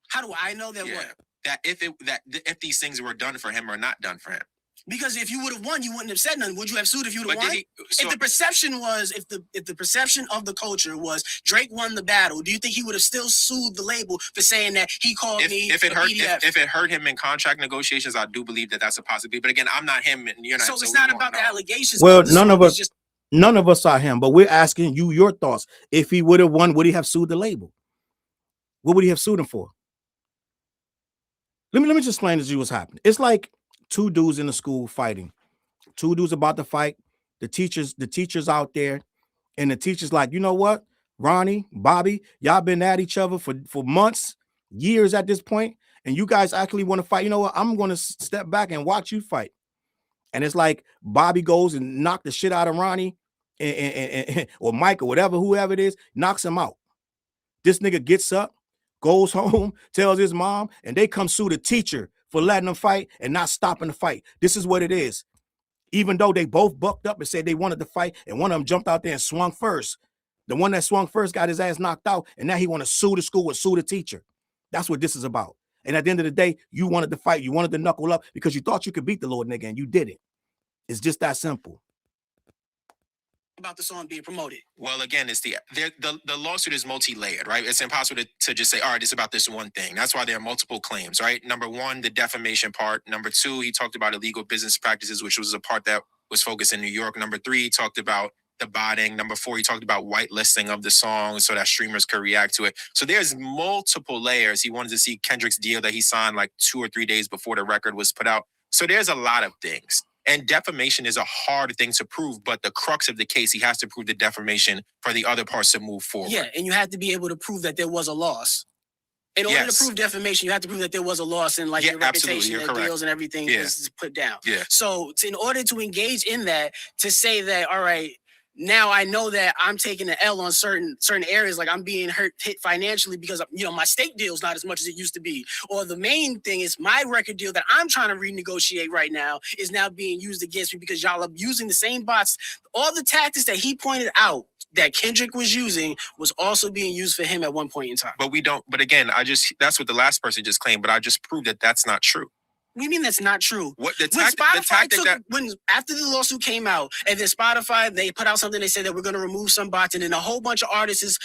How do I know that what? That if these things were done for him or not done for him? Because if you would have won, you wouldn't have said nothing. Would you have sued if you would have won? If the perception was, if the perception of the culture was Drake won the battle, do you think he would have still sued the label for saying that he called me? If it hurt him in contract negotiations, I do believe that that's a possibility. But again, I'm not him, and you're not. So it's not about the allegations. Well, none of us are him, but we're asking you your thoughts. If he would have won, would he have sued the label? What would he have sued him for? Let me just explain to you what's happening. It's like two dudes in the school fighting. Two dudes about to fight. The teachers out there, and the teacher's like, you know what, Ronnie, Bobby, y'all been at each other for months, years at this point, and you guys actually want to fight. You know what? I'm going to step back and watch you fight. And it's like Bobby goes and knock the shit out of Ronnie, and or Mike or whatever, whoever it is, knocks him out. This nigga gets up, goes home, tells his mom, and they come sue the teacher for letting them fight and not stopping the fight. This is what it is. Even though they both bucked up and said they wanted to fight, and one of them jumped out there and swung first. The one that swung first got his ass knocked out, and now he want to sue the school and sue the teacher. That's what this is about. And at the end of the day, you wanted to fight, you wanted to knuckle up because you thought you could beat the Lord nigga, and you didn't. It's just that simple. About the song being promoted. Well, again, it's the lawsuit is multi-layered, right? It's impossible to just say, all right, it's about this one thing. That's why there are multiple claims, right? Number one, the defamation part. Number two, he talked about illegal business practices, which was a part that was focused in New York. Number three, he talked about the botting. Number four, he talked about whitelisting of the song so that streamers could react to it. So there's multiple layers. He wanted to see Kendrick's deal that he signed like 2 or 3 days before the record was put out. So there's a lot of things. And defamation is a hard thing to prove, but the crux of the case, he has to prove the defamation for the other parts to move forward. Yeah, and you have to be able to prove that there was a loss. In order to prove defamation, you have to prove that there was a loss in like your reputation and deals and everything was put down. Yeah. So in order to engage in that, to say that, all right, now I know that I'm taking the L on certain areas, like I'm being hit financially because my state deal's not as much as it used to be. Or the main thing is my record deal that I'm trying to renegotiate right now is now being used against me because y'all are using the same bots. All the tactics that he pointed out that Kendrick was using was also being used for him at one point in time. But again, that's what the last person just claimed, but I just proved that that's not true. What do you mean that's not true? What the tactic after the lawsuit came out, and then Spotify, they put out something, they said that we're going to remove some bots, and then a whole bunch of artists'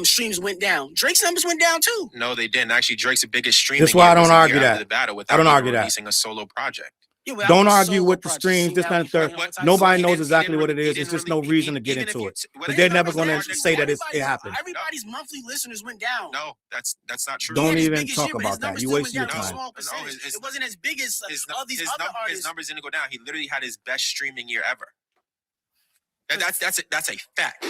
streams went down. Drake's numbers went down too. No, they didn't. Actually, Drake's the biggest streaming. That's why I don't argue that. The battle I don't argue that. Releasing a solo project. Yeah, don't argue with the streams, this, that, and third. Nobody knows exactly what it is. It's just no reason to get into it. But they're never going to say that it happened. Everybody's monthly listeners went down. No, that's not true. Don't even talk about that. You wasting your time. It wasn't as big as all these other artists. His numbers didn't go down. He literally had his best streaming year ever. That's a fact.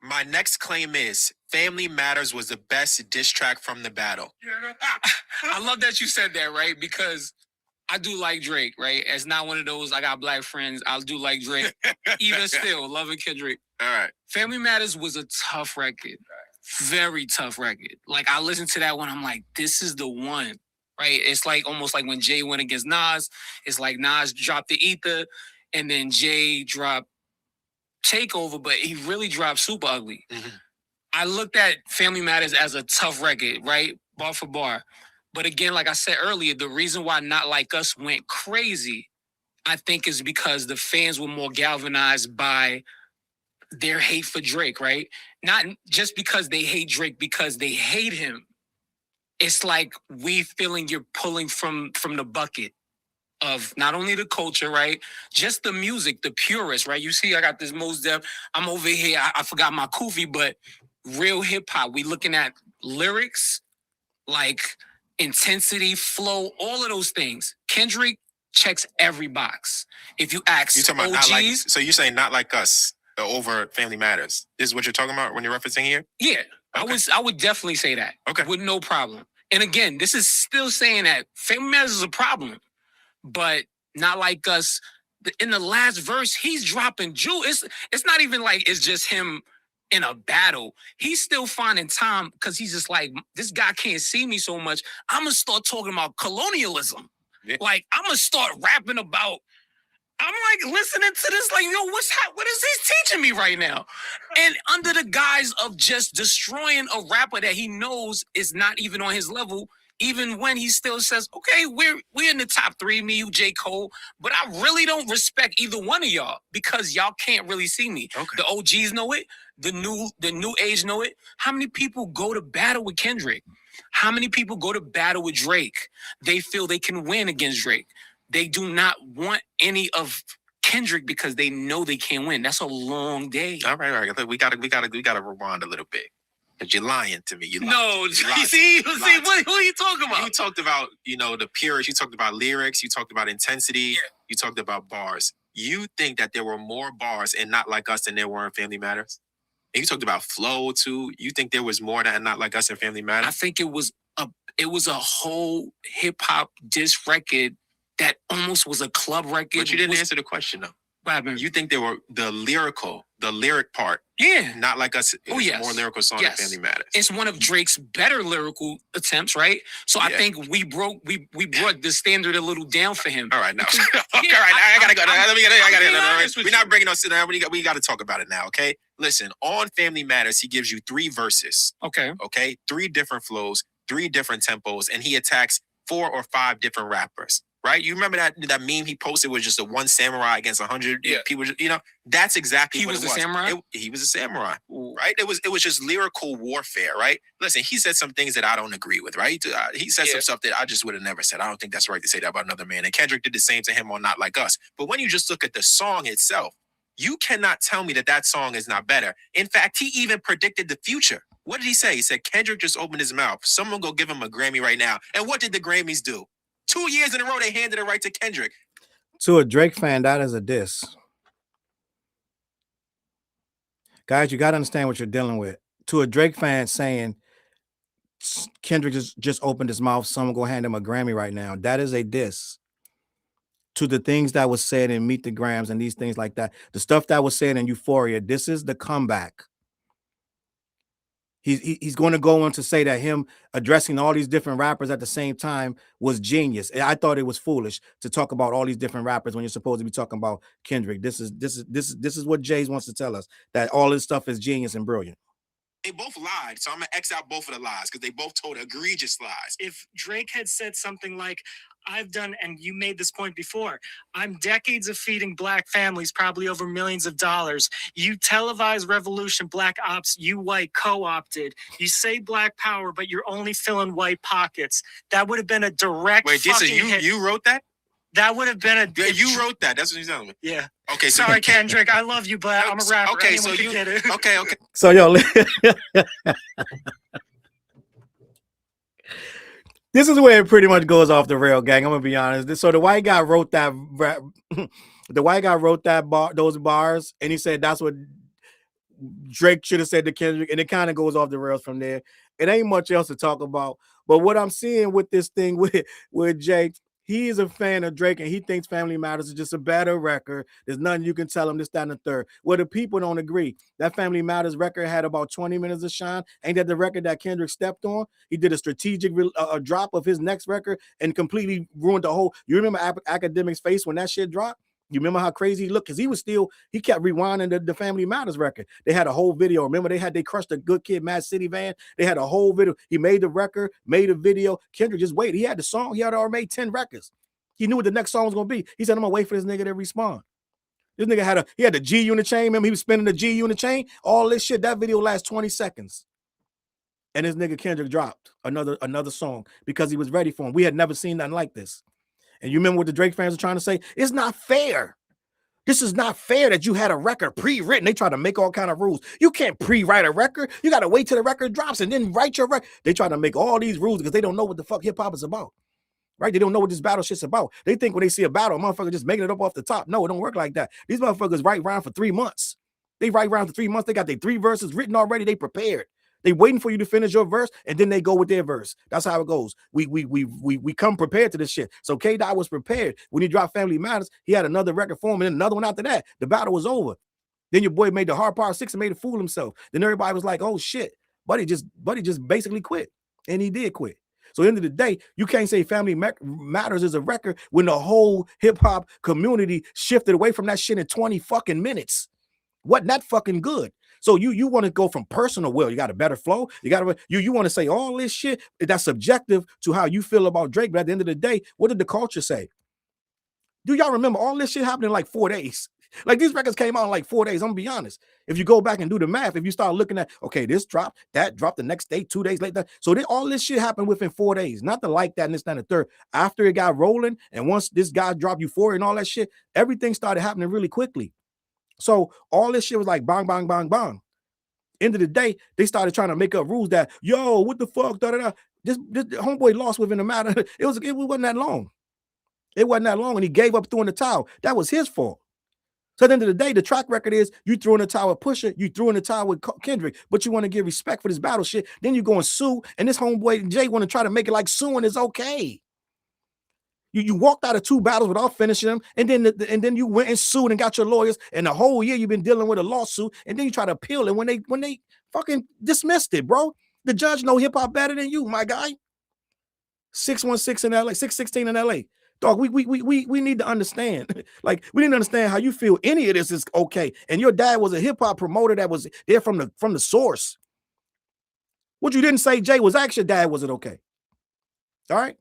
My next claim is Family Matters was the best diss track from the battle. I love that you said that, right? Because I do like Drake, right? It's not one of those, I got black friends, I do like Drake. Even still, loving Kendrick. All right. Family Matters was a tough record. Very tough record. Like, I listened to that one, I'm like, this is the one, right? It's like almost like when Jay went against Nas. It's like Nas dropped the Ether, and then Jay dropped Takeover, but he really dropped Super Ugly. Mm-hmm. I looked at Family Matters as a tough record, right? Bar for bar. But again, like I said earlier, the reason why Not Like Us went crazy, I think, is because the fans were more galvanized by their hate for Drake, right? Not just because they hate Drake, because they hate him. It's like we feeling you're pulling from the bucket of not only the culture, right? Just the music, the purist, right? You see, I got this Mos Def. I'm over here. I forgot my kufi, but real hip hop. We looking at lyrics, like intensity, flow, all of those things. Kendrick checks every box. If you ask you're talking OGs, about so you're saying Not Like Us over Family Matters. This is what you're talking about when you're referencing here? Yeah, okay. I would definitely say that. Okay. With no problem. And again, this is still saying that Family Matters is a problem, but Not Like Us. In the last verse, he's dropping jewels. It's not even like it's just him in a battle. He's still finding time because he's just like, this guy can't see me so much. I'm going to start talking about colonialism. Yeah. Like, I'm going to start rapping about, I'm like listening to this like, yo, what is he teaching me right now? And under the guise of just destroying a rapper that he knows is not even on his level, even when he still says, okay, we're in the top 3, me, you, J. Cole, but I really don't respect either one of y'all because y'all can't really see me. Okay. The OGs know it. The new age know it. How many people go to battle with Kendrick? How many people go to battle with Drake? They feel they can win against Drake. They do not want any of Kendrick because they know they can't win. That's a long day. All right. We gotta rewind a little bit. Because you're lying to me. No, see, what are you talking about? You talked about, the purist. You talked about lyrics. You talked about intensity. Yeah. You talked about bars. You think that there were more bars in Not Like Us than there were in Family Matters? And you talked about flow too. You think there was more than Not Like Us and Family Matters? I think it was a whole hip hop diss record that almost was a club record. But you didn't answer the question though. What happened? You think there were the lyric part? Yeah. Not Like Us. Yes. More lyrical song than Family Matters. It's one of Drake's better lyrical attempts, right? So I think we brought the standard a little down for him. All right, now. All right, I gotta go. We're not bringing us to that. We got to talk about it now, okay? Listen, on Family Matters, he gives you 3 verses. Okay. 3 different flows, 3 different tempos, and he attacks 4 or 5 different rappers. Right? You remember that meme he posted was just a one samurai against 100 people? That's exactly what it was. He was a samurai? He was a samurai, right? It was just lyrical warfare, right? Listen, he said some things that I don't agree with, right? He said some stuff that I just would have never said. I don't think that's right to say that about another man. And Kendrick did the same to him on Not Like Us. But when you just look at the song itself, you cannot tell me that song is not better. In fact, he even predicted the future. What did he say? He said, Kendrick just opened his mouth. Someone go give him a Grammy right now. And what did the Grammys do? 2 years in a row, they handed it right to Kendrick. To a Drake fan, that is a diss. Guys, you got to understand what you're dealing with. To a Drake fan saying Kendrick just opened his mouth, someone go hand him a Grammy right now. That is a diss. to the things that was said in Meet the Grams and these things like that, the stuff that was said in Euphoria, this is the comeback. He's going to go on to say that him addressing all these different rappers at the same time was genius. And I thought it was foolish to talk about all these different rappers when you're supposed to be talking about Kendrick. This is what Jay wants to tell us, that all this stuff is genius and brilliant. They both lied, so I'm gonna X out both of the lies because they both told egregious lies. If Drake had said something like, I've done, and you made this point before, I'm decades of feeding black families, probably over millions of dollars. You televised revolution, black ops, you white co-opted. You say black power, but you're only filling white pockets. That would have been a direct Wait, this is fucking hit. you wrote that? That would have been a... Yeah, you wrote that. That's what you're telling me. Yeah. Okay, so Sorry, Kendrick. I love you, but I'm a rapper. Okay, Anyone so can you get it. okay. So yo, this is where it pretty much goes off the rail, gang. I'm gonna be honest. So the white guy wrote that those bars, and he said that's what Drake should have said to Kendrick, and it kind of goes off the rails from there. It ain't much else to talk about. But what I'm seeing with this thing with Jay, he is a fan of Drake, and he thinks Family Matters is just a better record. There's nothing you can tell him, this, that, and the third. Well, the people don't agree. That Family Matters record had about 20 minutes of shine. Ain't that the record that Kendrick stepped on? He did a strategic drop of his next record and completely ruined the whole. You remember Academic's face when that shit dropped? You remember how crazy he looked? Because he kept rewinding the Family Matters record. They had a whole video. Remember, they crushed the Good Kid, Mad City van. They had a whole video. He made the record, made a video. Kendrick just waited. He had the song. He had already made 10 records. He knew what the next song was going to be. He said, I'm going to wait for this nigga to respond. This nigga had the G unit chain. Remember, he was spinning the G unit chain. All this shit, that video lasts 20 seconds. And this nigga Kendrick dropped another song because he was ready for him. We had never seen nothing like this. And you remember what the Drake fans are trying to say? It's not fair. This is not fair that you had a record pre-written. They try to make all kind of rules. You can't pre-write a record. You got to wait till the record drops and then write your record. They try to make all these rules because they don't know what the fuck hip-hop is about. Right? They don't know what this battle shit's about. They think when they see a battle, a motherfucker just making it up off the top. No, it don't work like that. These motherfuckers write around for 3 months. They write around for 3 months. They got their 3 verses written already. They prepared. They waiting for you to finish your verse, and then they go with their verse. That's how it goes. We come prepared to this shit. So K-Dot was prepared. When he dropped Family Matters, he had another record for him, and then another one after that. The battle was over. Then your boy made the hard part 6 and made a fool himself. Then everybody was like, oh shit. Buddy just basically quit. And he did quit. So at the end of the day, you can't say Family Matters is a record when the whole hip-hop community shifted away from that shit in 20 fucking minutes. Wasn't that fucking good? So you want to go from personal will. You got a better flow. You want to say all this shit that's subjective to how you feel about Drake. But at the end of the day, what did the culture say? Do y'all remember all this shit happened in like 4 days? Like these records came out in like 4 days. I'm gonna be honest. If you go back and do the math, if you start looking at, okay, this dropped, that dropped the next day, 2 days later. So all this shit happened within 4 days. Not to like that and this, that, and the third. After it got rolling, and once this guy dropped Euphoria and all that shit, everything started happening really quickly. So all this shit was like bang, bang, bang, bang. End of the day, they started trying to make up rules that, yo, what the fuck, da da da. This homeboy lost within a matter. It wasn't that long. It wasn't that long, and he gave up throwing the towel. That was his fault. So at the end of the day, the track record is you threw in the towel with Pusha, you threw in the towel with Kendrick, but you want to give respect for this battle shit. Then you go and sue, and this homeboy Jay want to try to make it like suing is okay. You walked out of 2 battles without finishing them, and then you went and sued and got your lawyers, and the whole year you've been dealing with a lawsuit, and then you try to appeal it when they fucking dismissed it, bro. The judge know hip hop better than you, my guy. 616 in LA, 616 in LA. Dog, we need to understand. Like, we didn't understand how you feel any of this is okay. And your dad was a hip hop promoter that was there from the source. What you didn't say, Jay, was ask your dad, was it okay? All right.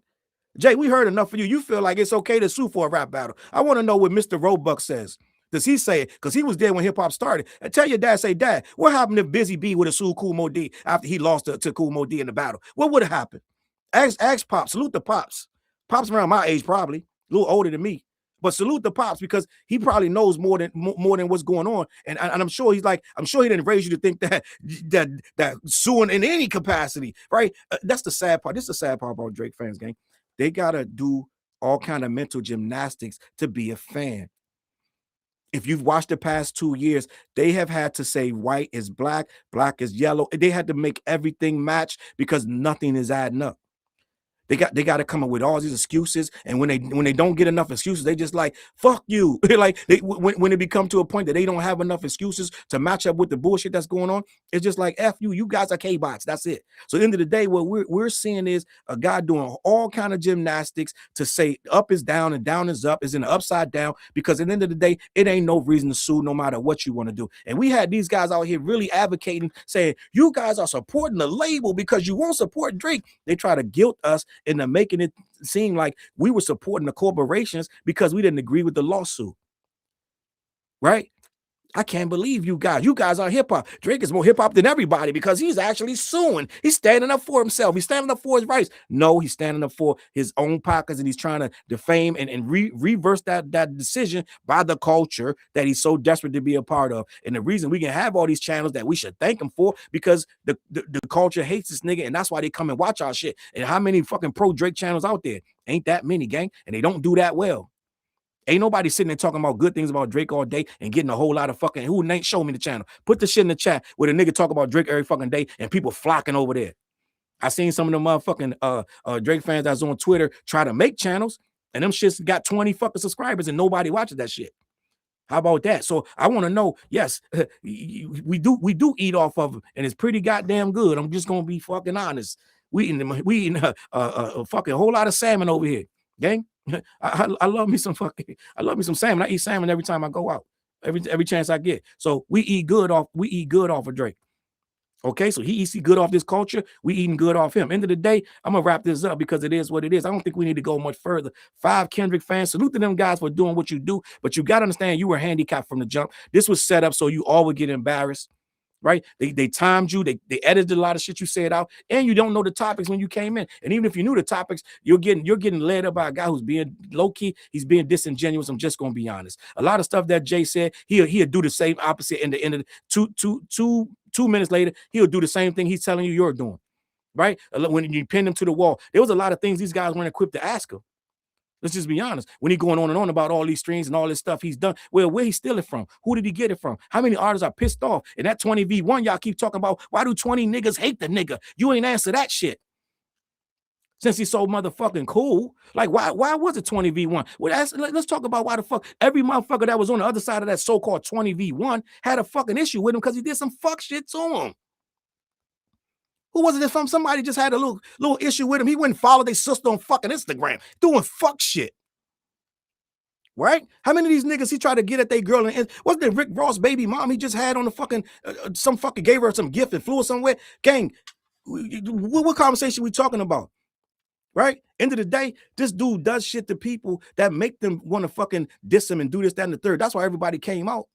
Jay, we heard enough for you. You feel like it's okay to sue for a rap battle. I want to know what Mr. Roebuck says. Does he say it? Because he was there when hip hop started. And tell your dad, say, Dad, what happened if Busy B would have sued Kool Moe Dee after he lost to Kool Moe Dee in the battle? What would have happened? Ask Pops. Salute the Pops. Pops around my age, probably a little older than me. But salute the Pops because he probably knows more than what's going on. And I'm sure he didn't raise you to think that suing in any capacity, right? That's the sad part. This is the sad part about Drake fans, gang. They gotta do all kind of mental gymnastics to be a fan. If you've watched the past 2 years, they have had to say white is black, black is yellow. They had to make everything match because nothing is adding up. They got to come up with all these excuses, and when they don't get enough excuses, they just like fuck you. Like when it become to a point that they don't have enough excuses to match up with the bullshit that's going on, it's just like F you. You guys are K-bots. That's it. So at the end of the day, what we're seeing is a guy doing all kind of gymnastics to say up is down and down is up, is in the upside down, because at the end of the day, it ain't no reason to sue no matter what you want to do. And we had these guys out here really advocating, saying you guys are supporting the label because you won't support Drake. They try to guilt us into making it seem like we were supporting the corporations because we didn't agree with the lawsuit. Right? I can't believe you guys. You guys are hip hop. Drake is more hip hop than everybody because he's actually suing. He's standing up for himself. He's standing up for his rights. No, he's standing up for his own pockets, and he's trying to defame and reverse that decision by the culture that he's so desperate to be a part of. And the reason we can have all these channels that we should thank him for, because the culture hates this nigga, and that's why they come and watch our shit. And how many fucking pro Drake channels out there? Ain't that many, gang. And they don't do that well. Ain't nobody sitting there talking about good things about Drake all day and getting a whole lot of fucking, who ain't show me the channel. Put the shit in the chat where the nigga talk about Drake every fucking day and people flocking over there. I seen some of them motherfucking Drake fans that's on Twitter try to make channels, and them shits got 20 fucking subscribers and nobody watches that shit. How about that? So I want to know, yes, we do eat off of it, and it's pretty goddamn good. I'm just gonna be fucking honest. We eating a fucking whole lot of salmon over here, gang. I love me some salmon. I eat salmon every time I go out, every chance I get. So we eat good off of Drake. Okay, so he eats good off this culture. We eating good off him. End of the day, I'm gonna wrap this up because it is what it is. I don't think we need to go much further. 5 Kendrick fans, salute to them guys for doing what you do, but you gotta understand you were handicapped from the jump. This was set up so you all would get embarrassed. Right? They timed you, they edited a lot of shit you said out, and you don't know the topics when you came in. And even if you knew the topics, you're getting led up by a guy who's being low-key, he's being disingenuous. I'm just gonna be honest. A lot of stuff that Jay said, he'll do the same opposite in the end of the 2 minutes later, he'll do the same thing he's telling you you're doing. Right? When you pin him to the wall, there was a lot of things these guys weren't equipped to ask him. Let's just be honest. When he going on and on about all these streams and all this stuff he's done, well, where he steal it from? Who did he get it from? How many artists are pissed off? And that 20v1 y'all keep talking about, why do 20 niggas hate the nigga? You ain't answer that shit. Since he's so motherfucking cool, like why was it 20v1? Well, let's talk about why the fuck every motherfucker that was on the other side of that so-called 20v1 had a fucking issue with him because he did some fuck shit to him. Who was it from? Somebody just had a little issue with him. He wouldn't follow their sister on fucking Instagram doing fuck shit. Right? How many of these niggas he tried to get at their girl? And wasn't it Rick Ross' baby mom he just had on the fucking some fucking gave her some gift and flew her somewhere? Gang, what conversation we talking about? Right? End of the day, this dude does shit to people that make them want to fucking diss him and do this, that, and the third. That's why everybody came out.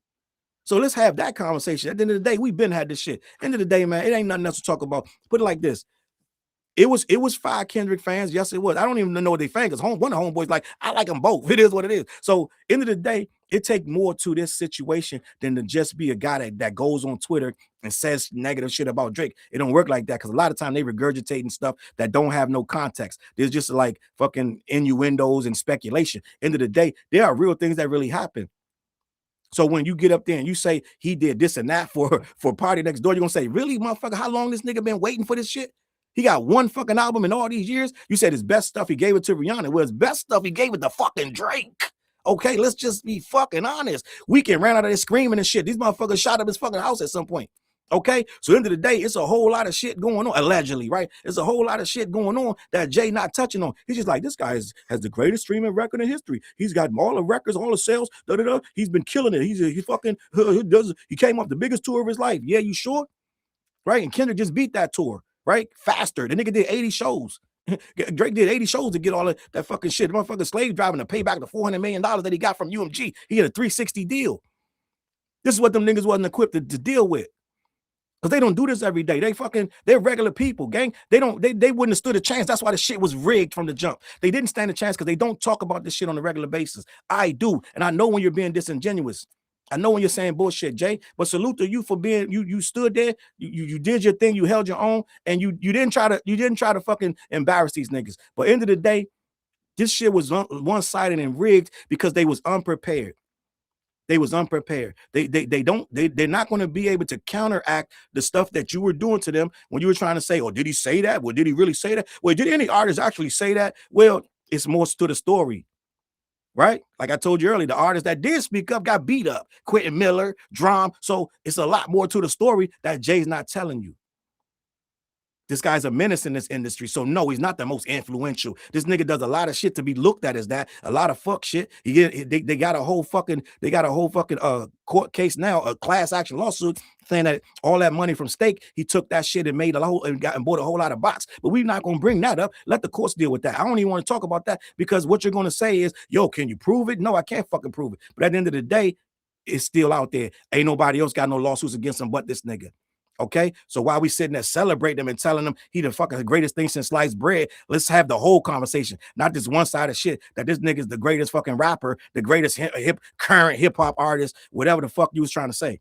So let's have that conversation. At the end of the day, we've been had this shit. End of the day, man, it ain't nothing else to talk about. Put it like this. It was 5 Kendrick fans. Yes, it was. I don't even know what they fan, because one of the homeboys like, I like them both. It is what it is. So end of the day, it take more to this situation than to just be a guy that goes on Twitter and says negative shit about Drake. It don't work like that, because a lot of time they regurgitating stuff that don't have no context. There's just like fucking innuendos and speculation. End of the day, there are real things that really happen. So when you get up there and you say he did this and that for Party Next Door, you're gonna say, really, motherfucker, how long this nigga been waiting for this shit? He got one fucking album in all these years. You said his best stuff, he gave it to Rihanna. Well, his best stuff, he gave it to fucking Drake. Okay, let's just be fucking honest. Weeknd ran out of there screaming and shit. These motherfuckers shot up his fucking house at some point. Okay, so end of the day, it's a whole lot of shit going on, allegedly, right? It's a whole lot of shit going on that Jay not touching on. He's just like, this guy has the greatest streaming record in history. He's got all the records, all the sales, He's been killing it. He came off the biggest tour of his life. Yeah, you sure? Right? And Kendrick just beat that tour, right? Faster. The nigga did 80 shows. Drake did 80 shows to get all of that fucking shit. The motherfucking slave driving to pay back the $400 million that he got from UMG. He had a 360 deal. This is what them niggas wasn't equipped to deal with. Because they don't do this every day. They're regular people, gang. They wouldn't have stood a chance. That's why the shit was rigged from the jump. They didn't stand a chance because they don't talk about this shit on a regular basis. I do. And I know when you're being disingenuous. I know when you're saying bullshit, Jay. But salute to you for being, you stood there, you did your thing, you held your own, and you didn't try to fucking embarrass these niggas. But end of the day, this shit was one-sided and rigged because they was unprepared. They was unprepared. They're not going to be able to counteract the stuff that you were doing to them when you were trying to say, oh, did he say that? Well, did he really say that? Well, did any artist actually say that? Well, it's more to the story, right? Like I told you earlier, the artists that did speak up got beat up. Quentin Miller, Drum. So it's a lot more to the story that Jay's not telling you. This guy's a menace in this industry. So no, he's not the most influential. This nigga does a lot of shit to be looked at as that. A lot of fuck shit. They got a whole fucking court case now, a class action lawsuit saying that all that money from Stake, he took that shit and made a whole and bought a whole lot of bots. But we're not gonna bring that up. Let the courts deal with that. I don't even want to talk about that because what you're gonna say is, yo, can you prove it? No, I can't fucking prove it. But at the end of the day, it's still out there. Ain't nobody else got no lawsuits against him but this nigga. Okay, so while we sitting there celebrating him and telling him he the fucking greatest thing since sliced bread, let's have the whole conversation, not this one side of shit that this nigga's the greatest fucking rapper, the greatest current hip hop artist, whatever the fuck you was trying to say.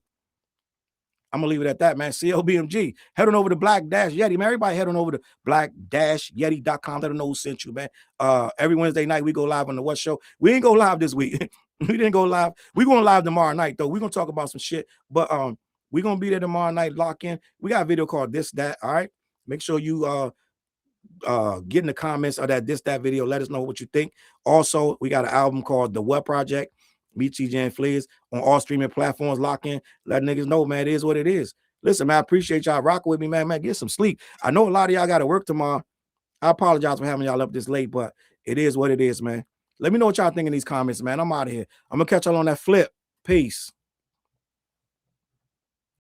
I'm gonna leave it at that, man. CLBMG. Head on over to Black Dash Yeti, man. Everybody head on over to black-yeti.com. Let them know who sent you, man. Every Wednesday night we go live on the What Show. We ain't go live this week. We didn't go live. We going live tomorrow night though. We gonna talk about some shit, but we're going to be there tomorrow night, lock in. We got a video called This, That, all right? Make sure you get in the comments of that This, That video. Let us know what you think. Also, we got an album called The What Project. Meet TJ and Fleas on all streaming platforms. Lock in. Let niggas know, man, it is what it is. Listen, man, I appreciate y'all rocking with me, man. Man, get some sleep. I know a lot of y'all got to work tomorrow. I apologize for having y'all up this late, but it is what it is, man. Let me know what y'all think in these comments, man. I'm out of here. I'm going to catch y'all on that flip. Peace.